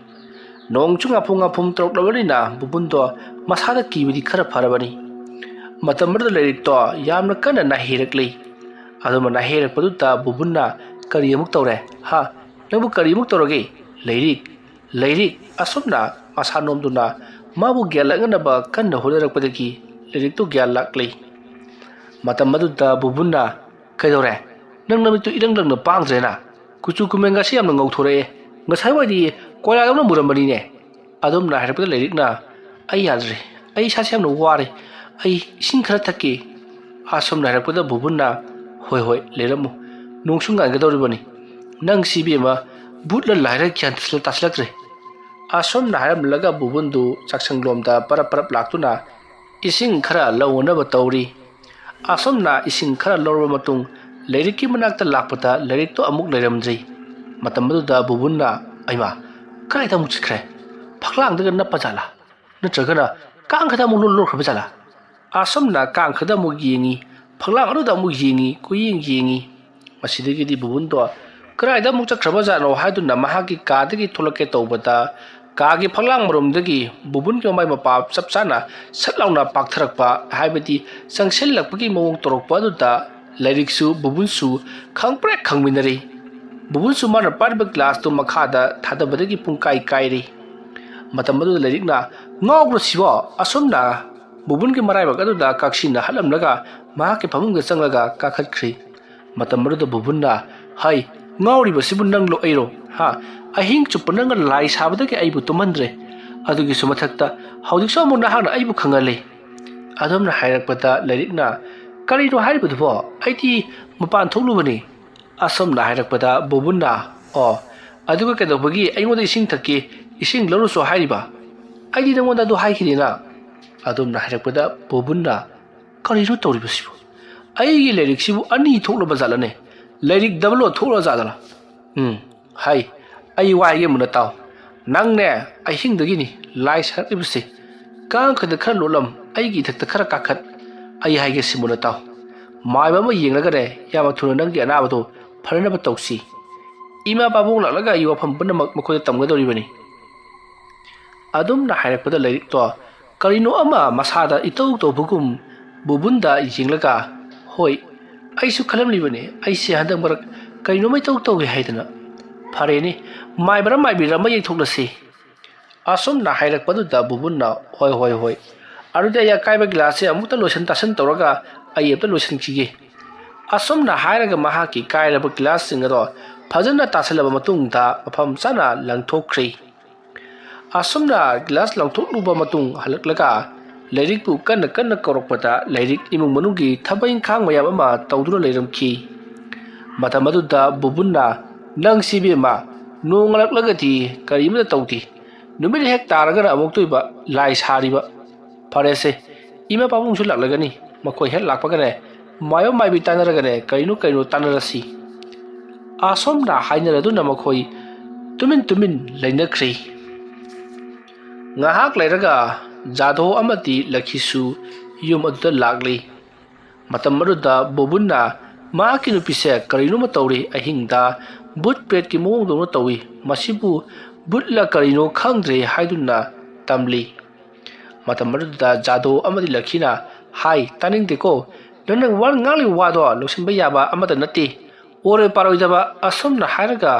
ꯅꯣꯡꯁꯨ ꯉꯥꯐꯨꯝ ꯇꯧꯔꯛꯂꯕꯅꯤꯅ ꯕꯨꯕꯨꯟꯗꯣ ꯃꯁꯥꯗ ꯀꯤꯕꯗꯤ ꯈꯔ ꯐꯔꯕꯅꯤ ꯃꯇꯝ ꯑꯗꯨꯗ ꯂꯩꯔꯤꯛꯇꯣ ꯌꯥꯝꯅ ꯀꯟꯅ ꯅꯥꯍꯦꯔꯛꯂꯤ ꯑꯗꯨꯝ ꯅꯥꯍꯦꯔꯛꯄꯗꯨꯗ ꯕꯨꯕꯨꯟꯅ ꯀꯔꯤ ꯑꯃꯨꯛ ꯇꯧꯔꯦ ꯅꯪꯕꯨ ꯀꯔꯤ ꯑꯃꯨꯛ ꯇꯧꯔꯒꯦ ꯂꯩꯔꯤꯛ ꯑꯁꯨꯝꯅ ꯃꯁꯥ ꯅꯣꯝꯗꯨꯅ ꯃꯥꯕꯨ ꯒ꯭ꯌꯥꯟ ꯂꯥꯛꯅꯅꯕ ꯀꯟꯅ ꯍꯣꯠꯅꯔꯛꯄꯗꯒꯤ ꯂꯩꯔꯤꯛꯇꯨ ꯒ꯭ꯌꯥꯟ ꯂꯥꯛꯂꯤ ꯃꯇꯝ ꯑꯗꯨꯗ ꯕꯨꯕꯨꯟꯅ ꯀꯩꯗꯧꯔꯦ ꯅꯪ ꯅꯃꯤꯠꯇꯨ ꯏꯔꯪ ꯂꯪꯅ ꯄꯥꯡꯗ꯭ꯔꯦꯅ ꯀꯨꯆꯨ ꯀꯨꯃꯦꯟꯒꯁꯤ ꯌꯥꯝꯅ ꯉꯧꯊꯣꯔꯛꯑꯦ ꯉꯁꯥꯏꯋꯥꯏꯗꯤ ꯀꯣꯏꯂꯥꯗꯧꯅ ꯃꯨꯔꯝꯕꯅꯤꯅꯦ ꯑꯗꯨꯝꯅ ꯍꯥꯏꯔꯛꯄꯗ ꯂꯥꯏꯔꯤꯛꯅ ꯑꯩ ꯌꯥꯗ꯭ꯔꯦ ꯑꯩ ꯏꯁꯥꯁꯦ ꯌꯥꯝꯅ ꯋꯥꯔꯦ ꯑꯩ ꯏꯁꯤꯡ ꯈꯔ ꯊꯛꯀꯦ ꯑꯁꯣꯝꯅ ꯍꯥꯏꯔꯛꯄꯗ ꯕꯨꯕꯨꯟꯅ ꯍꯣꯏ ꯍꯣꯏ ꯂꯩꯔꯝꯃꯨ ꯅꯣꯡꯁꯨ ꯉꯥꯟꯒꯗꯧꯔꯤꯕꯅꯤ ꯅꯪ ꯁꯤꯕꯦꯝꯃ ꯕꯨꯠꯂ ꯂꯥꯏꯔ ꯒ꯭ꯌꯥꯟ ꯇꯥꯁꯤꯜꯂꯛꯇ꯭ꯔꯦ ꯑꯁꯣꯝꯅ ꯍꯥꯏꯔꯝꯂꯒ ꯕꯨꯕꯨꯟꯗꯨ ꯆꯥꯛꯁꯪꯂꯣꯝꯗ ꯄꯔꯞ ꯄꯔꯞ ꯂꯥꯛꯇꯨꯅ ꯏꯁꯤꯡ ꯈꯔ ꯂꯧꯅꯕ ꯇꯧꯔꯤ ꯑꯁꯣꯝꯅ ꯏꯁꯤꯡ ꯈꯔ ꯂꯧꯔꯕ ꯃꯇꯨꯡ ꯂꯥꯏꯔꯤꯛꯀꯤ ꯃꯅꯥꯛꯇ ꯂꯥꯛꯄꯗ ꯂꯥꯏꯔꯤꯛꯇꯣ ꯑꯃꯨꯛ ꯂꯩꯔꯝꯗ꯭ꯔꯤ ꯃꯇꯝ ꯑꯗꯨꯗ ꯕꯨꯕꯨꯟꯅ ꯑꯩꯃ ꯀꯗꯥꯏꯗ ꯑꯃꯨꯛ ꯆꯠꯈ꯭ꯔꯦ ꯐꯛꯂꯥꯡꯗꯒ ꯅꯞꯄ ꯖꯥꯠꯂꯥ ꯅꯠꯇ꯭ꯔꯒꯅ ꯀꯥꯡ ꯈꯛꯇ ꯑꯃꯨꯛ ꯂꯣꯟꯈ꯭ꯔꯕ ꯖꯥꯠꯂꯥ ꯑꯁꯣꯝꯅ ꯀꯥꯡ ꯈꯛꯇ ꯑꯃꯨꯛ ꯌꯦꯡꯉꯤ ꯐꯛꯂꯥꯡ ꯑꯗꯨꯗ ꯑꯃꯨꯛ ꯌꯦꯡꯉꯤ ꯀꯨꯌꯦꯡ ꯌꯦꯡꯉꯤ ꯃꯁꯤꯗꯒꯤꯗꯤ ꯕꯨꯕꯨꯟꯗꯣ ꯀꯗꯥꯏꯗ ꯑꯃꯨꯛ ꯆꯠꯈ꯭ꯔꯕꯖꯥꯠꯅꯣ ꯍꯥꯏꯗꯨꯅ ꯃꯍꯥꯛꯀꯤ ꯀꯥꯗꯒꯤ ꯊꯣꯛꯂꯛꯀꯦ ꯇꯧꯕꯗ ꯀꯥꯒꯤ ꯐꯛꯂꯥꯡ ꯃꯔꯨꯝꯗꯒꯤ ꯕꯨꯕꯨꯟꯒꯤ ꯃꯃꯥꯏ ꯃꯄꯥ ꯆꯞ ꯆꯥꯅ ꯁꯠ ꯂꯥꯎꯅ ꯄꯥꯛꯊꯔꯛꯄ ꯍꯥꯏꯕꯗꯤ ꯆꯪꯁꯤꯜꯂꯛꯄꯒꯤ ꯃꯑꯣꯡ ꯇꯧꯔꯛꯄ ꯑꯗꯨꯗ ꯂꯥꯏꯔꯤꯛꯁꯨ ꯕꯨꯕꯨꯟꯁꯨ ꯈꯪꯄ꯭ꯔꯦꯛ ꯈꯪꯃꯤꯟꯅꯔꯤ ꯕꯨꯕꯨꯟꯁꯨ ꯃꯥꯅ ꯄꯥꯏꯔꯤꯕ ꯒ꯭ꯂꯥꯁꯇꯨ ꯃꯈꯥꯗ ꯊꯥꯗꯕꯗꯒꯤ ꯄꯨꯡꯀꯥꯏ ꯀꯥꯏꯔꯤ ꯃꯇꯝ ꯑꯗꯨꯗ ꯂꯥꯏꯔꯤꯛꯅ ꯉꯥꯎꯕ꯭ꯔꯣ ꯁꯤꯕꯣ ꯑꯁꯣꯝꯅ ꯕꯨꯕꯨꯟꯒꯤ ꯃꯔꯥꯏꯕꯛ ꯑꯗꯨꯗ ꯀꯥꯛꯁꯤꯅ ꯍꯠꯂꯝꯂꯒ ꯃꯍꯥꯛꯀꯤ ꯐꯃꯨꯡꯗ ꯆꯪꯂꯒ ꯀꯥꯈꯠꯈ꯭ꯔꯤ ꯃꯇꯝ ꯑꯗꯨꯗ ꯕꯨꯕꯨꯟꯅ ꯍꯥꯏ ꯉꯥꯎꯔꯤꯕꯁꯤꯕꯨ ꯅꯪꯂꯣ ꯑꯩꯔꯣ ꯑꯍꯤꯡ ꯆꯨꯞꯄ ꯅꯪꯅ ꯂꯥꯏ ꯁꯥꯕꯗꯒꯤ ꯑꯩꯕꯨ ꯇꯨꯝꯍꯟꯗ꯭ꯔꯦ ꯑꯗꯨꯒꯤꯁꯨ ꯃꯊꯛꯇ ꯍꯧꯖꯤꯛꯁꯨ ꯑꯃꯨꯛ ꯅꯍꯥꯛꯅ ꯑꯩꯕꯨ ꯈꯪꯍꯜꯂꯤ ꯑꯗꯨꯝꯅ ꯍꯥꯏꯔꯛꯄꯗ ꯂꯥꯏꯔꯤꯛꯅ ꯀꯔꯤꯅꯣ ꯍꯥꯏꯔꯤꯕꯗꯨꯕꯣ ꯑꯩꯗꯤ ꯃꯄꯥꯟ ꯊꯣꯛꯂꯨꯕꯅꯤ ꯑꯁꯣꯝꯅ ꯍꯥꯏꯔꯛꯄꯗ ꯕꯨꯕꯨꯟꯅ ꯑꯣ ꯑꯗꯨꯒ ꯀꯩꯗꯧꯕꯒꯤ ꯑꯩꯉꯣꯟꯗ ꯏꯁꯤꯡ ꯊꯛꯀꯦ ꯏꯁꯤꯡ ꯂꯧꯔꯨꯁꯨ ꯍꯥꯏꯔꯤꯕ ꯑꯩꯗꯤ ꯅꯪꯉꯣꯟꯗ ꯑꯗꯨ ꯍꯥꯏꯈꯤꯗꯦꯅ ꯑꯗꯨꯝꯅ ꯍꯥꯏꯔꯛꯄꯗ ꯕꯨꯕꯨꯟꯅ ꯀꯔꯤꯅꯣ ꯇꯧꯔꯤꯕꯁꯤꯕꯨ ꯑꯩꯒꯤ ꯂꯥꯏꯔꯤꯛꯁꯤꯕꯨ ꯑꯅꯤ ꯊꯣꯛꯂꯕ ꯖꯥꯠꯂꯅꯦ ꯂꯥꯏꯔꯤꯛ ꯗꯕꯜꯂꯣ ꯊꯣꯛꯂꯕ ꯖꯥꯠꯂ ꯍꯥꯏ ꯑꯩ ꯋꯥꯏꯒꯦ ꯃꯨꯟꯅ ꯇꯥꯎ ꯅꯪꯅꯦ ꯑꯍꯤꯡꯗꯒꯤꯅꯤ ꯂꯥꯏ ꯁꯥꯔꯛꯂꯤꯕꯁꯦ ꯀꯥꯡ ꯈꯔ ꯂꯣꯠꯂꯝ ꯑꯩꯒꯤ ꯏꯊꯛꯇ ꯈꯔ ꯀꯥꯈꯠ ꯑꯩ ꯍꯥꯏꯒꯦ ꯁꯤ ꯃꯨꯟꯅ ꯇꯥꯎ ꯃꯥꯏꯕ ꯑꯃ ꯌꯦꯡꯂꯒꯅꯦ ꯌꯥꯝꯅ ꯊꯨꯅ ꯅꯪꯒꯤ ꯑꯅꯥꯕꯗꯣ ꯐꯅꯅꯕ ꯇꯧꯁꯤ ꯏꯃꯥ ꯄꯥꯕꯨꯡ ꯂꯥꯛꯂꯒ ꯑꯩ ꯋꯥꯐꯝ ꯄꯨꯝꯅꯃꯛ ꯃꯈꯣꯏꯗ ꯇꯝꯒꯗꯧꯔꯤꯕꯅꯤ ꯑꯗꯨꯝꯅ ꯍꯥꯏꯔꯛꯄꯗ ꯂꯥꯏꯔꯤꯛꯇꯣ ꯀꯔꯤꯅꯣ ꯑꯃ ꯃꯁꯥꯗ ꯏꯇꯧ ꯇꯧꯕꯒꯨꯝ ꯕꯨꯕꯨꯟꯗ ꯌꯦꯡꯂꯒ ꯍꯣꯏ ꯑꯩꯁꯨ ꯈꯜꯂꯝꯂꯤꯕꯅꯤ ꯑꯩꯁꯦ ꯍꯟꯗꯛ ꯃꯔꯛ ꯀꯔꯤꯅꯣꯃ ꯏꯇꯧ ꯇꯧꯒꯦ ꯍꯥꯏꯗꯅ ꯐꯔꯦꯅꯦ ꯃꯥꯏꯕꯔ ꯃꯥꯏꯕꯤꯔ ꯑꯃ ꯌꯦꯡꯊꯣꯛꯂꯁꯤ ꯑꯁꯣꯝꯅ ꯍꯥꯏꯔꯛꯄꯗꯨꯗ ꯕꯨꯕꯨꯟꯅ ꯍꯣꯏ ꯑꯗꯨꯗꯤ ꯑꯩ ꯑꯀꯥꯏꯕ ꯒꯤꯂꯥꯁꯁꯦ ꯑꯃꯨꯛꯇ ꯂꯣꯏꯁꯤꯟ ꯇꯥꯁꯤꯟ ꯇꯧꯔꯒ ꯑꯩ ꯑꯝꯇ ꯂꯣꯏꯁꯤꯟꯈꯤꯒꯦ ꯑꯁꯣꯝꯅ ꯍꯥꯏꯔꯒ ꯃꯍꯥꯛꯀꯤ ꯀꯥꯏꯔꯕ ꯒꯤꯂꯥꯁꯁꯤꯡ ꯑꯗꯣ ꯐꯖꯅ ꯇꯥꯁꯤꯜꯂꯕ ꯃꯇꯨꯡꯗ ꯃꯐꯝ ꯆꯥꯅ ꯂꯪꯊꯣꯛꯈ꯭ꯔꯤ ꯑꯁꯣꯝꯅ ꯒꯤꯂꯥꯁ ꯂꯪꯊꯣꯛꯂꯨꯕ ꯃꯇꯨꯡ ꯍꯜꯂꯛꯂꯒ ꯂꯥꯏꯔꯤꯛꯄꯨ ꯀꯟꯅ ꯀꯧꯔꯛꯄꯗ ꯂꯥꯏꯔꯤꯛ ꯏꯃꯨꯡ ꯃꯅꯨꯡꯒꯤ ꯊꯕꯛ ꯏꯪꯈꯥꯡ ꯃꯌꯥꯝ ꯑꯃ ꯇꯧꯗꯨꯅ ꯂꯩꯔꯝꯈꯤ ꯃꯇꯝ ꯑꯗꯨꯗ ꯕꯨꯕꯨꯟꯅ ꯅꯪ ꯁꯤꯕꯦꯝꯃ ꯅꯣꯡꯉꯥꯜꯂꯛꯂꯒꯗꯤ ꯀꯔꯤꯃꯇ ꯇꯧꯗꯦ ꯅꯨꯃꯤꯠ ꯍꯦꯛ ꯇꯥꯔꯒꯅ ꯑꯃꯨꯛ ꯇꯣꯏꯕ ꯂꯥꯏ ꯁꯥꯔꯤꯕ ꯐꯔꯦꯁꯦ ꯏꯃꯥ ꯄꯥꯕꯨꯡꯁꯨ ꯂꯥꯛꯂꯒꯅꯤ ꯃꯈꯣꯏ ꯍꯦꯛ ꯂꯥꯛꯄꯒꯅꯦ ꯃꯥꯏꯕ ꯃꯥꯏꯕꯤ ꯇꯥꯟꯅꯔꯒꯅꯦ ꯀꯔꯤꯅꯣ ꯇꯥꯟꯅꯔꯁꯤ ꯑꯁꯣꯝꯅ ꯍꯥꯏꯅꯔꯗꯨꯅ ꯃꯈꯣꯏ ꯇꯨꯃꯤꯟ ꯂꯩꯅꯈ꯭ꯔꯤ ꯉꯥꯏꯍꯥꯛ ꯂꯩꯔꯒ ꯖꯥꯗꯣ ꯑꯃꯗꯤ ꯂꯛꯈꯤꯁꯨ ꯌꯨꯝ ꯑꯗꯨꯗ ꯂꯥꯛꯂꯤ ꯃꯇꯝ ꯑꯗꯨꯗ ꯕꯨꯕꯨꯟꯅ ꯃꯍꯥꯛꯀꯤ ꯅꯨꯄꯤꯁꯦ ꯀꯔꯤꯅꯣꯃ ꯇꯧꯔꯤ ꯑꯍꯤꯡꯗ ꯕꯨꯠ ꯄ꯭ꯔꯦꯠꯀꯤ ꯃꯑꯣꯡꯗꯧꯅ ꯇꯧꯏ ꯃꯁꯤꯕꯨ ꯕꯨꯠꯂ ꯀꯔꯤꯅꯣ ꯈꯪꯗ꯭ꯔꯦ ꯍꯥꯏꯗꯨꯅ ꯇꯝꯂꯤ ꯃꯇꯝ ꯑꯗꯨꯗ ꯖꯥꯗꯣ ꯑꯃꯗꯤ ꯂꯛꯈꯤꯅ ꯍꯥꯏ ꯇꯥꯅꯤꯡꯗꯦꯀꯣ ꯅꯪꯅ ꯉꯥꯡꯂꯤꯕ ꯋꯥꯗꯣ ꯂꯧꯁꯤꯟꯕ ꯌꯥꯕ ꯑꯃꯠꯇ ꯅꯠꯇꯦ ꯑꯣꯏꯔꯣꯏ ꯄꯥꯔꯣꯏꯗꯕ ꯑꯁꯣꯝꯅ ꯍꯥꯏꯔꯒ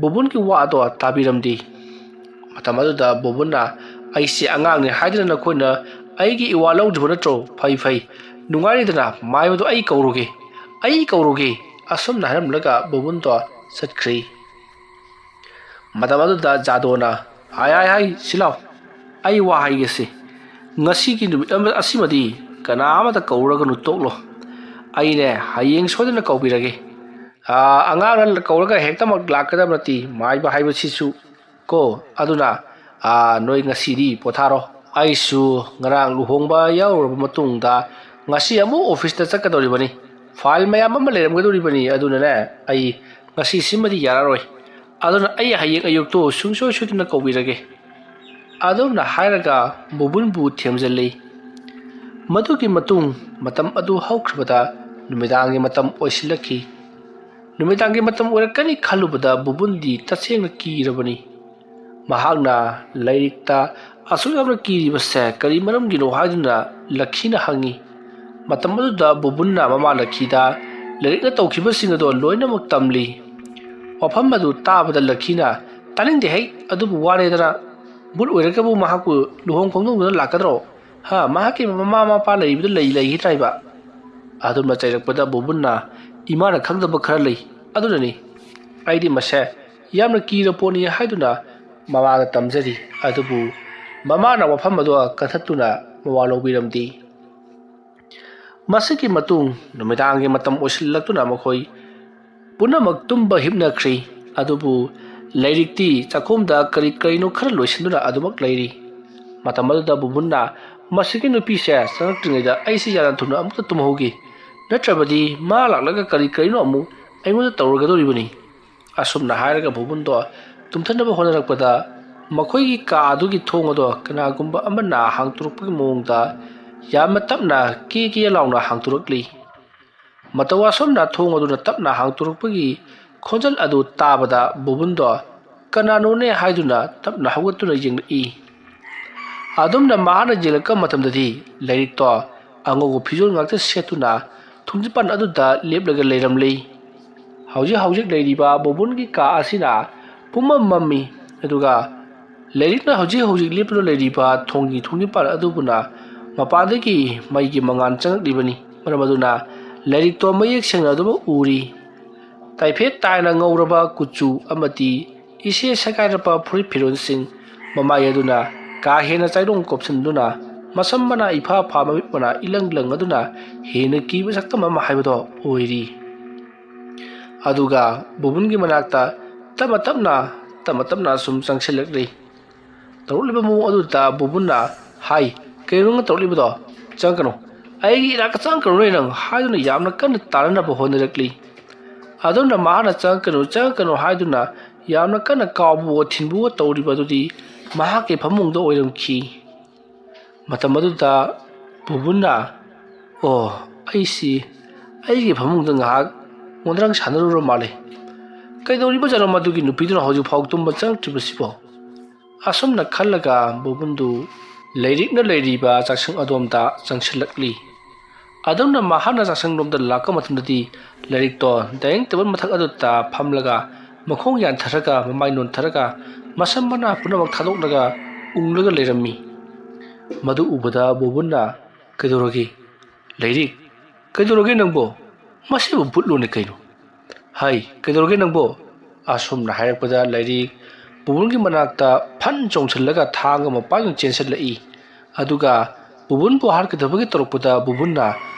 ꯕꯨꯕꯨꯟꯒꯤ ꯋꯥꯗꯣ ꯇꯥꯕꯤꯔꯝꯗꯦ ꯃꯇꯝ ꯑꯗꯨꯗ ꯕꯨꯕꯨꯟꯅ ꯑꯩꯁꯦ ꯑꯉꯥꯡꯅꯤ ꯍꯥꯏꯗꯨꯅ ꯅꯈꯣꯏꯅ ꯑꯩꯒꯤ ꯏꯋꯥ ꯂꯧꯗ꯭ꯔꯤꯕ ꯅꯠꯇ꯭ꯔꯣ ꯐꯩ ꯅꯨꯡꯉꯥꯏꯔꯤꯗꯅ ꯃꯥꯏꯕꯗꯣ ꯑꯩ ꯀꯧꯔꯨꯒꯦ ꯑꯁꯣꯝꯅ ꯍꯥꯏꯔꯝꯂꯒ ꯕꯨꯕꯨꯟꯗꯣ ꯆꯠꯈ꯭ꯔꯤ ꯃꯇꯝ ꯑꯗꯨꯗ ꯖꯥꯗꯣꯅ ꯍꯥꯏ ꯁꯤꯂꯥꯎ ꯑꯩ ꯋꯥ ꯍꯥꯏꯒꯦꯁꯦ ꯉꯁꯤꯒꯤ ꯅꯨꯃꯤꯠ ꯑꯁꯤꯃꯗꯤ ꯀꯅꯥ ꯑꯃꯇ ꯀꯧꯔꯒꯅꯨ ꯇꯣꯛꯂꯣ ꯑꯩꯅꯦ ꯍꯌꯦꯡ ꯁꯣꯏꯗꯅ ꯀꯧꯕꯤꯔꯒꯦ ꯑꯉꯥꯡꯅ ꯀꯧꯔꯒ ꯍꯦꯛꯇꯃꯛ ꯂꯥꯛꯀꯗꯕ ꯅꯠꯇꯦ ꯃꯥꯏꯕ ꯍꯥꯏꯕꯁꯤꯁꯨ ꯀꯣ ꯑꯗꯨꯅ ꯅꯣꯏ ꯉꯁꯤꯗꯤ ꯄꯣꯊꯥꯔꯣ ꯑꯩꯁꯨ ꯉꯔꯥꯡ ꯂꯨꯍꯣꯡꯕ ꯌꯥꯎꯔꯨꯔꯕ ꯃꯇꯨꯡꯗ ꯉꯁꯤ ꯑꯃꯨꯛ ꯑꯣꯐꯤꯁꯇ ꯆꯠꯀꯗꯧꯔꯤꯕꯅꯤ ꯐꯥꯏꯜ ꯃꯌꯥꯝ ꯑꯃ ꯂꯩꯔꯝꯒꯗꯧꯔꯤꯕꯅꯤ ꯑꯗꯨꯅꯅꯦ ꯑꯩ ꯉꯁꯤꯁꯤꯃꯗꯤ ꯌꯥꯔꯔꯣꯏ ꯑꯗꯨꯅ ꯑꯩ ꯍꯌꯦꯡ ꯑꯌꯨꯛꯇꯣ ꯁꯨꯡꯁꯣꯏ ꯁꯣꯏꯗꯅ ꯀꯧꯕꯤꯔꯒꯦ ꯑꯗꯨꯝꯅ ꯍꯥꯏꯔꯒ ꯕꯨꯕꯨꯟꯕꯨ ꯊꯦꯝꯖꯤꯜꯂꯤ ꯃꯗꯨꯒꯤ ꯃꯇꯨꯡ ꯃꯇꯝ ꯑꯗꯨ ꯍꯧꯈ꯭ꯔꯕꯗ ꯅꯨꯃꯤꯗꯥꯡꯒꯤ ꯃꯇꯝ ꯑꯣꯏꯁꯤꯜꯂꯛꯈꯤ ꯅꯨꯃꯤꯗꯥꯡꯒꯤ ꯃꯇꯝ ꯑꯣꯏꯔꯛꯀꯅꯤ ꯈꯜꯂꯨꯕꯗ ꯕꯨꯕꯨꯟꯗꯤ ꯇꯁꯦꯡꯅ ꯀꯤꯔꯕꯅꯤ ꯃꯍꯥꯛꯅ ꯂꯥꯏꯔꯤꯛꯇ ꯑꯁꯨꯛ ꯌꯥꯝꯅ ꯀꯤꯔꯤꯕꯁꯦ ꯀꯔꯤ ꯃꯔꯝꯒꯤꯅꯣ ꯍꯥꯏꯗꯨꯅ ꯂꯛꯈꯤꯅ ꯍꯪꯉꯤ ꯃꯇꯝ ꯑꯗꯨꯗ ꯕꯨꯕꯨꯟꯅ ꯃꯃꯥ ꯂꯛꯈꯤꯗ ꯂꯥꯏꯔꯤꯛꯅ ꯇꯧꯈꯤꯕꯁꯤꯡ ꯑꯗꯣ ꯂꯣꯏꯅꯃꯛ ꯇꯝꯂꯤ ꯋꯥꯐꯝ ꯑꯗꯨ ꯇꯥꯕꯗ ꯂꯛꯈꯤꯅ ꯇꯥꯅꯤꯡꯗꯦ ꯍꯩ ꯑꯗꯨꯕꯨ ꯋꯥꯔꯦꯗꯅ ꯕꯨꯠ ꯑꯣꯏꯔꯒꯕꯨ ꯃꯍꯥꯛꯄꯨ ꯂꯨꯍꯣꯡ ꯈꯣꯡꯗꯣꯡꯗꯨꯅ ꯂꯥꯛꯀꯗ꯭ꯔꯣ ꯃꯍꯥꯛꯀꯤ ꯃꯃꯥ ꯃꯄꯥ ꯂꯩꯕꯗꯨ ꯂꯩꯈꯤꯗ꯭ꯔꯥꯏꯕ ꯑꯗꯨꯝꯅ ꯆꯩꯔꯛꯄꯗ ꯕꯨꯕꯨꯟꯅ ꯏꯃꯥꯅ ꯈꯪꯗꯕ ꯈꯔ ꯂꯩ ꯑꯗꯨꯅꯅꯤ ꯑꯩꯗꯤ ꯃꯁꯦ ꯌꯥꯝꯅ ꯀꯤꯔ ꯄꯣꯠꯅꯤ ꯍꯥꯏꯗꯨꯅ ꯃꯃꯥꯗ ꯇꯝꯖꯔꯤ ꯑꯗꯨꯕꯨ ꯃꯃꯥꯅ ꯋꯥꯐꯝ ꯑꯗꯨ ꯀꯟꯊꯠꯇꯨꯅ ꯃꯋꯥ ꯂꯧꯕꯤꯔꯝꯗꯦ ꯃꯁꯤꯒꯤ ꯃꯇꯨꯡ ꯅꯨꯃꯤꯗꯥꯡꯒꯤ ꯃꯇꯝ ꯑꯣꯏꯁꯤꯜꯂꯛꯇꯨꯅ ꯃꯈꯣꯏ ꯄꯨꯝꯅꯃꯛ ꯇꯨꯝꯕ ꯍꯤꯞꯅꯈ꯭ꯔꯤ ꯑꯗꯨꯕꯨ ꯂꯥꯏꯔꯤꯛꯇꯤ ꯆꯥꯛꯈꯨꯝꯗ ꯀꯔꯤꯅꯣ ꯈꯔ ꯂꯣꯏꯁꯤꯟꯗꯨꯅ ꯑꯗꯨꯃꯛ ꯂꯩꯔꯤ ꯃꯇꯝ ꯑꯗꯨꯗ ꯕꯨꯕꯨꯟꯅ ꯃꯁꯤꯒꯤ ꯅꯨꯄꯤꯁꯦ ꯆꯪꯉꯛꯇ꯭ꯔꯤꯉꯩꯗ ꯑꯩꯁꯤ ꯌꯥꯝꯅ ꯊꯨꯅ ꯑꯃꯨꯛꯇ ꯇꯨꯝꯍꯧꯒꯦ ꯅꯠꯇ꯭ꯔꯕꯗꯤ ꯃꯥ ꯂꯥꯛꯂꯒ ꯀꯔꯤꯅꯣ ꯑꯃꯨꯛ ꯑꯩꯉꯣꯟꯗ ꯇꯧꯔꯒꯗꯧꯔꯤꯕꯅꯤ ꯑꯁꯨꯝꯅ ꯍꯥꯏꯔꯒ ꯕꯨꯕꯨꯟꯗꯣ ꯇꯨꯝꯊꯅꯕ ꯍꯣꯠꯅꯔꯛꯄꯗ ꯃꯈꯣꯏꯒꯤ ꯀꯥ ꯑꯗꯨꯒꯤ ꯊꯣꯡ ꯑꯗꯣ ꯀꯅꯥꯒꯨꯝꯕ ꯑꯃꯅ ꯍꯥꯡꯇꯣꯔꯛꯄꯒꯤ ꯃꯑꯣꯡꯗ ꯌꯥꯝꯅ ꯇꯞꯅ ꯀꯦ ꯂꯥꯎꯅ ꯍꯥꯡꯇꯣꯔꯛꯂꯤ ꯃꯇꯧ ꯑꯁꯨꯝꯅ ꯊꯣꯡ ꯑꯗꯨꯅ ꯇꯞꯅ ꯍꯥꯡꯇꯣꯔꯛꯄꯒꯤ ꯈꯣꯟꯖꯦꯜ ꯑꯗꯨ ꯇꯥꯕꯗ ꯕꯨꯕꯨꯟꯗꯣ ꯀꯅꯥꯅꯣꯅꯦ ꯍꯥꯏꯗꯨꯅ ꯇꯞꯅ ꯍꯧꯒꯠꯇꯨꯅ ꯌꯦꯡꯂꯛꯏ ꯑꯗꯨꯝꯅ ꯃꯍꯥꯛꯅ ꯌꯦꯡꯂꯛꯄ ꯃꯇꯝꯗꯗꯤ ꯂꯥꯏꯔꯤꯛꯇꯣ ꯑꯉꯧꯕ ꯐꯤꯖꯣꯜ ꯉꯥꯛꯇ ꯁꯦꯠꯇꯨꯅ ꯊꯣꯡꯖꯤꯟꯄꯥꯟ ꯑꯗꯨꯗ ꯂꯦꯞꯂꯒ ꯂꯩꯔꯝꯂꯤ ꯍꯧꯖꯤꯛ ꯂꯩꯔꯤꯕ ꯕꯨꯕꯨꯟꯒꯤ ꯀꯥ ꯑꯁꯤꯅ ꯄꯨꯝꯃꯝ ꯃꯝꯃꯤ ꯑꯗꯨꯒ ꯂꯥꯏꯔꯤꯛꯅ ꯍꯧꯖꯤꯛ ꯂꯦꯞꯇꯨꯅ ꯂꯩꯔꯤꯕ ꯊꯣꯡꯒꯤ ꯊꯣꯡꯖꯤꯟꯄꯥꯟ ꯑꯗꯨꯕꯨꯅ ꯃꯄꯥꯟꯗꯒꯤ ꯃꯩꯒꯤ ꯃꯉꯥꯜ ꯆꯪꯂꯛꯂꯤꯕꯅꯤ ꯃꯔꯝ ꯑꯗꯨꯅ ꯂꯥꯏꯔꯤꯛꯇꯣ ꯃꯌꯦꯛ ꯁꯦꯡꯅ ꯑꯗꯨꯃꯛ ꯎꯔꯤ ꯇꯥꯏꯐꯦꯠ ꯇꯥꯏꯅ ꯉꯧꯔꯕ ꯀꯨꯆꯨ ꯑꯃꯗꯤ ꯏꯁꯦ ꯁꯦꯒꯥꯏꯔꯕ ꯐꯨꯔꯤꯠ ꯐꯤꯔꯣꯜꯁꯤꯡ ꯃꯃꯥꯏ ꯑꯗꯨꯅ ꯀꯥ ꯍꯦꯟꯅ ꯆꯥꯏꯔꯣꯡ ꯀꯣꯞꯁꯤꯟꯗꯨꯅ ꯃꯁꯝ ꯃꯅꯥ ꯏꯐꯥ ꯐꯥꯕ ꯃꯤꯠ ꯃꯅꯥ ꯏꯂꯪ ꯑꯗꯨꯅ ꯍꯦꯟꯅ ꯀꯤꯕ ꯁꯛꯇꯝ ꯑꯃ ꯍꯥꯏꯕꯗꯣ ꯑꯣꯏꯔꯤ ꯑꯗꯨꯒ ꯕꯨꯕꯨꯟꯒꯤ ꯃꯅꯥꯛꯇ ꯇꯞꯅ ꯇꯞꯅ ꯁꯨꯝ ꯆꯪꯁꯤꯜꯂꯛꯂꯤ ꯇꯧꯔꯛꯂꯤꯕ ꯃꯑꯣꯡ ꯑꯗꯨꯗ ꯕꯨꯕꯨꯟꯅ ꯍꯥꯏ ꯀꯩꯅꯣ ꯇꯧꯔꯛꯂꯤꯕꯗꯣ ꯆꯪꯀꯅꯨ ꯑꯩꯒꯤ ꯏꯅꯥꯛꯇ ꯆꯪꯀꯅꯨꯅꯦ ꯅꯪ ꯍꯥꯏꯗꯨꯅ ꯌꯥꯝꯅ ꯀꯟꯅ ꯇꯥꯅꯅꯕ ꯍꯣꯠꯅꯔꯛꯂꯤ ꯑꯗꯨꯝꯅ ꯃꯍꯥꯛꯅ ꯆꯪꯀꯅꯨ ꯍꯥꯏꯗꯨꯅ ꯌꯥꯝꯅ ꯀꯟꯅ ꯀꯥꯎꯕꯨ ꯊꯤꯟꯕꯨ ꯇꯧꯔꯤꯕ ꯑꯗꯨꯗꯤ ꯃꯍꯥꯛꯀꯤ ꯐꯃꯨꯡꯗ ꯑꯣꯏꯔꯝꯈꯤ ꯃꯇꯝ ꯑꯗꯨꯗ ꯕꯨꯕꯨꯟꯅ ꯑꯩꯒꯤ ꯐꯃꯨꯡꯗ ꯉꯥꯏꯍꯥꯛ ꯃꯣꯟꯗ꯭ꯔꯪ ꯁꯥꯟꯅꯔꯨꯔ ꯃꯥꯜꯂꯦ ꯀꯩꯗꯧꯔꯤꯕꯖꯥꯠꯅꯣ ꯃꯗꯨꯒꯤ ꯅꯨꯄꯤꯗꯨꯅ ꯍꯧꯖꯤꯛꯐꯥꯎ ꯇꯨꯝꯕ ꯆꯪꯉꯛꯇ꯭ꯔꯤꯕꯁꯤꯕꯣ ꯑꯁꯨꯝꯅ ꯈꯜꯂꯒ ꯕꯨꯕꯨꯟꯗꯨ ꯂꯥꯏꯔꯤꯛꯅ ꯂꯩꯔꯤꯕ ꯆꯥꯛꯁꯪ ꯑꯗꯣꯝꯗ ꯆꯪꯁꯤꯜꯂꯛꯂꯤ ꯑꯗꯨꯝꯅ ꯃꯍꯥꯛꯅ ꯆꯥꯛꯁꯪꯂꯣꯝꯗ ꯂꯥꯛꯄ ꯃꯇꯝꯗꯗꯤ ꯂꯥꯏꯔꯤꯛꯇꯣ ꯗꯥꯏꯅꯤꯡ ꯇꯦꯕꯜ ꯃꯊꯛ ꯑꯗꯨꯗ ꯐꯝꯂꯒ ꯃꯈꯣꯡ ꯌꯥꯟꯊꯔꯒ ಮಮಾꯏ ꯅꯣꯟꯊꯔꯒ ꯃꯁꯝ ꯃꯅꯥ ꯄꯨꯝꯅꯃꯛ ꯊꯥꯗꯣꯛꯂꯒ ꯎꯪꯂꯒ ꯂꯩꯔꯝꯃꯤ ꯃꯗꯨ ꯎꯕꯗ ꯕꯨꯕꯨꯟꯅ ꯀꯩꯗꯧꯔꯒꯦ ꯂꯥꯏꯔꯤꯛ ꯀꯩꯗꯧꯔꯒꯦ ꯅꯪꯕꯣ ꯃꯁꯤꯕꯨ ꯕꯨꯠꯂꯣꯅꯦ ꯀꯩꯅꯣ ꯍꯥꯏ ꯀꯩꯗꯧꯔꯒꯦ ꯅꯪꯕꯣ ꯑꯁꯨꯝꯅ ꯍꯥꯏꯔꯛꯄꯗ ꯂꯥꯏꯔꯤꯛ ꯕꯨꯕꯨꯟꯒꯤ ꯃꯅꯥꯛꯇ ꯐꯟ ꯆꯣꯡꯁꯤꯜꯂꯒ ꯊꯥꯡ ꯑꯃ ꯄꯥꯏꯗꯨꯅ ꯆꯦꯟꯁꯤꯜꯂꯛꯏ ꯑꯗꯨꯒ ꯕꯨꯕꯨꯟꯕꯨ ꯍꯥꯠꯀꯗꯕꯒꯤ ꯇꯧꯔꯛꯄꯗ ꯕꯨꯕꯨꯟꯅ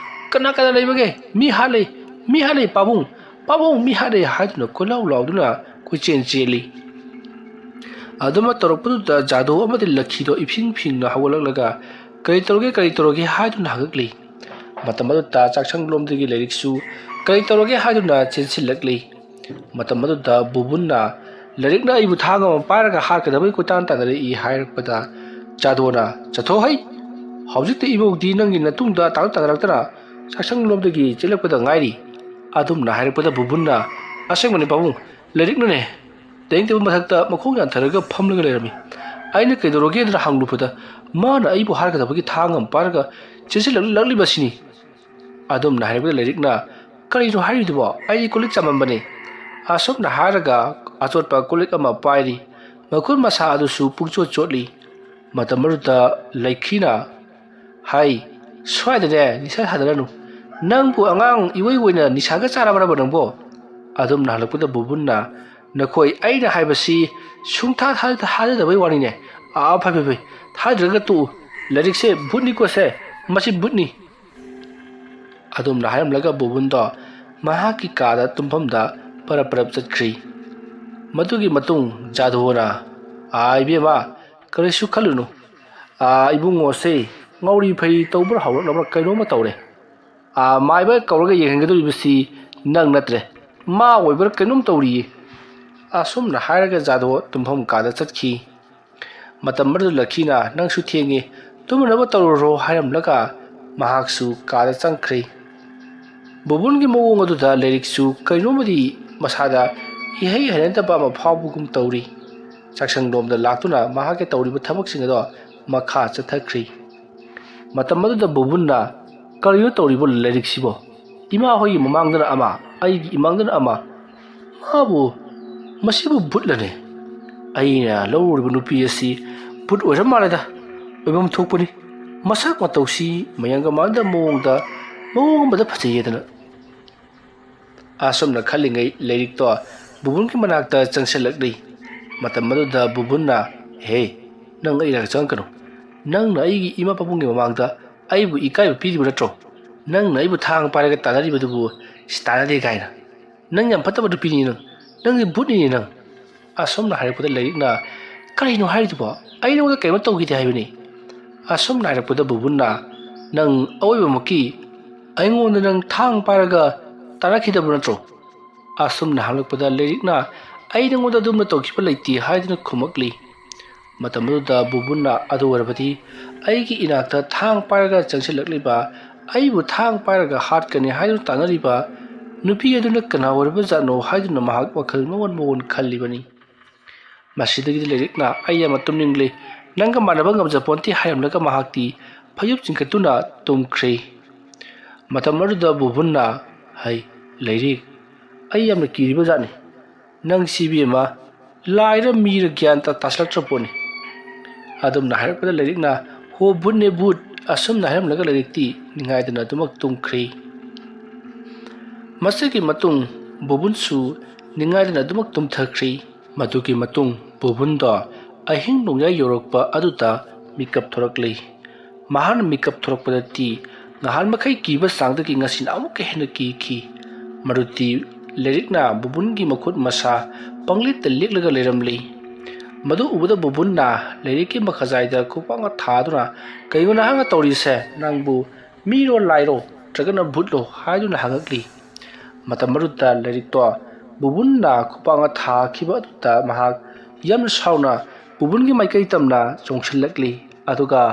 ꯀꯅꯥ ꯂꯩꯕꯒꯦ ꯃꯤ ꯍꯥꯠꯂꯦ ꯄꯥꯕꯨꯡ ꯃꯤ ꯍꯥꯠꯂꯦ ꯍꯥꯏꯗꯨꯅ ꯀꯣꯏꯂꯥꯎ ꯂꯥꯎꯗꯨꯅ ꯀꯣꯏꯆꯦꯟ ꯆꯦꯜꯂꯤ ꯑꯗꯨꯃ ꯇꯧꯔꯛꯄꯗꯨꯗ ꯖꯥꯗꯨ ꯑꯃꯗꯤ ꯂꯛꯈꯤꯗꯣ ꯏꯐꯤꯡ ꯐꯤꯡꯅ ꯍꯧꯒꯠꯂꯛꯂꯒ ꯀꯔꯤ ꯇꯧꯔꯒꯦ ꯍꯥꯏꯗꯨꯅ ꯍꯪꯉꯛꯂꯤ ꯃꯇꯝ ꯑꯗꯨꯗ ꯆꯥꯛꯁꯪꯂꯣꯝꯗꯒꯤ ꯂꯥꯏꯔꯤꯛꯁꯨ ꯀꯔꯤ ꯇꯧꯔꯒꯦ ꯍꯥꯏꯗꯨꯅ ꯆꯦꯟꯁꯤꯜꯂꯛꯂꯤ ꯃꯇꯝ ꯑꯗꯨꯗ ꯕꯨꯕꯨꯟꯅ ꯂꯥꯏꯔꯤꯛꯅ ꯑꯩꯕꯨ ꯊꯥꯡ ꯑꯃ ꯄꯥꯏꯔꯒ ꯍꯥꯠꯀꯗꯕꯒꯤ ꯀꯣꯏꯇꯥꯟ ꯇꯥꯟꯅꯔꯛꯏ ꯍꯥꯏꯔꯛꯄꯗ ꯖꯥꯗꯨꯅ ꯆꯠꯊꯣꯛꯍꯩ ꯍꯧꯖꯤꯛꯇ ꯏꯕꯧꯗꯤ ꯅꯪꯒꯤ ꯅꯇꯨꯡꯗ ꯇꯥꯟꯅꯔꯛꯇꯅ ꯆꯥꯛꯁꯪꯂꯣꯝꯗꯒꯤ ꯆꯦꯜꯂꯛꯄꯗ ꯉꯥꯏꯔꯤ ꯑꯗꯨꯝꯅ ꯍꯥꯏꯔꯛꯄꯗ ꯕꯨꯕꯨꯟꯅ ꯑꯁꯦꯡꯕꯅꯤ ꯄꯥꯕꯨꯡ ꯂꯥꯏꯔꯤꯛꯅꯅꯦ ꯗꯥꯏꯅꯤꯡ ꯇꯦꯕꯜ ꯃꯊꯛꯇ ꯃꯈꯣꯡ ꯌꯥꯟꯊꯔꯒ ꯐꯝꯂꯒ ꯂꯩꯔꯝꯃꯤ ꯑꯩꯅ ꯀꯩꯗꯧꯔꯒꯦꯗꯅ ꯍꯪꯂꯨꯕꯗ ꯃꯥꯅ ꯑꯩꯕꯨ ꯍꯥꯠꯀꯗꯕꯒꯤ ꯊꯥꯡ ꯑꯃ ꯄꯥꯏꯔꯒ ꯆꯦꯟꯁꯤꯜꯂꯛꯂꯤꯕꯁꯤꯅꯤ ꯑꯗꯨꯝꯅ ꯍꯥꯏꯔꯛꯄꯗ ꯂꯥꯏꯔꯤꯛꯅ ꯀꯔꯤꯅꯣ ꯍꯥꯏꯔꯤꯗꯨꯕꯣ ꯑꯩꯗꯤ ꯀꯣꯜꯂꯤꯛ ꯆꯥꯃꯝꯕꯅꯤ ꯑꯁꯨꯝꯅ ꯍꯥꯏꯔꯒ ꯑꯆꯣꯠꯄ ꯀꯣꯜꯂꯤꯛ ꯑꯃ ꯄꯥꯏꯔꯤ ꯃꯈꯨꯠ ꯃꯁꯥ ꯑꯗꯨꯁꯨ ꯄꯨꯡꯆꯣꯠ ꯆꯣꯠꯂꯤ ꯃꯇꯝ ꯑꯗꯨꯗ ꯂꯩꯈꯤꯅ ꯍꯥꯏ ꯁ꯭ꯋꯥꯏꯗꯅꯦ ꯅꯤꯁꯥ ꯁꯥꯗꯔꯅꯨ ꯅꯪꯕꯨ ꯑꯉꯥꯡ ꯏꯋꯣꯏ ꯑꯣꯏꯅ ꯅꯤꯁꯥꯒ ꯆꯥꯔꯕ꯭ꯔꯕ ꯅꯪꯕꯣ ꯑꯗꯨꯝꯅ ꯍꯜꯂꯛꯄꯗ ꯕꯨꯕꯨꯟꯅ ꯅꯈꯣꯏ ꯑꯩꯅ ꯍꯥꯏꯕꯁꯤ ꯁꯨꯡꯊꯥ ꯊꯥꯖꯗꯕꯩ ꯋꯥꯅꯤꯅꯦ ꯐꯩ ꯊꯥꯖꯗ꯭ꯔꯒ ꯇꯣꯛꯎ ꯂꯥꯏꯔꯤꯛꯁꯦ ꯚꯨꯠꯅꯤꯀꯣꯁꯦ ꯃꯁꯤ ꯚꯨꯠꯅꯤ ꯑꯗꯨꯝꯅ ꯍꯥꯏꯔꯝꯂꯒ ꯕꯨꯕꯨꯟꯗꯣ ꯃꯍꯥꯛꯀꯤ ꯀꯥꯗ ꯇꯨꯝꯐꯝꯗ ꯄꯔꯞ ꯆꯠꯈ꯭ꯔꯤ ꯃꯗꯨꯒꯤ ꯃꯇꯨꯡ ꯖꯥꯗꯨꯅ ꯏꯕꯦꯝꯃ ꯀꯔꯤꯁꯨ ꯈꯜꯂꯨꯅꯨ ꯏꯕꯨꯡꯉꯣꯁꯦ ꯉꯥꯎꯔꯤ ꯐꯩ ꯇꯧꯕ꯭ꯔꯥ ꯍꯧꯔꯛꯅꯕ꯭ꯔꯥ ꯀꯩꯅꯣꯝꯃ ꯇꯧꯔꯦ ꯃꯥꯏꯕ ꯀꯧꯔꯒ ꯌꯦꯡꯍꯟꯒꯗꯧꯔꯤꯕꯁꯤ ꯅꯪ ꯅꯠꯇ꯭ꯔꯦ ꯃꯥ ꯑꯣꯏꯕ꯭ꯔꯥ ꯀꯩꯅꯣꯝ ꯇꯧꯔꯤꯌꯦ ꯑꯁꯨꯝꯅ ꯍꯥꯏꯔꯒ ꯖꯥꯗꯨ ꯇꯨꯝꯐꯝ ꯀꯥꯗ ꯆꯠꯈꯤ ꯃꯇꯝ ꯑꯗꯨꯗ ꯂꯛꯈꯤꯅ ꯅꯪꯁꯨ ꯊꯦꯡꯉꯦ ꯇꯨꯝꯅꯕ ꯇꯧꯔꯨꯔꯣ ꯍꯥꯏꯔꯝꯂꯒ ꯃꯍꯥꯛꯁꯨ ꯀꯥꯗ ꯆꯪꯈ꯭ꯔꯤ ꯕꯨꯕꯨꯟꯒꯤ ꯃꯑꯣꯡ ꯑꯗꯨꯗ ꯂꯥꯏꯔꯤꯛꯁꯨ ꯀꯩꯅꯣꯝꯃꯗꯤ ꯃꯁꯥꯗ ꯏꯍꯩ ꯍꯩꯅꯗꯕ ꯑꯃ ꯐꯥꯎꯕꯒꯨꯝ ꯇꯧꯔꯤ ꯆꯥꯛꯁꯪꯂꯣꯝꯗ ꯂꯥꯛꯇꯨꯅ ꯃꯍꯥꯛꯀꯤ ꯇꯧꯔꯤꯕ ꯊꯕꯛꯁꯤꯡ ꯑꯗꯣ ꯃꯈꯥ ꯆꯠꯊꯈ꯭ꯔꯤ ꯃꯇꯝ ꯑꯗꯨꯗ ꯕꯨꯕꯨꯟꯅ ꯀꯔꯤꯅꯣ ꯇꯧꯔꯤꯕ ꯂꯥꯏꯔꯤꯛꯁꯤꯕꯣ ꯏꯃꯥ ꯍꯣꯏꯒꯤ ꯃꯃꯥꯡꯗꯅ ꯑꯃ ꯑꯩꯒꯤ ꯏꯃꯥꯡꯗꯅ ꯑꯃ ꯃꯁꯤꯕꯨ ꯕꯨꯠꯂꯅꯦ ꯑꯩꯅ ꯂꯧꯔꯨꯔꯤꯕ ꯅꯨꯄꯤ ꯑꯁꯤ ꯕꯨꯠ ꯑꯣꯏꯔ ꯃꯥꯜꯂꯦꯗ ꯑꯣꯏꯐꯝ ꯊꯣꯛꯄꯅꯤ ꯃꯁꯛ ꯃꯇꯧꯁꯤ ꯃꯌꯥꯝꯒ ꯃꯥꯟꯅꯗꯕ ꯃꯑꯣꯡꯗ ꯃꯑꯣꯡ ꯑꯃꯗ ꯐꯖꯩꯌꯦꯗꯅ ꯑꯁꯨꯝꯅ ꯈꯜꯂꯤꯉꯩ ꯂꯩꯔꯤꯛꯇꯣ ꯕꯨꯕꯨꯟꯒꯤ ꯃꯅꯥꯛꯇ ꯆꯪꯁꯤꯜꯂꯛꯂꯤ ꯃꯇꯝ ꯑꯗꯨꯗ ꯕꯨꯕꯨꯟꯅ ꯍꯦ ꯅꯪ ꯑꯩꯅ ꯆꯪꯉꯛꯀꯅꯨ ꯅꯪꯅ ꯑꯩꯒꯤ ꯏꯃꯥ ꯄꯥꯕꯨꯡꯒꯤ ꯃꯃꯥꯡꯗ ꯑꯩꯕꯨ ꯏꯀꯥꯏꯕ ꯄꯤꯔꯤꯕ ꯅꯠꯇ꯭ꯔꯣ ꯅꯪꯅ ꯑꯩꯕꯨ ꯊꯥꯡ ꯄꯥꯏꯔꯒ ꯇꯥꯟꯅꯔꯤꯕꯗꯨꯕꯨ ꯇꯥꯟꯅꯗꯦ ꯀꯥꯏꯅ ꯅꯪ ꯌꯥꯝ ꯐꯠꯇꯕ ꯅꯨꯄꯤꯅꯤ ꯅꯪꯗꯤ ꯚꯨꯠꯅꯤꯅꯦ ꯅꯪ ꯑꯁꯨꯝꯅ ꯍꯥꯏꯔꯛꯄꯗ ꯂꯩꯔꯤꯛꯅ ꯀꯔꯤꯅꯣ ꯍꯥꯏꯔꯤꯗꯨꯕꯣ ꯑꯩ ꯅꯉꯣꯟꯗ ꯀꯩꯅꯣ ꯇꯧꯈꯤꯗꯦ ꯍꯥꯏꯕꯅꯤ ꯑꯁꯨꯝꯅ ꯍꯥꯏꯔꯛꯄꯗ ꯕꯨꯕꯨꯟꯅ ꯅꯪ ꯑꯋꯣꯏꯕꯃꯛꯀꯤ ꯑꯩꯉꯣꯟꯗ ꯅꯪ ꯊꯥꯡ ꯄꯥꯏꯔꯒ ꯇꯥꯟꯅꯈꯤꯗꯕ ꯅꯠꯇ꯭ꯔꯣ ꯑꯁꯨꯝꯅ ꯍꯪꯂꯛꯄꯗ ꯂꯩꯔꯤꯛꯅ ꯑꯩ ꯅꯉꯣꯟꯗ ꯑꯗꯨꯝꯅ ꯇꯧꯈꯤꯕ ꯂꯩꯇꯦ ꯍꯥꯏꯗꯨꯅ ꯈꯨꯝꯃꯛꯂꯤ ꯃꯇꯝ ꯑꯗꯨꯗ ꯕꯨꯕꯨꯟꯅ ꯑꯗꯨ ꯑꯣꯏꯔꯕꯗꯤ ꯑꯩꯒꯤ ꯏꯅꯥꯛꯇ ꯊꯥꯡ ꯄꯥꯏꯔꯒ ꯆꯪꯁꯤꯜꯂꯛꯂꯤꯕ ꯑꯩꯕꯨ ꯊꯥꯡ ꯄꯥꯏꯔꯒ ꯍꯥꯠꯀꯅꯤ ꯍꯥꯏꯗꯨꯅ ꯇꯥꯟꯅꯔꯤꯕ ꯅꯨꯄꯤ ꯑꯗꯨꯅ ꯀꯅꯥ ꯑꯣꯏꯔꯕꯖꯥꯠꯅꯣ ꯍꯥꯏꯗꯨꯅ ꯃꯍꯥꯛ ꯋꯥꯈꯜ ꯃꯑꯣꯟ ꯈꯜꯂꯤꯕꯅꯤ ꯃꯁꯤꯗꯒꯤꯗꯤ ꯂꯩꯔꯤꯛꯅ ꯑꯩ ꯌꯥꯝꯅ ꯇꯨꯝꯅꯤꯡꯂꯤ ꯅꯪꯒ ꯃꯥꯟꯅꯕ ꯉꯝꯖꯄꯣꯟꯇꯦ ꯍꯥꯏꯔꯝꯂꯒ ꯃꯍꯥꯛꯇꯤ ꯐꯩꯖꯨꯞ ꯆꯤꯡꯈꯠꯇꯨꯅ ꯇꯨꯝꯈ꯭ꯔꯦ ꯃꯇꯝ ꯑꯗꯨꯗ ꯕꯨꯕꯨꯟꯅ ꯍꯩ ꯂꯩꯔꯤꯛ ꯑꯩ ꯌꯥꯝꯅ ꯀꯤꯔꯤꯕ ꯖꯥꯠꯅꯤ ꯅꯪ ꯁꯤꯕꯤꯃ ꯂꯥꯏꯔ ꯃꯤꯔ ꯒ꯭ꯌꯥꯟ ꯇꯥꯁꯤꯜꯂꯛꯇ꯭ꯔ ꯄꯣꯠꯅꯤ ꯑꯗꯨꯝꯅ ꯍꯥꯏꯔꯛꯄꯗ ꯂꯩꯔꯤꯛꯅ ꯍꯣ ꯚꯨꯠꯅꯦ ꯚꯨꯠ ꯑꯁꯨꯝꯅ ꯍꯥꯏꯔꯝꯂꯒ ꯂꯩꯔꯤꯛꯇꯤ ꯅꯤꯡꯉꯥꯏꯗꯅ ꯑꯗꯨꯃꯛ ꯇꯨꯝꯈ꯭ꯔꯦ ꯃꯁꯤꯒꯤ ꯃꯇꯨꯡ ꯕꯨꯕꯨꯟꯁꯨ ꯅꯤꯡꯉꯥꯏꯗꯅ ꯑꯗꯨꯃꯛ ꯇꯨꯝꯊꯈ꯭ꯔꯦ ꯃꯗꯨꯒꯤ ꯃꯇꯨꯡ ꯕꯨꯕꯨꯟꯗꯣ ꯑꯍꯤꯡ ꯅꯣꯡꯌꯥꯏ ꯌꯧꯔꯛꯄ ꯑꯗꯨꯗ ꯃꯤꯀꯞ ꯊꯣꯔꯛꯂꯤ ꯃꯍꯥꯛꯅ ꯃꯤꯀꯞ ꯊꯣꯔꯛꯄꯗꯗꯤ ꯉꯍꯥꯟ ꯃꯈꯩ ꯀꯤꯕ ꯆꯥꯡꯗꯒꯤ ꯉꯁꯤꯅ ꯑꯃꯨꯛꯀ ꯍꯦꯟꯅ ꯀꯤꯈꯤ ꯃꯗꯨꯗꯤ ꯂꯩꯔꯤꯛꯅ ꯕꯨꯕꯨꯟꯒꯤ ꯃꯈꯨꯠ ꯃꯁꯥ ꯄꯪꯂꯤꯠꯇ ꯂꯦꯛꯂꯒ ꯂꯩꯔꯝꯂꯤ ꯃꯗꯨ ꯎꯕꯗ ꯕꯨꯕꯨꯟꯅ ꯂꯩꯔꯤꯛꯀꯤ ꯃꯈꯖꯥꯏꯗ ꯈꯨꯄꯥꯛꯅ ꯊꯥꯗꯨꯅ ꯀꯩꯅꯣ ꯅꯍꯥꯛꯅ ꯇꯧꯔꯤꯁꯦ ꯅꯪꯕꯨ ꯃꯤꯔꯣ ꯂꯥꯏꯔꯣ ꯅꯠꯇ꯭ꯔꯒꯅ ꯚꯨꯠꯂꯣ ꯍꯥꯏꯗꯨꯅ ꯍꯪꯉꯛꯂꯤ ꯃꯇꯝ ꯑꯗꯨꯗ ꯂꯩꯔꯤꯛꯇꯣ ꯕꯨꯕꯨꯟꯅ ꯈꯨꯄꯥꯛꯅ ꯊꯥꯈꯤꯕ ꯑꯗꯨꯗ ꯃꯍꯥꯛ ꯌꯥꯝꯅ ꯁꯥꯎꯅ ꯕꯨꯕꯨꯟꯒꯤ ꯃꯥꯏꯀꯩ ꯇꯝꯅ ꯆꯣꯡꯁꯤꯜꯂꯛꯂꯤ ꯑꯗꯨꯒ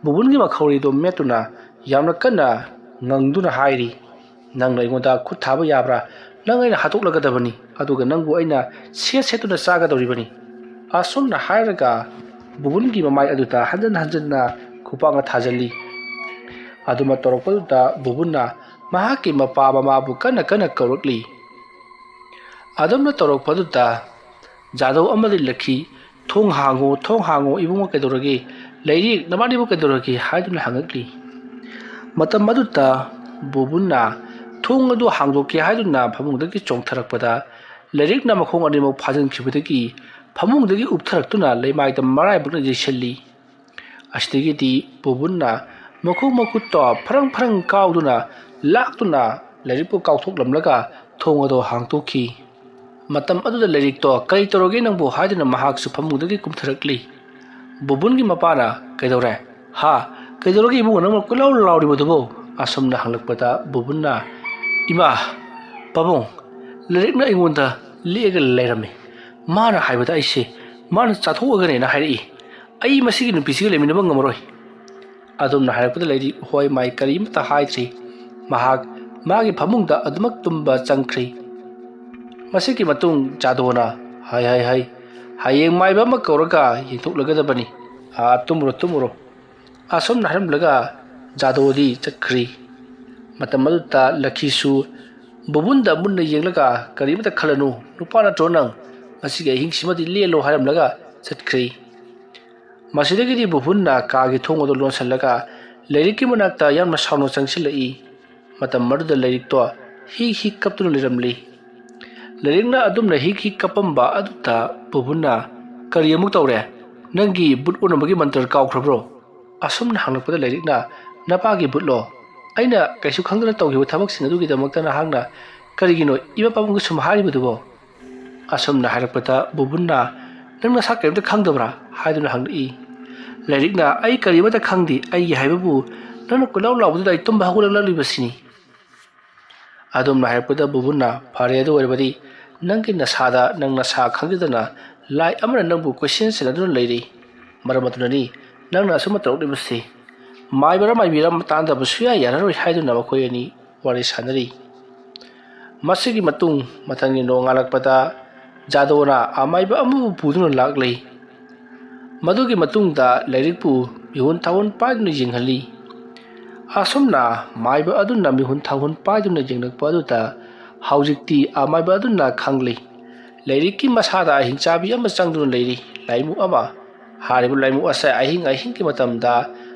ꯕꯨꯕꯨꯟꯒꯤ ꯃꯈꯧꯔꯤꯗꯣ ꯃꯦꯠꯇꯨꯅ ꯌꯥꯝꯅ ꯀꯟꯅ ꯉꯪꯗꯨꯅ ꯍꯥꯏꯔꯤ ꯅꯪꯅ ꯑꯩꯉꯣꯟꯗ ꯈꯨꯠ ꯊꯥꯕ ꯌꯥꯕ꯭ꯔꯥ ꯅꯪ ꯑꯩꯅ ꯍꯥꯠꯇꯣꯛꯂꯒꯗꯕꯅꯤ ꯑꯗꯨꯒ ꯅꯪꯕꯨ ꯑꯩꯅ ꯁꯦꯠꯇꯨꯅ ꯆꯥꯒꯗꯧꯔꯤꯕꯅꯤ ꯑꯁꯨꯝꯅ ꯍꯥꯏꯔꯒ ꯕꯨꯕꯨꯟꯒꯤ ꯃꯃꯥꯏ ꯑꯗꯨꯗ ꯍꯟꯖꯟꯅ ꯈꯨꯄꯥꯛꯅ ꯊꯥꯖꯤꯜꯂꯤ ꯑꯗꯨꯃ ꯇꯧꯔꯛꯄꯗꯨꯗ ꯕꯨꯕꯨꯟꯅ ꯃꯍꯥꯛꯀꯤ ꯃꯄꯥ ꯃꯃꯥꯕꯨ ꯀꯟꯅ ꯀꯧꯔꯛꯂꯤ ꯑꯗꯨꯝꯅ ꯇꯧꯔꯛꯄꯗꯨꯗ ꯖꯥꯗꯧ ꯑꯃꯗꯤ ꯂꯛꯈꯤ ꯊꯣꯡ ꯍꯥꯡꯉꯣ ꯏꯕꯨꯡꯉꯣ ꯀꯩꯗꯧꯔꯒꯦ ꯂꯩꯔꯤꯛ ꯅꯕꯥꯅꯤꯕꯨ ꯀꯩꯗꯧꯔꯒꯦ ꯍꯥꯏꯗꯨꯅ ꯍꯪꯉꯛꯂꯤ ꯃꯇꯝ ꯑꯗꯨꯗ ꯕꯨꯕꯨꯟꯅ ꯊꯣꯡ ꯑꯗꯨ ꯍꯥꯡꯗꯣꯛꯀꯦ ꯍꯥꯏꯗꯨꯅ ꯐꯃꯨꯡꯗꯒꯤ ꯆꯣꯡꯊꯔꯛꯄꯗ ꯂꯩꯔꯤꯛꯅ ꯃꯈꯣꯡ ꯑꯅꯤꯃꯛ ꯐꯥꯖꯤꯟꯈꯤꯕꯗꯒꯤ ꯐꯃꯨꯡꯗꯒꯤ ꯎꯞꯊꯔꯛꯇꯨꯅ ꯂꯩꯃꯥꯏꯗ ꯃꯔꯥꯏꯕꯛꯅ ꯌꯩꯁꯤꯜꯂꯤ ꯑꯁꯤꯗꯒꯤꯗꯤ ꯕꯨꯕꯨꯟꯅ ꯃꯈꯣꯡ ꯃꯈꯨꯠꯇꯣ ꯐꯔꯪ ꯀꯥꯎꯗꯨꯅ ꯂꯥꯛꯇꯨꯅ ꯂꯩꯔꯤꯛꯄꯨ ꯀꯥꯎꯊꯣꯛꯂꯝꯂꯒ ꯊꯣꯡ ꯑꯗꯨ ꯍꯥꯡꯇꯣꯛꯈꯤ ꯃꯇꯝ ꯑꯗꯨꯗ ꯂꯩꯔꯤꯛꯇꯣ ꯀꯔꯤ ꯇꯧꯔꯒꯦ ꯅꯪꯕꯨ ꯍꯥꯏꯗꯨꯅ ꯃꯍꯥꯛꯁꯨ ꯐꯃꯨꯡꯗꯒꯤ ꯀꯨꯝꯊꯔꯛꯂꯤ ꯕꯨꯕꯨꯟꯒꯤ ꯃꯄꯥꯅ ꯀꯩꯗꯧꯔꯦ ꯀꯩꯗꯧꯔꯒꯦ ꯏꯕꯨꯡꯉꯣ ꯅꯪꯅ ꯀꯣꯏꯂꯥꯎ ꯂꯥꯎꯔꯤꯕꯗꯨꯕꯣ ꯑꯁꯨꯝꯅ ꯍꯪꯂꯛꯄꯗ ꯕꯨꯕꯨꯟꯅ ꯏꯃꯥ ꯄꯥꯕꯨꯡ ꯂꯩꯔꯤꯛꯅ ꯑꯩꯉꯣꯟꯗ ꯂꯦꯛꯑꯒ ꯂꯩꯔꯝꯃꯤ ꯃꯥꯅ ꯍꯥꯏꯕꯗ ꯑꯩꯁꯦ ꯃꯥꯅ ꯆꯥꯊꯣꯛꯑꯒꯅꯦꯅ ꯍꯥꯏꯔꯛꯏ ꯑꯩ ꯃꯁꯤꯒꯤ ꯅꯨꯄꯤꯁꯤꯒ ꯂꯩꯃꯤꯟꯅꯕ ꯉꯝꯃꯔꯣꯏ ꯑꯗꯨꯝꯅ ꯍꯥꯏꯔꯛꯄꯗ ꯂꯩꯔꯤꯛ ꯍꯣꯏ ꯃꯥꯏ ꯀꯔꯤꯃꯇ ꯍꯥꯏꯗ꯭ꯔꯤ ꯃꯍꯥꯛ ꯃꯥꯒꯤ ꯐꯃꯨꯡꯗ ꯑꯗꯨꯃꯛ ꯇꯨꯝꯕ ꯆꯪꯈ꯭ꯔꯤ ꯃꯁꯤꯒꯤ ꯃꯇꯨꯡ ꯖꯥꯗꯣꯅ ꯍꯩ ꯍꯌꯦꯡ ꯃꯥꯏꯕ ꯑꯃ ꯀꯧꯔꯒ ꯌꯦꯡꯊꯣꯛꯂꯒꯗꯕꯅꯤ ꯇꯨꯝꯃꯨꯔꯣ ꯑꯁꯨꯝꯅ ꯍꯥꯏꯔꯝꯂꯒ ꯖꯥꯗꯣꯗꯤ ꯆꯠꯈ꯭ꯔꯤ ꯃꯇꯝ ꯑꯗꯨꯗ ꯂꯛꯈꯤꯁꯨ ꯕꯨꯕꯨꯟꯗ ꯃꯨꯟꯅ ꯌꯦꯡꯂꯒ ꯀꯔꯤꯃꯇ ꯈꯜꯂꯅꯨ ꯅꯨꯄꯥ ꯅꯠꯇ꯭ꯔꯣ ꯅꯪ ꯉꯁꯤꯒꯤ ꯑꯍꯤꯡꯁꯤꯃꯗꯤ ꯂꯦꯜꯂꯣ ꯍꯥꯏꯔꯝꯂꯒ ꯆꯠꯈ꯭ꯔꯤ ꯃꯁꯤꯗꯒꯤꯗꯤ ꯕꯨꯕꯨꯟꯅ ꯀꯥꯒꯤ ꯊꯣꯡ ꯑꯗꯨ ꯂꯣꯟꯁꯤꯜꯂꯒ ꯂꯩꯔꯤꯛꯀꯤ ꯃꯅꯥꯛꯇ ꯌꯥꯝꯅ ꯁꯥꯎꯅ ꯆꯪꯁꯤꯜꯂꯛꯏ ꯃꯇꯝ ꯑꯗꯨꯗ ꯂꯩꯔꯤꯛꯇꯣ ꯍꯤꯛ ꯀꯞꯇꯨꯅ ꯂꯩꯔꯝꯂꯤ ꯂꯩꯔꯤꯛꯅ ꯑꯗꯨꯝꯅ ꯍꯤꯛ ꯀꯞꯄꯝꯕ ꯑꯗꯨꯗ ꯕꯨꯕꯨꯟꯅ ꯀꯔꯤ ꯑꯃꯨꯛ ꯇꯧꯔꯦ ꯅꯪꯒꯤ ꯕꯨꯠ ꯑꯣꯟꯅꯕꯒꯤ ꯃꯟꯇ꯭ꯔ ꯀꯥꯎꯈ꯭ꯔꯕ꯭ꯔꯣ ꯑꯁꯨꯝꯅ ꯍꯪꯂꯛꯄꯗ ꯂꯩꯔꯤꯛꯅ ꯅꯄꯥꯒꯤ ꯕꯨꯠꯂꯣ ꯑꯩꯅ ꯀꯩꯁꯨ ꯈꯪꯗꯅ ꯇꯧꯈꯤꯕ ꯊꯕꯛꯁꯤꯡ ꯑꯗꯨꯒꯤꯗꯃꯛꯇ ꯅꯍꯥꯛꯅ ꯀꯔꯤꯒꯤꯅꯣ ꯏꯃꯥ ꯄꯥꯕꯨꯡꯒ ꯁꯨꯝ ꯍꯥꯏꯔꯤꯕꯗꯨꯕꯣ ꯑꯁꯨꯝꯅ ꯍꯥꯏꯔꯛꯄꯗ ꯕꯨꯕꯨꯟꯅ ꯅꯪ ꯅꯁꯥ ꯀꯔꯤꯝꯇ ꯈꯪꯗꯕ꯭ꯔꯥ ꯍꯥꯏꯗꯨꯅ ꯍꯪꯂꯛꯏ ꯂꯩꯔꯤꯛꯅ ꯑꯩ ꯀꯔꯤꯃꯇ ꯈꯪꯗꯦ ꯑꯩꯒꯤ ꯍꯥꯏꯕꯕꯨ ꯅꯪꯅ ꯀꯣꯏꯂꯥꯎ ꯂꯥꯎꯕꯗꯨꯗ ꯑꯩ ꯇꯨꯝꯕ ꯍꯧꯒꯠꯂꯛꯂꯤꯕꯁꯤꯅꯤ ꯑꯗꯨꯝꯅ ꯍꯥꯏꯔꯛꯄꯗ ꯕꯨꯕꯨꯟꯅ ꯐꯔꯦ ꯑꯗꯨ ꯑꯣꯏꯔꯕꯗꯤ ꯅꯪꯒꯤ ꯅꯁꯥꯗ ꯅꯪ ꯅꯁꯥ ꯈꯪꯖꯗꯅ ꯂꯥꯏ ꯑꯃꯅ ꯅꯪꯕు ꯀꯣꯏꯁꯦꯟ ꯁꯦꯟꯅꯗꯨꯅ ꯂꯩꯔꯤ ꯃꯔꯝ ꯑꯗꯨꯅꯅꯤ ꯅꯪꯅ ꯑꯁꯨꯝꯅ ꯇꯧꯔꯛꯂꯤꯕꯁꯤ ꯃꯥꯏꯕꯔ ꯃꯥꯏꯕꯤꯔ ꯇꯥꯟꯗꯕ ꯁꯨꯡꯌꯥ ꯌꯥꯔꯔꯣꯏ ꯍꯥꯏꯗꯨꯅ ꯃꯈꯣꯏ ꯑꯅꯤ ꯋꯥꯔꯤ ꯁꯥꯟꯅꯔꯤ ꯃꯁꯤꯒꯤ ꯃꯇꯨꯡ ꯃꯊꯪꯒꯤ ꯅꯣꯡꯉꯥꯜꯂꯛꯄꯗ ꯖꯥꯗꯣꯅ ꯑꯃꯥꯏꯕ ꯑꯃꯕꯨ ꯄꯨꯗꯨꯅ ꯂꯥꯛꯂꯤ ꯃꯗꯨꯒꯤ ꯃꯇꯨꯡꯗ ꯂꯩꯔꯤꯛꯄꯨ ꯃꯤꯍꯨꯟ ꯊꯥꯍꯨꯟ ꯄꯥꯏꯗꯨꯅ ꯌꯦꯡꯍꯜꯂꯤ ꯑꯁꯨꯝꯅ ꯃꯥꯏꯕ ꯑꯗꯨꯅ ꯃꯤꯍꯨꯟ ꯊꯥꯍꯨꯟ ꯄꯥꯏꯗꯨꯅ ꯌꯦꯡꯂꯛꯄ ꯑꯗꯨꯗ ꯍꯧꯖꯤꯛꯇꯤ ꯑꯃꯥꯏꯕ ꯑꯗꯨꯅ ꯈꯪꯂꯤ ꯂꯩꯔꯤꯛꯀꯤ ꯃꯁꯥꯗ ꯑꯍꯤꯡꯆꯥꯕꯤ ꯑꯃ ꯆꯪꯗꯨꯅ ꯂꯩꯔꯤ ꯂꯥꯏꯃꯨꯛ ꯑꯃ ꯍꯥꯏꯔꯤꯕ ꯂꯥꯏꯃꯨꯛ ꯑꯁꯦ ꯑꯍꯤꯡꯒꯤ ꯃꯇꯝꯗ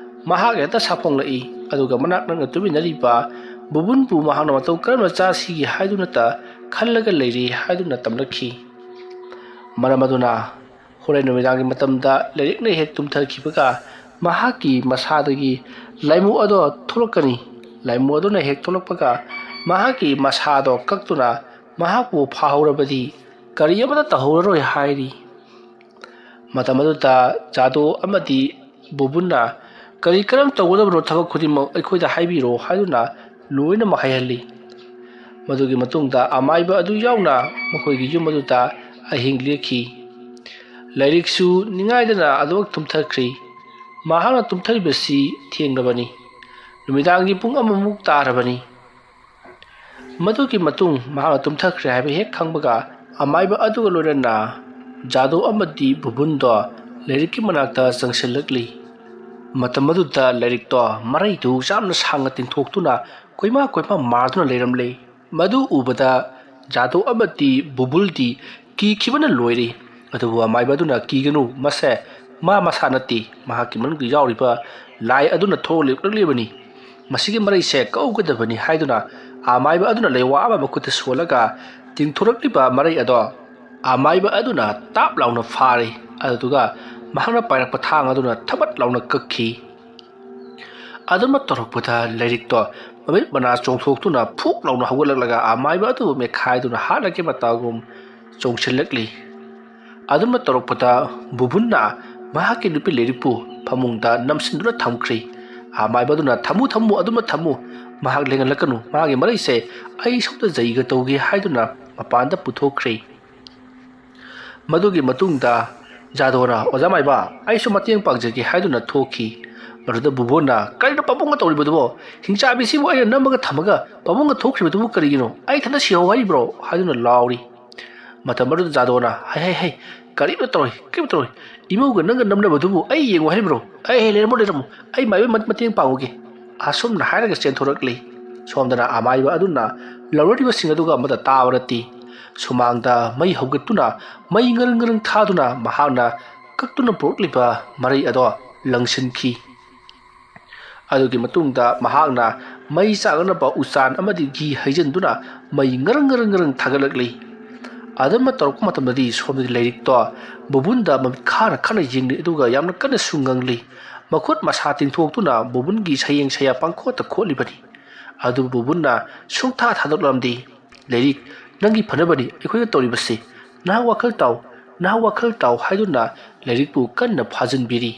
ꯃꯍꯥꯛ ꯍꯦꯛꯇ ꯁꯥꯐꯣꯡꯂꯛꯏ ꯑꯗꯨꯒ ꯃꯅꯥꯛ ꯅꯛꯅ ꯇꯨꯃꯤꯟꯅꯔꯤꯕ ꯕꯨꯕꯨꯟꯕꯨ ꯃꯍꯥꯛꯅ ꯃꯇꯧ ꯀꯔꯝꯅ ꯆꯥꯁꯤꯒꯦ ꯍꯥꯏꯗꯨꯅꯇ ꯈꯜꯂꯒ ꯂꯩꯔꯤ ꯍꯥꯏꯗꯨꯅ ꯇꯝꯂꯛꯈꯤ꯫ ꯃꯔꯝ ꯑꯗꯨꯅ ꯍꯣꯔꯦꯟ ꯅꯨꯃꯤꯗꯥꯡꯒꯤ ꯃꯇꯝꯗ ꯂꯥꯏꯔꯤꯛꯅ ꯍꯦꯛ ꯇꯨꯝꯊꯈꯤꯕꯒ ꯃꯍꯥꯛꯀꯤ ꯃꯁꯥꯗꯒꯤ ꯂꯥꯏꯃꯨ ꯑꯗꯣ ꯊꯣꯛꯂꯛꯀꯅꯤ꯫ ꯂꯥꯏꯃꯨ ꯑꯗꯨꯅ ꯍꯦꯛ ꯊꯣꯛꯂꯛꯄꯒ ꯃꯍꯥꯛꯀꯤ ꯃꯁꯥꯗꯣ ꯀꯛꯇꯨꯅ ꯃꯍꯥꯛꯄꯨ ꯐꯥꯍꯧꯔꯕꯗꯤ ꯀꯔꯤ ꯑꯃꯠꯇ ꯇꯧꯍꯧꯔꯔꯣꯏ ꯍꯥꯏꯔꯤ꯫ ꯃꯇꯝ ꯑꯗꯨꯗ ꯖꯥꯗꯣ ꯑꯃꯗꯤ ꯕꯨꯕꯨꯟꯅ ꯀꯔꯤ ꯀꯔꯝ ꯇꯧꯒꯗꯕꯅꯣ ꯊꯕꯛ ꯈꯨꯗꯤꯡꯃꯛ ꯑꯩꯈꯣꯏꯗ ꯍꯥꯏꯕꯤꯔꯣ ꯍꯥꯏꯗꯨꯅ ꯂꯣꯏꯅꯃꯛ ꯍꯥꯏꯍꯜꯂꯤ꯫ ꯃꯗꯨꯒꯤ ꯃꯇꯨꯡꯗ ꯑꯃꯥꯏꯕ ꯑꯗꯨ ꯌꯥꯎꯅ ꯃꯈꯣꯏꯒꯤ ꯌꯨꯝ ꯑꯗꯨꯗ ꯑꯍꯤꯡ ꯂꯦꯛꯈꯤ꯫ ꯂꯥꯏꯔꯤꯛꯁꯨ ꯅꯤꯡꯉꯥꯏꯗꯅ ꯑꯗꯨꯃꯛ ꯇꯨꯝꯊꯈ꯭ꯔꯤ꯫ ꯃꯍꯥꯛꯅ ꯇꯨꯝꯊꯔꯤꯕꯁꯤ ꯊꯦꯡꯂꯕꯅꯤ꯫ ꯅꯨꯃꯤꯗꯥꯡꯒꯤ ꯄꯨꯡ 1 ꯇꯥꯔꯕꯅꯤ꯫ ꯃꯗꯨꯒꯤ ꯃꯇꯨꯡ ꯃꯍꯥꯛꯅ ꯇꯨꯝꯊꯈ꯭ꯔꯦ ꯍꯥꯏꯕ ꯍꯦꯛ ꯈꯪꯕꯒ ꯑꯃꯥꯏꯕ ꯑꯗꯨꯒ ꯂꯣꯏꯅꯅ ꯖꯥꯗꯣ ꯑꯃꯗꯤ ꯕꯨꯕꯨꯟꯗꯣ ꯂꯥꯏꯔꯤꯛꯀꯤ ꯃꯅꯥꯛꯇ ꯆꯪꯁꯤꯜꯂꯛꯂꯤ꯫ ꯃꯇꯝ ꯑꯗꯨꯗ ꯂꯥꯏꯔꯤꯛꯇꯣ ꯃꯔꯩꯗꯨ ꯌꯥꯝꯅ ꯁꯥꯡꯅ ꯇꯤꯡꯊꯣꯛꯇꯨꯅ ꯀꯣꯏꯃꯥ ꯃꯥꯔꯗꯨꯅ ꯂꯩꯔꯝꯂꯦ꯫ ꯃꯗꯨ ꯎꯕꯗ ꯖꯥꯗꯣ ꯑꯃꯗꯤ ꯕꯨꯕꯨꯜꯗꯤ ꯀꯤꯈꯤꯕꯅ ꯂꯣꯏꯔꯦ꯫ ꯑꯗꯨꯕꯨ ꯑꯃꯥꯏꯕ ꯑꯗꯨꯅ ꯀꯤꯒꯅꯨ, ꯃꯁꯦ ꯃꯁꯥ ꯅꯠꯇꯦ, ꯃꯍꯥꯛꯀꯤ ꯃꯅꯨꯡꯗ ꯌꯥꯎꯔꯤꯕ ꯂꯥꯏ ꯑꯗꯨꯅ ꯊꯣꯛꯂꯛꯂꯤꯕꯅꯤ, ꯃꯁꯤꯒꯤ ꯃꯔꯩꯁꯦ ꯀꯛꯎꯒꯗꯕꯅꯤ ꯍꯥꯏꯗꯨꯅ ꯑꯃꯥꯏꯕ ꯑꯗꯨꯅ ꯂꯩꯋꯥ ꯑꯃ ꯃꯈꯨꯠꯇ ꯁꯣꯜꯂꯒ ꯇꯤꯡꯊꯣꯔꯛꯂꯤꯕ ꯃꯔꯩ ꯑꯗꯣ ꯑꯃꯥꯏꯕ ꯑꯗꯨꯅ ꯇꯥꯞ ꯂꯥꯎꯅ ꯐꯥꯔꯦ꯫ ꯑꯗꯨꯒ ꯃꯍꯥꯛꯅ ꯄꯥꯏꯔꯛꯄ ꯊꯥꯡ ꯑꯗꯨꯅ ꯊꯕꯠ ꯂꯥꯎꯅ ꯀꯛꯈꯤ꯫ ꯑꯗꯨꯃꯛ ꯇꯧꯔꯛꯄꯗ ꯂꯥꯏꯔꯤꯛꯇꯣ ꯃꯃꯤꯠ ꯃꯅꯥ ꯆꯣꯡꯊꯣꯛꯇꯨꯅ ꯐꯨꯛ ꯂꯥꯎꯅ ꯍꯧꯒꯠꯂꯛꯂꯒ ꯑꯃꯥꯏꯕ ꯑꯗꯨꯕꯨ ꯃꯦꯠꯈꯥꯏꯗꯨꯅ ꯍꯥꯠꯂꯒꯦ ꯃꯇꯥꯒꯨꯝ ꯆꯣꯡꯁꯤꯜꯂꯛꯂꯤ꯫ ꯑꯗꯨꯃꯛ ꯇꯧꯔꯛꯄꯗ ꯕꯨꯕꯨꯟꯅ ꯃꯍꯥꯛꯀꯤ ꯅꯨꯄꯤ ꯂꯥꯏꯔꯤꯛꯄꯨ ꯐꯃꯨꯡꯗ ꯅꯝꯁꯤꯟꯗꯨꯅ ꯊꯝꯈ꯭ꯔꯤ꯫ ꯑꯃꯥꯏꯕ ꯑꯗꯨꯅ ꯊꯝꯃꯨ ꯑꯗꯨꯃ ꯊꯝꯃꯨ, ꯃꯍꯥꯛ ꯂꯦꯡꯍꯜꯂꯛꯀꯅꯨ, ꯃꯥꯒꯤ ꯃꯔꯩꯁꯦ ꯑꯩ ꯁꯣꯝꯗ ꯖꯩꯒ ꯇꯧꯒꯦ ꯍꯥꯏꯗꯨꯅ ꯃꯄꯥꯟꯗ ꯄꯨꯊꯣꯛꯈ꯭ꯔꯤ꯫ ꯃꯗꯨꯒꯤ ꯃꯇꯨꯡꯗ ꯖꯥꯗꯣꯅ ꯑꯣꯖꯥ ꯃꯥꯏꯕ ꯑꯩꯁꯨ ꯃꯇꯦꯡ ꯄꯥꯡꯖꯒꯦ ꯍꯥꯏꯗꯨꯅ ꯊꯣꯛꯈꯤ꯫ ꯃꯗꯨꯗ ꯕꯨꯕꯨꯟꯅ ꯀꯔꯤꯅꯣ ꯄꯥꯕꯨꯡꯅ ꯇꯧꯔꯤꯕꯗꯨꯕꯣ? ꯍꯤꯡꯆꯥꯕꯤꯁꯤꯕꯨ ꯑꯩꯅ ꯅꯝꯃꯒ ꯊꯝꯃꯒ ꯄꯥꯕꯨꯡꯅ ꯊꯣꯛꯈ꯭ꯔꯤꯕꯗꯨꯕꯨ ꯀꯔꯤꯒꯤꯅꯣ? ꯑꯩ ꯏꯊꯟꯇ ꯁꯤꯍꯧ ꯍꯥꯏꯔꯤꯕ꯭ꯔꯣ? ꯍꯥꯏꯗꯨꯅ ꯂꯥꯎꯔꯤ꯫ ꯃꯇꯝ ꯑꯗꯨꯗ ꯖꯥꯗꯣꯅ ꯍꯩ ꯀꯔꯤꯝꯇ ꯇꯧꯔꯣꯏ, ꯏꯃꯧꯒ ꯅꯪꯒ ꯅꯝꯅꯕꯗꯨꯕꯨ ꯑꯩ ꯌꯦꯡꯉꯨ ꯍꯥꯏꯔꯤꯕ꯭ꯔꯣ? ꯂꯩꯔꯝꯃꯣ, ꯑꯩ ꯃꯥꯏꯕ ꯃꯇꯦꯡ ꯄꯥꯡꯉꯨꯒꯦ, ꯑꯁꯨꯝꯅ ꯍꯥꯏꯔꯒ ꯆꯦꯟꯊꯣꯔꯛꯂꯤ꯫ ꯁꯣꯝꯗꯅ ꯑꯃꯥꯏꯕ ꯑꯗꯨꯅ ꯂꯧꯔꯤꯕꯁꯤꯡ ꯑꯗꯨꯒ ꯑꯃꯠꯇ ꯇꯥꯕ ꯅꯠꯇꯦ꯫ ꯁꯨꯃꯥꯡꯗ ꯃꯩ ꯍꯧꯒꯠꯇꯨꯅ ꯃꯩ ꯉꯔꯪ ꯊꯥꯗꯨꯅ ꯃꯍꯥꯛꯅ ꯀꯛꯇꯨꯅ ꯄꯨꯔꯛꯂꯤꯕ ꯃꯔꯩ ꯑꯗꯣ ꯂꯪꯁꯤꯟꯈꯤ꯫ ꯑꯗꯨꯒꯤ ꯃꯇꯨꯡꯗ ꯃꯍꯥꯛꯅ ꯃꯩ ꯆꯥꯛꯅꯅꯕ ꯎꯆꯥꯟ ꯑꯃꯗꯤ ꯘꯤ ꯍꯩꯖꯤꯟꯗꯨꯅ ꯃꯩ ꯉꯔꯪ ꯊꯥꯒꯠꯂꯛꯂꯤ꯫ ꯑꯗꯨꯝꯅ ꯇꯧꯔꯛꯄ ꯃꯇꯝꯗꯗꯤ ꯁꯣꯝꯗꯗꯤ ꯂꯥꯏꯔꯤꯛꯇꯣ ꯕꯨꯕꯨꯟꯗ ꯃꯃꯤꯠ ꯈꯥꯅ ꯌꯦꯡꯂꯤ ꯑꯗꯨꯒ ꯌꯥꯝꯅ ꯀꯟꯅꯁꯨ ꯉꯪꯂꯤ꯫ ꯃꯈꯨꯠ ꯃꯁꯥ ꯇꯤꯡꯊꯣꯛꯇꯨꯅ ꯕꯨꯕꯨꯟꯒꯤ ꯁꯌꯦꯡ ꯁꯌꯥ ꯄꯪꯈꯣꯠꯇ ꯈꯣꯠꯂꯤꯕꯅꯤ꯫ ꯑꯗꯨꯕꯨ ꯕꯨꯕꯨꯟꯅ ꯁꯨꯡꯊꯥ ꯊꯥꯗꯣꯛꯂꯝꯗꯦ꯫ ꯂꯥꯏꯔꯤꯛ, ꯅꯪꯒꯤ ꯐꯅꯕꯅꯤ ꯑꯩꯈꯣꯏꯅ ꯇꯧꯔꯤꯕꯁꯤ, ꯅꯍꯥꯛ ꯋꯥꯈꯜ ꯇꯥꯎ ꯍꯥꯏꯗꯨꯅ ꯂꯥꯏꯔꯤꯛꯄꯨ ꯀꯟꯅ ꯐꯥꯖꯤꯟꯕꯤꯔꯤ꯫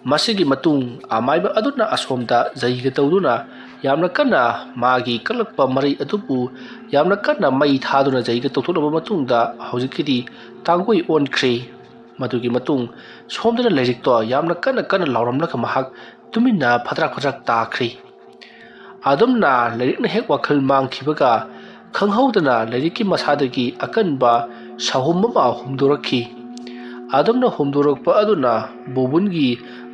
ꯃꯁꯤꯒꯤ ꯃꯇꯨꯡ ꯑꯃꯥꯏꯕ ꯑꯗꯨꯅ ꯑꯁꯣꯝꯗ ꯖꯩꯒ ꯇꯧꯗꯨꯅ ꯌꯥꯝꯅ ꯀꯟꯅ ꯃꯥꯒꯤ ꯀꯛꯂꯛꯄ ꯃꯔꯩ ꯑꯗꯨꯕꯨ ꯌꯥꯝꯅ ꯀꯟꯅ ꯃꯩ ꯊꯥꯗꯨꯅ ꯖꯩꯒ ꯇꯧꯊꯣꯛꯂꯕ ꯃꯇꯨꯡꯗ ꯍꯧꯖꯤꯛꯀꯤꯗꯤ ꯇꯥꯡꯒꯣꯏ ꯑꯣꯟꯈ꯭ꯔꯦ꯫ ꯃꯗꯨꯒꯤ ꯃꯇꯨꯡ ꯁꯣꯝꯗꯅ ꯂꯥꯏꯔꯤꯛꯇꯣ ꯌꯥꯝꯅ ꯀꯟꯅ ꯂꯥꯎꯔꯝꯂꯒ ꯃꯍꯥꯛ ꯇꯨꯃꯤꯟꯅ ꯐꯗ꯭ꯔꯥꯛ ꯇꯥꯈ꯭ꯔꯤ꯫ ꯑꯗꯨꯝꯅ ꯂꯥꯏꯔꯤꯛꯅ ꯍꯦꯛ ꯋꯥꯈꯜ ꯃꯥꯡꯈꯤꯕꯒ ꯈꯪꯍꯧꯗꯅ ꯂꯥꯏꯔꯤꯛꯀꯤ ꯃꯁꯥꯗꯒꯤ ꯑꯀꯟꯕ ꯁahum ꯑꯃ ꯍꯨꯝꯗꯣꯔꯛꯈꯤ꯫ ꯑꯗꯨꯝꯅ ꯍꯨꯝꯗꯣꯔꯛꯄ ꯑꯗꯨꯅ ꯕꯨꯕꯨꯟꯒꯤ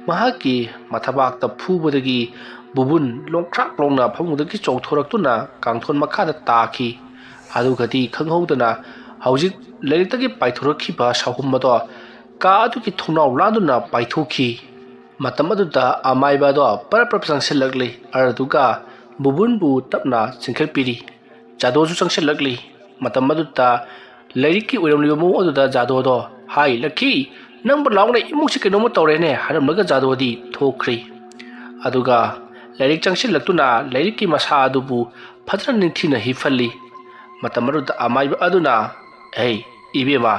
ꯃꯍꯥꯛꯀꯤ ꯃꯊꯕꯥꯛꯇ ꯐꯨꯕꯗꯒꯤ ꯕꯨꯕꯨꯟ ꯂꯣꯡꯈ꯭ꯔꯥꯛ ꯂꯥꯎꯅ ꯐꯃꯨꯡꯗꯒꯤ ꯆꯣꯡꯊꯣꯔꯛꯇꯨꯅ ꯀꯥꯡꯊꯣꯟ ꯃꯈꯥꯗ ꯇꯥꯈꯤ꯫ ꯑꯗꯨꯒꯗꯤ ꯈꯪꯍꯧꯗꯅ ꯍꯧꯖꯤꯛ ꯂꯥꯏꯔꯤꯛꯇꯒꯤ ꯄꯥꯏꯊꯣꯔꯛꯈꯤꯕ ꯁahum ꯑꯗꯣ ꯀꯥ ꯑꯗꯨꯒꯤ ꯊꯣꯡꯅꯥꯎ ꯂꯥꯟꯗꯨꯅ ꯄꯥꯏꯊꯣꯛꯈꯤ꯫ ꯃꯇꯝ ꯑꯗꯨꯗ ꯑꯃꯥꯏꯕ ꯑꯗꯣ ꯄꯔꯞ ꯆꯪꯁꯤꯜꯂꯛꯂꯤ꯫ ꯑꯗꯨꯒ ꯕꯨꯕꯨꯟꯕꯨ ꯇꯞꯅ ꯆꯤꯡꯈꯠꯄꯤꯔꯤ꯫ ꯖꯥꯗꯣꯁꯨ ꯆꯪꯁꯤꯜꯂꯛꯂꯤ꯫ ꯃꯇꯝ ꯑꯗꯨꯗ ꯂꯥꯏꯔꯤꯛꯀꯤ ꯑꯣꯏꯔꯝꯂꯤꯕ ꯃꯑꯣꯡ ꯑꯗꯨꯗ ꯖꯥꯗꯣꯗꯣ ꯍꯥꯏ ꯂꯛꯈꯤ, ꯅꯪꯕꯨ ꯂꯥꯎꯅ ꯏꯃꯨꯡꯁꯤ ꯀꯩꯅꯣꯝꯃ ꯇꯧꯔꯦꯅꯦ ꯍꯥꯏꯔꯝꯂꯒ ꯖꯥꯗꯣꯗꯤ ꯊꯣꯛꯈ꯭ꯔꯤ꯫ ꯑꯗꯨꯒ ꯂꯥꯏꯔꯤꯛ ꯆꯪꯁꯤꯜꯂꯛꯇꯨꯅ ꯂꯥꯏꯔꯤꯛꯀꯤ ꯃꯁꯥ ꯑꯗꯨꯕꯨ ꯐꯖꯅ ꯅꯤꯡꯊꯤꯅ ꯍꯤꯞꯍꯜꯂꯤ꯫ ꯃꯇꯝ ꯑꯗꯨꯗ ꯑꯃꯥꯏꯕ ꯑꯗꯨꯅ ꯏꯕꯦꯝꯃ,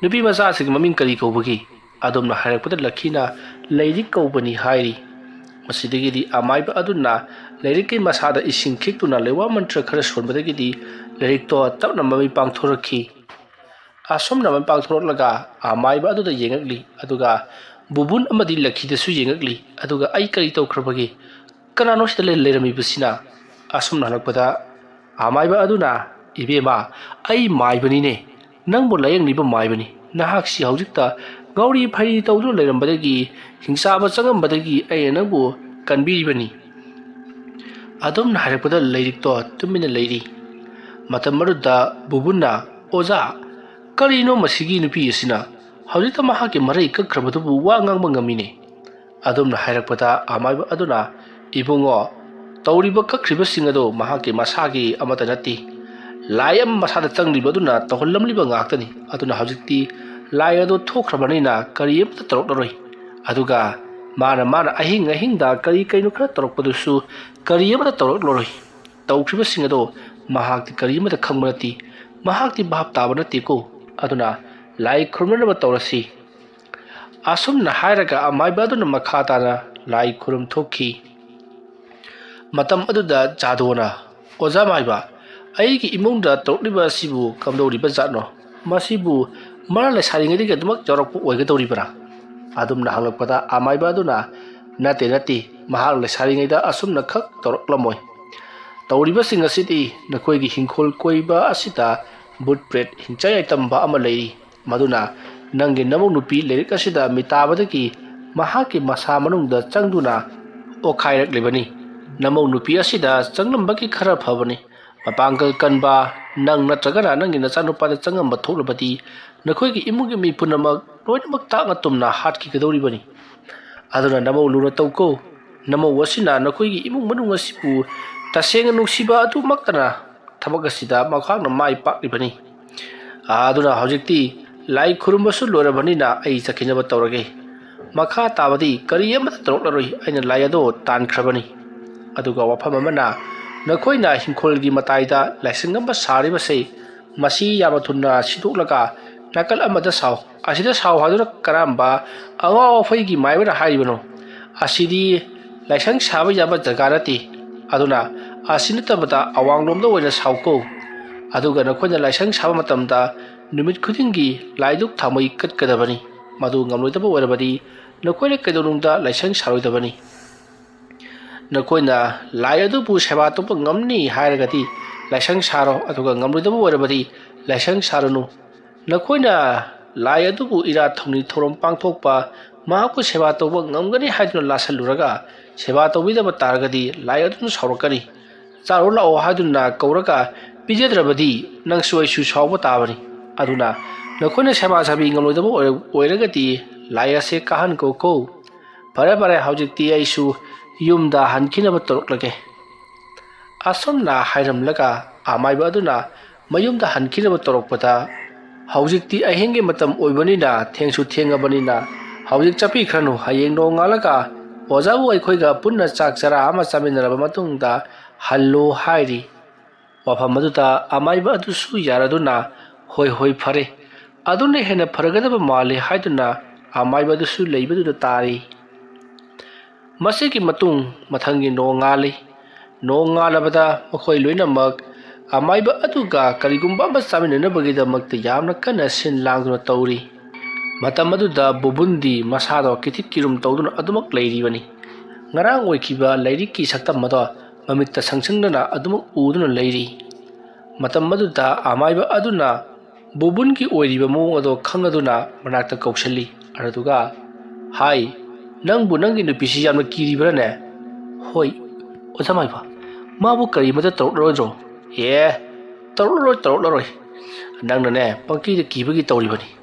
ꯅꯨꯄꯤ ꯃꯆꯥꯁꯤꯒꯤ ꯃꯃꯤꯡ ꯀꯔꯤ ꯀꯧꯕꯒꯦ? ꯑꯗꯨꯝꯅ ꯍꯥꯏꯔꯛꯄꯗ ꯂꯛꯈꯤꯅ ꯂꯥꯏꯔꯤꯛ ꯀꯧꯕꯅꯤ ꯍꯥꯏꯔꯤ꯫ ꯃꯁꯤꯗꯒꯤꯗꯤ ꯑꯃꯥꯏꯕ ꯑꯗꯨꯅ ꯂꯥꯏꯔꯤꯛꯀꯤ ꯃꯁꯥꯗ ꯏꯁꯤꯡ ꯈꯤꯛꯇꯨꯅ ꯂꯩꯋꯥ ꯃꯟꯇ꯭ꯔ ꯈꯔ ꯁꯣꯟꯕꯗꯒꯤꯗꯤ ꯂꯥꯏꯔꯤꯛꯇꯣ ꯇꯞꯅ ꯃꯃꯩ ꯄꯥꯡꯊꯣꯔꯛꯈꯤ꯫ ꯑꯁꯨꯝꯅ ꯃꯃꯩ ꯄꯥꯡꯊꯣꯔꯛꯂꯒ ꯑꯃꯥꯏꯕ ꯑꯗꯨꯗ ꯌꯦꯡꯉꯛꯂꯤ꯫ ꯑꯗꯨꯒ ꯕꯨꯕꯨꯟ ꯑꯃꯗꯤ ꯂꯛꯈꯤꯗꯁꯨ ꯌꯦꯡꯉꯛꯂꯤ꯫ ꯑꯗꯨꯒ ꯑꯩ ꯀꯔꯤ ꯇꯧꯈ꯭ꯔꯕꯒꯦ? ꯀꯅꯥꯅꯣ ꯁꯤꯗ ꯂꯩꯔꯝꯃꯤꯕꯁꯤꯅ? ꯑꯁꯨꯝꯅ ꯍꯜꯂꯛꯄꯗ ꯑꯃꯥꯏꯕ ꯑꯗꯨꯅ ꯏꯕꯦꯝꯃ, ꯑꯩ ꯃꯥꯏꯕꯅꯤꯅꯦ, ꯅꯪꯕꯨ ꯂꯥꯌꯦꯡꯂꯤꯕ ꯃꯥꯏꯕꯅꯤ꯫ ꯅꯍꯥꯛꯁꯤ ꯍꯧꯖꯤꯛꯇ ꯉꯥꯎꯔꯤ ꯐꯩꯔꯤ ꯇꯧꯗꯨꯅ ꯂꯩꯔꯝꯕꯗꯒꯤ ꯍꯤꯡꯆꯥꯕ ꯆꯪꯉꯝꯕꯗꯒꯤ ꯑꯩꯅ ꯅꯪꯕꯨ ꯀꯟꯕꯤꯔꯤꯕꯅꯤ꯫ ꯑꯗꯨꯝꯅ ꯍꯥꯏꯔꯛꯄꯗ ꯂꯥꯏꯔꯤꯛꯇꯣ ꯇꯨꯃꯤꯟꯅ ꯂꯩꯔꯤ꯫ ꯃꯇꯝ ꯑꯗꯨꯗ ꯕꯨꯕꯨꯟꯅ ꯑꯣꯖꯥ, ꯀꯔꯤꯅꯣ ꯃꯁꯤꯒꯤ ꯅꯨꯄꯤ ꯑꯁꯤꯅ? ꯍꯧꯖꯤꯛꯇ ꯃꯍꯥꯛꯀꯤ ꯃꯔꯩ ꯀꯛꯈ꯭ꯔꯕꯗꯨꯕꯨ ꯋꯥ ꯉꯥꯡꯕ ꯉꯝꯃꯤꯅꯦ꯫ ꯑꯗꯨꯝꯅ ꯍꯥꯏꯔꯛꯄꯗ ꯑꯃꯥꯏꯕ ꯑꯗꯨꯅ ꯏꯕꯨꯡꯉꯣ, ꯇꯧꯔꯤꯕ ꯀꯛꯈ꯭ꯔꯤꯕꯁꯤꯡ ꯑꯗꯨ ꯃꯍꯥꯛꯀꯤ ꯃꯁꯥꯒꯤ ꯑꯃꯠꯇ ꯅꯠꯇꯦ ꯂꯥꯏ ꯑꯃ ꯃꯁꯥꯗ ꯆꯪꯂꯤꯕ ꯑꯗꯨꯅ ꯇꯧꯍꯜꯂꯝꯂꯤꯕ ꯉꯥꯛꯇꯅꯤ ꯑꯗꯨꯅ ꯍꯧꯖꯤꯛꯇꯤ ꯂꯥꯏ ꯑꯗꯨ ꯊꯣꯛꯈ꯭ꯔꯕꯅꯤꯅ ꯀꯔꯤ ꯑꯃꯠꯇ ꯇꯧꯔꯛꯂꯔꯣꯏ ꯑꯗꯨꯒ ꯃꯥꯅ ꯑꯍꯤꯡꯗ ꯀꯔꯤꯅꯣ ꯈꯔ ꯇꯧꯔꯛꯄꯗꯨꯁꯨ ꯀꯔꯤ ꯑꯃꯠꯇ ꯇꯧꯔꯛꯂꯔꯣꯏ ꯇꯧꯈ꯭ꯔꯤꯕꯁꯤꯡ ꯑꯗꯨ ꯃꯍꯥꯛꯇꯤ ꯀꯔꯤ ꯑꯃꯠꯇ ꯈꯪꯕ ꯅꯠꯇꯦ ꯃꯍꯥꯛꯇꯤ ꯚꯥꯞ ꯇꯥꯕ ꯅꯠꯇꯦꯀꯣ ꯑꯗꯨꯅ ꯂꯥꯏ ꯈꯨꯔꯨꯝꯅꯕ ꯇꯧꯔꯁꯤ ꯑꯁꯨꯝꯅ ꯍꯥꯏꯔꯒ ꯑꯃꯥꯏꯕ ꯑꯗꯨꯅ ꯃꯈꯥ ꯇꯥꯅ ꯂꯥꯏ ꯈꯨꯔꯨꯝ ꯊꯣꯛꯈꯤ ꯃꯇꯝ ꯑꯗꯨꯗ ꯖꯥꯗꯣꯅ ꯑꯣꯖꯥ ꯃꯥꯏꯕ ꯑꯩꯒꯤ ꯏꯃꯨꯡꯗ ꯇꯧꯔꯛꯂꯤꯕ ꯑꯁꯤꯕꯨ ꯀꯝꯗꯧꯔꯤꯕ ꯖꯥꯠꯅꯣ ꯃꯁꯤꯕꯨ ꯃꯔꯥ ꯂꯩꯁꯥꯔꯤꯉꯩꯗꯒꯤ ꯑꯗꯨꯃꯛ ꯌꯥꯎꯔꯛꯄ ꯑꯣꯏꯒꯗꯧꯔꯤꯕ꯭ꯔꯥ ꯑꯗꯨꯝꯅ ꯍꯪꯂꯛꯄꯗ ꯑꯃꯥꯏꯕ ꯑꯗꯨꯅ ꯅꯠꯇꯦ ꯃꯍꯥꯛ ꯂꯩꯁꯥꯔꯤꯉꯩꯗ ꯑꯁꯨꯝꯅ ꯈꯛ ꯇꯧꯔꯛꯂꯝꯃꯣꯏ ꯇꯧꯔꯤꯕꯁꯤꯡ ꯑꯁꯤꯗꯤ ꯅꯈꯣꯏꯒꯤ ꯍꯤꯡꯈꯣꯜ ꯀꯣꯏꯕ ꯑꯁꯤꯗ ꯕꯨꯠ ꯄ꯭ꯔꯦꯠ ꯍꯤꯡꯆꯥꯏ ꯇꯝꯕ ꯑꯃ ꯂꯩꯔꯤ ꯃꯗꯨꯅ ꯅꯪꯒꯤ ꯅꯃꯧ ꯅꯨꯄꯤ ꯂꯥꯏꯔꯤꯛ ꯑꯁꯤꯗ ꯃꯤꯇꯥꯕꯗꯒꯤ ꯃꯍꯥꯛꯀꯤ ꯃꯁꯥ ꯃꯅꯨꯡꯗ ꯆꯪꯗꯨꯅ ꯑꯣꯈꯥꯏꯔꯛꯂꯤꯕꯅꯤ ꯅꯃꯧ ꯅꯨꯄꯤ ꯑꯁꯤꯗ ꯆꯪꯂꯝꯕꯒꯤ ꯈꯔ ꯐꯕꯅꯤ ꯃꯄꯥꯡꯒꯜ ꯀꯟꯕ ꯅꯪ ꯅꯠꯇ꯭ꯔꯒꯅ ꯅꯪꯒꯤ ꯅꯆꯥꯅꯨꯄꯥꯗ ꯆꯪꯉꯝꯕ ꯊꯣꯛꯂꯕꯗꯤ ꯅꯈꯣꯏꯒꯤ ꯏꯃꯨꯡꯒꯤ ꯃꯤ ꯄꯨꯝꯅꯃꯛ ꯂꯣꯏꯅꯃꯛ ꯇꯥꯛꯅ ꯇꯨꯝꯅ ꯍꯥꯠꯈꯤꯒꯗꯧꯔꯤꯕꯅꯤ ꯑꯗꯨꯅ ꯅꯃꯧ ꯂꯨꯅ ꯇꯧꯀꯣ ꯅꯃꯧ ꯑꯁꯤꯅ ꯅꯈꯣꯏꯒꯤ ꯏꯃꯨꯡ ꯃꯅꯨꯡ ꯑꯁꯤꯕꯨ ꯇꯁꯦꯡꯅ ꯅꯨꯡꯁꯤꯕ ꯑꯗꯨꯃꯛꯇꯅ ꯊꯕꯛ ꯑꯁꯤꯗ ꯃꯍꯥꯛꯅ ꯃꯥꯏ ꯄꯥꯛꯂꯤꯕꯅꯤ ꯑꯗꯨꯅ ꯍꯧꯖꯤꯛꯇꯤ ꯂꯥꯏ ꯈꯨꯔꯨꯝꯕꯁꯨ ꯂꯣꯏꯔꯕꯅꯤꯅ ꯑꯩ ꯆꯠꯈꯤꯅꯕ ꯇꯧꯔꯒꯦ ꯃꯈꯥ ꯇꯥꯕꯗꯤ ꯀꯔꯤ ꯑꯃꯠꯇ ꯇꯧꯔꯛꯂꯔꯣꯏ ꯑꯩꯅ ꯂꯥꯏ ꯑꯗꯣ ꯇꯥꯟꯈ꯭ꯔꯕꯅꯤ ꯑꯗꯨꯒ ꯋꯥꯐꯝ ꯑꯃꯅ ꯅꯈꯣꯏꯅ ꯍꯤꯡꯈꯣꯜꯒꯤ ꯃꯇꯥꯏꯗ ꯂꯥꯏꯁꯪ ꯑꯃ ꯁꯥꯔꯤꯕꯁꯦ ꯃꯁꯤ ꯌꯥꯝꯅ ꯊꯨꯅ ꯁꯤꯗꯣꯛꯂꯒ ꯅꯥꯀꯜ ꯑꯃꯗ ꯁꯥꯎ ꯑꯁꯤꯗ ꯁꯥꯎ ꯍꯥꯏꯗꯨꯅ ꯀꯔꯝꯕ ꯑꯉꯥꯎ ꯑꯐꯩꯒꯤ ꯃꯥꯏꯕꯅ ꯍꯥꯏꯔꯤꯕꯅꯣ ꯑꯁꯤꯗꯤ ꯂꯥꯏꯁꯪ ꯁꯥꯕ ꯌꯥꯕ ꯖꯒꯥ ꯅꯠꯇꯦ ꯑꯗꯨꯅ ꯑꯁꯤ ꯅꯠꯇꯕꯗ ꯑꯋꯥꯡꯂꯣꯝꯗ ꯑꯣꯏꯅ ꯁꯥꯎꯀꯣ ꯑꯗꯨꯒ ꯅꯈꯣꯏꯅ ꯂꯥꯏꯁꯪ ꯁꯥꯕ ꯃꯇꯝꯗ ꯅꯨꯃꯤꯠ ꯈꯨꯗꯤꯡꯒꯤ ꯂꯥꯏꯗꯨꯛ ꯊꯥꯎꯃꯩ ꯀꯠꯀꯗꯕꯅꯤ ꯃꯗꯨ ꯉꯝꯂꯣꯏꯗꯕ ꯑꯣꯏꯔꯕꯗꯤ ꯅꯈꯣꯏꯅ ꯀꯩꯗꯧꯅꯨꯡꯗ ꯂꯥꯏꯁꯪ ꯁꯥꯔꯣꯏꯗꯕꯅꯤ ꯅꯈꯣꯏꯅ ꯂꯥꯏ ꯑꯗꯨꯕꯨ ꯁꯦꯕꯥ ꯇꯧꯕ ꯉꯝꯅꯤ ꯍꯥꯏꯔꯒꯗꯤ ꯂꯥꯏꯁꯪ ꯁꯥꯔꯣ ꯑꯗꯨꯒ ꯉꯝꯂꯣꯏꯗꯕ ꯑꯣꯏꯔꯕꯗꯤ ꯂꯥꯏꯁꯪ ꯁꯥꯔꯨꯅꯨ ꯅꯈꯣꯏꯅ ꯂꯥꯏ ꯑꯗꯨꯕꯨ ꯏꯔꯥꯠ ꯊꯧꯅꯤ ꯊꯧꯔꯝ ꯄꯥꯡꯊꯣꯛꯄ ꯃꯍꯥꯛꯄꯨ ꯁꯦꯕꯥ ꯇꯧꯕ ꯉꯝꯒꯅꯤ ꯍꯥꯏꯗꯨꯅ ꯂꯥꯁꯜꯂꯨꯔꯒ ꯁꯦꯕꯥ ꯇꯧꯕꯤꯗꯕ ꯇꯥꯔꯒꯗꯤ ꯂꯥꯏ ꯑꯗꯨꯅ ꯁꯥꯎꯔꯛꯀꯅꯤ ꯆꯥꯔꯣ ꯂꯥꯛꯑꯣ ꯍꯥꯏꯗꯨꯅ ꯀꯧꯔꯒ ꯄꯤꯖꯗ꯭ꯔꯕꯗꯤ ꯅꯪꯁꯨ ꯑꯩꯁꯨ ꯁꯥꯎꯕ ꯇꯥꯕꯅꯤ ꯑꯗꯨꯅ ꯅꯈꯣꯏꯅ ꯁꯦꯕꯥ ꯁꯥꯕꯤ ꯉꯝꯂꯣꯏꯗꯕ ꯑꯣꯏꯔꯒꯗꯤ ꯂꯥꯏ ꯑꯁꯦ ꯀꯥꯍꯟꯈꯣꯀꯣ ꯐꯔꯦ ꯍꯧꯖꯤꯛꯇꯤ ꯑꯩꯁꯨ ꯌꯨꯝꯗ ꯍꯟꯈꯤꯅꯕ ꯇꯧꯔꯛꯂꯒꯦ ꯑꯁꯨꯝꯅ ꯍꯥꯏꯔꯝꯂꯒ ꯑꯃꯥꯏꯕ ꯑꯗꯨꯅ ꯃꯌꯨꯝꯗ ꯍꯟꯈꯤꯅꯕ ꯇꯧꯔꯛꯄꯗ ꯍꯧꯖꯤꯛꯇꯤ ꯑꯍꯤꯡꯒꯤ ꯃꯇꯝ ꯑꯣꯏꯕꯅꯤꯅ ꯊꯦꯡꯁꯨ ꯊꯦꯡꯉꯕꯅꯤꯅ ꯍꯧꯖꯤꯛ ꯆꯠꯄꯤꯈ꯭ꯔꯅꯨ ꯍꯌꯦꯡ ꯅꯣꯡꯉꯥꯜꯂꯒ ꯑꯣꯖꯥꯕꯨ ꯑꯩꯈꯣꯏꯒ ꯄꯨꯟꯅ ꯆꯥꯛ ꯆꯔꯥ ꯑꯃ ꯆꯥꯃꯤꯟꯅꯔꯕ ꯃꯇꯨꯡꯗ ꯍꯜꯂꯣ ꯍꯥꯏꯔꯤ ꯋꯥꯐꯝ ꯑꯗꯨꯗ ꯑꯃꯥꯏꯕ ꯑꯗꯨꯁꯨ ꯌꯥꯔꯗꯨꯅ ꯍꯣꯏ ꯐꯔꯦ ꯑꯗꯨꯅ ꯍꯦꯟꯅ ꯐꯔꯒꯗꯕ ꯃꯥꯜꯂꯤ ꯍꯥꯏꯗꯨꯅ ꯑꯃꯥꯏꯕ ꯑꯗꯨꯁꯨ ꯂꯩꯕꯗꯨꯗ ꯇꯥꯔꯤ ꯃꯁꯤꯒꯤ ꯃꯇꯨꯡ ꯃꯊꯪꯒꯤ ꯅꯣꯡꯉꯥꯜꯂꯤ ꯅꯣꯡꯉꯥꯜꯂꯕꯗ ꯃꯈꯣꯏ ꯂꯣꯏꯅꯃꯛ ꯑꯃꯥꯏꯕ ꯑꯗꯨꯒ ꯀꯔꯤꯒꯨꯝꯕ ꯑꯃ ꯆꯥꯃꯤꯟꯅꯅꯕꯒꯤꯗꯃꯛꯇ ꯌꯥꯝꯅ ꯀꯟꯅ ꯁꯤꯟ ꯂꯥꯡꯗꯨꯅ ꯇꯧꯔꯤ ꯃꯇꯝ ꯑꯗꯨꯗ ꯕꯨꯕꯨꯟꯗꯤ ꯃꯁꯥꯗꯣ ꯀꯤꯊꯤꯛ ꯀꯤꯔꯨꯝ ꯇꯧꯗꯨꯅ ꯑꯗꯨꯃꯛ ꯂꯩꯔꯤꯕꯅꯤ ꯉꯔꯥꯡ ꯑꯣꯏꯈꯤꯕ ꯂꯥꯏꯔꯤꯛꯀꯤ ꯁꯛꯇꯝ ꯑꯗꯣ ꯃꯃꯤꯠꯇ ꯁꯪꯁꯪꯗꯅ ꯑꯗꯨꯃꯛ ꯎꯗꯨꯅ ꯂꯩꯔꯤ ꯃꯇꯝ ꯑꯗꯨꯗ ꯑꯃꯥꯏꯕ ꯑꯗꯨꯅ ꯕꯨꯕꯨꯟꯒꯤ ꯑꯣꯏꯔꯤꯕ ꯃꯑꯣꯡ ꯑꯗꯣ ꯈꯪꯂꯗꯨꯅ ꯃꯅꯥꯛꯇ ꯀꯧꯁꯤꯜꯂꯤ ꯑꯗꯨꯒ ꯍꯥꯏ ꯅꯪꯕꯨ ꯅꯪꯒꯤ ꯅꯨꯄꯤꯁꯤ ꯌꯥꯝꯅ ꯀꯤꯔꯤꯕ꯭ꯔꯥꯅꯦ ꯍꯣꯏ ꯑꯣꯖꯥ ꯃꯥꯏꯕ ꯃꯥꯕꯨ ꯀꯔꯤꯃꯇ ꯇꯧꯔꯛꯂꯔꯣꯏꯗ꯭ꯔꯣ ꯇꯧꯔꯛꯂꯔꯣꯏ ꯅꯪꯅꯅꯦ ꯄꯪꯀꯤꯗ ꯀꯤꯕꯒꯤ ꯇꯧꯔꯤꯕꯅꯤ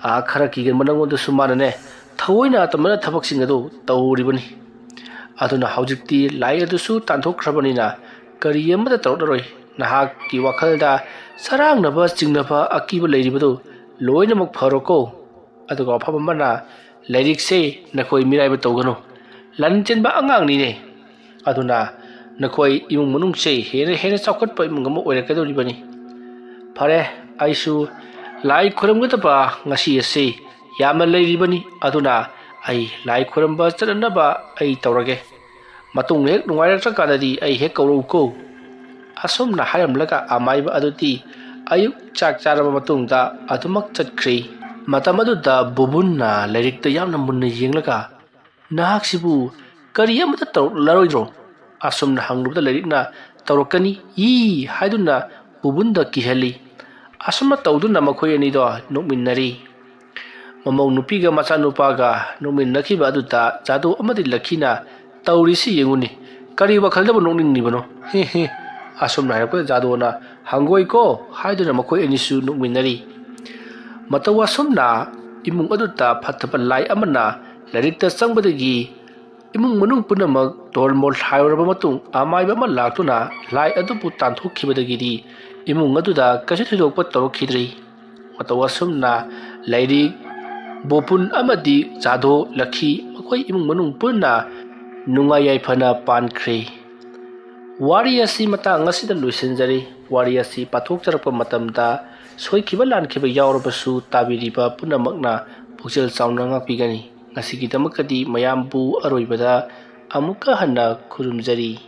खरा किगन नंगोंदसु मानने थवोइना तमना थबकसिंग अदु तौरिबनी अदुना हौजिक्ति लाई अदुसु तांथोख्रबनिना करि अमदा तौररoi नाहाक की वखलदा सरांगनबा चिंगनबा अकीब लेरिबदु लोइनमक फरोको अदुगा अफबमना लाइरिकसे नखोइ मिराइबा तौगनो लनचेनबा अंगांगनिने अदुना नखोइ इमुंग मनुंगसे हेने चौखटपा इमुंग अमा ओइरकदोरिबनी फरे आइसु लाई खुरमगदबा ngasi ase yamna leiribani aduna ai lai khuramba chanaba ai tawrage matung hek nungairak takadadi ai hek kawro ko asomna hayamlaga amaiba aduti ayuk chak charaba matungda adumak chatkhri matamadu da bubunna lairikta yamna munna yenglaga nahak sibu kari amata taw laroidro asomna hanglubda lairikna tawrakani yi haiduna bubunda kihali asuma tawduna makhoi ani do nokminnari mamau nupiga macha nupaga nokminnakhiba aduta jadu amadi lakhina tawrisi yenguni kari wakhalda nokningni bano he asum na ko jadona hangoi ko haiduna makhoi ani su nokminnari matawa sumna imung aduta phathapa lai amana larikta changbadagi imung manung punamak tormol hayoraba matung amai ba laktuna lai adupu tanthokkhibadagidi imung aduda kasu thidokpa torokhidri matawasumna lairi bopun amadi chado lakhi makoi imung manung punna nungai yaifana pankhre wari asi matang asida luisinjari wari asi pathokjarapa matamda soikhiba lankhiba yaurabasu tabiriba punamakna puksel chauna ngakpigani ngasigidamakadi mayambu aroibada amuka hanna khurumjari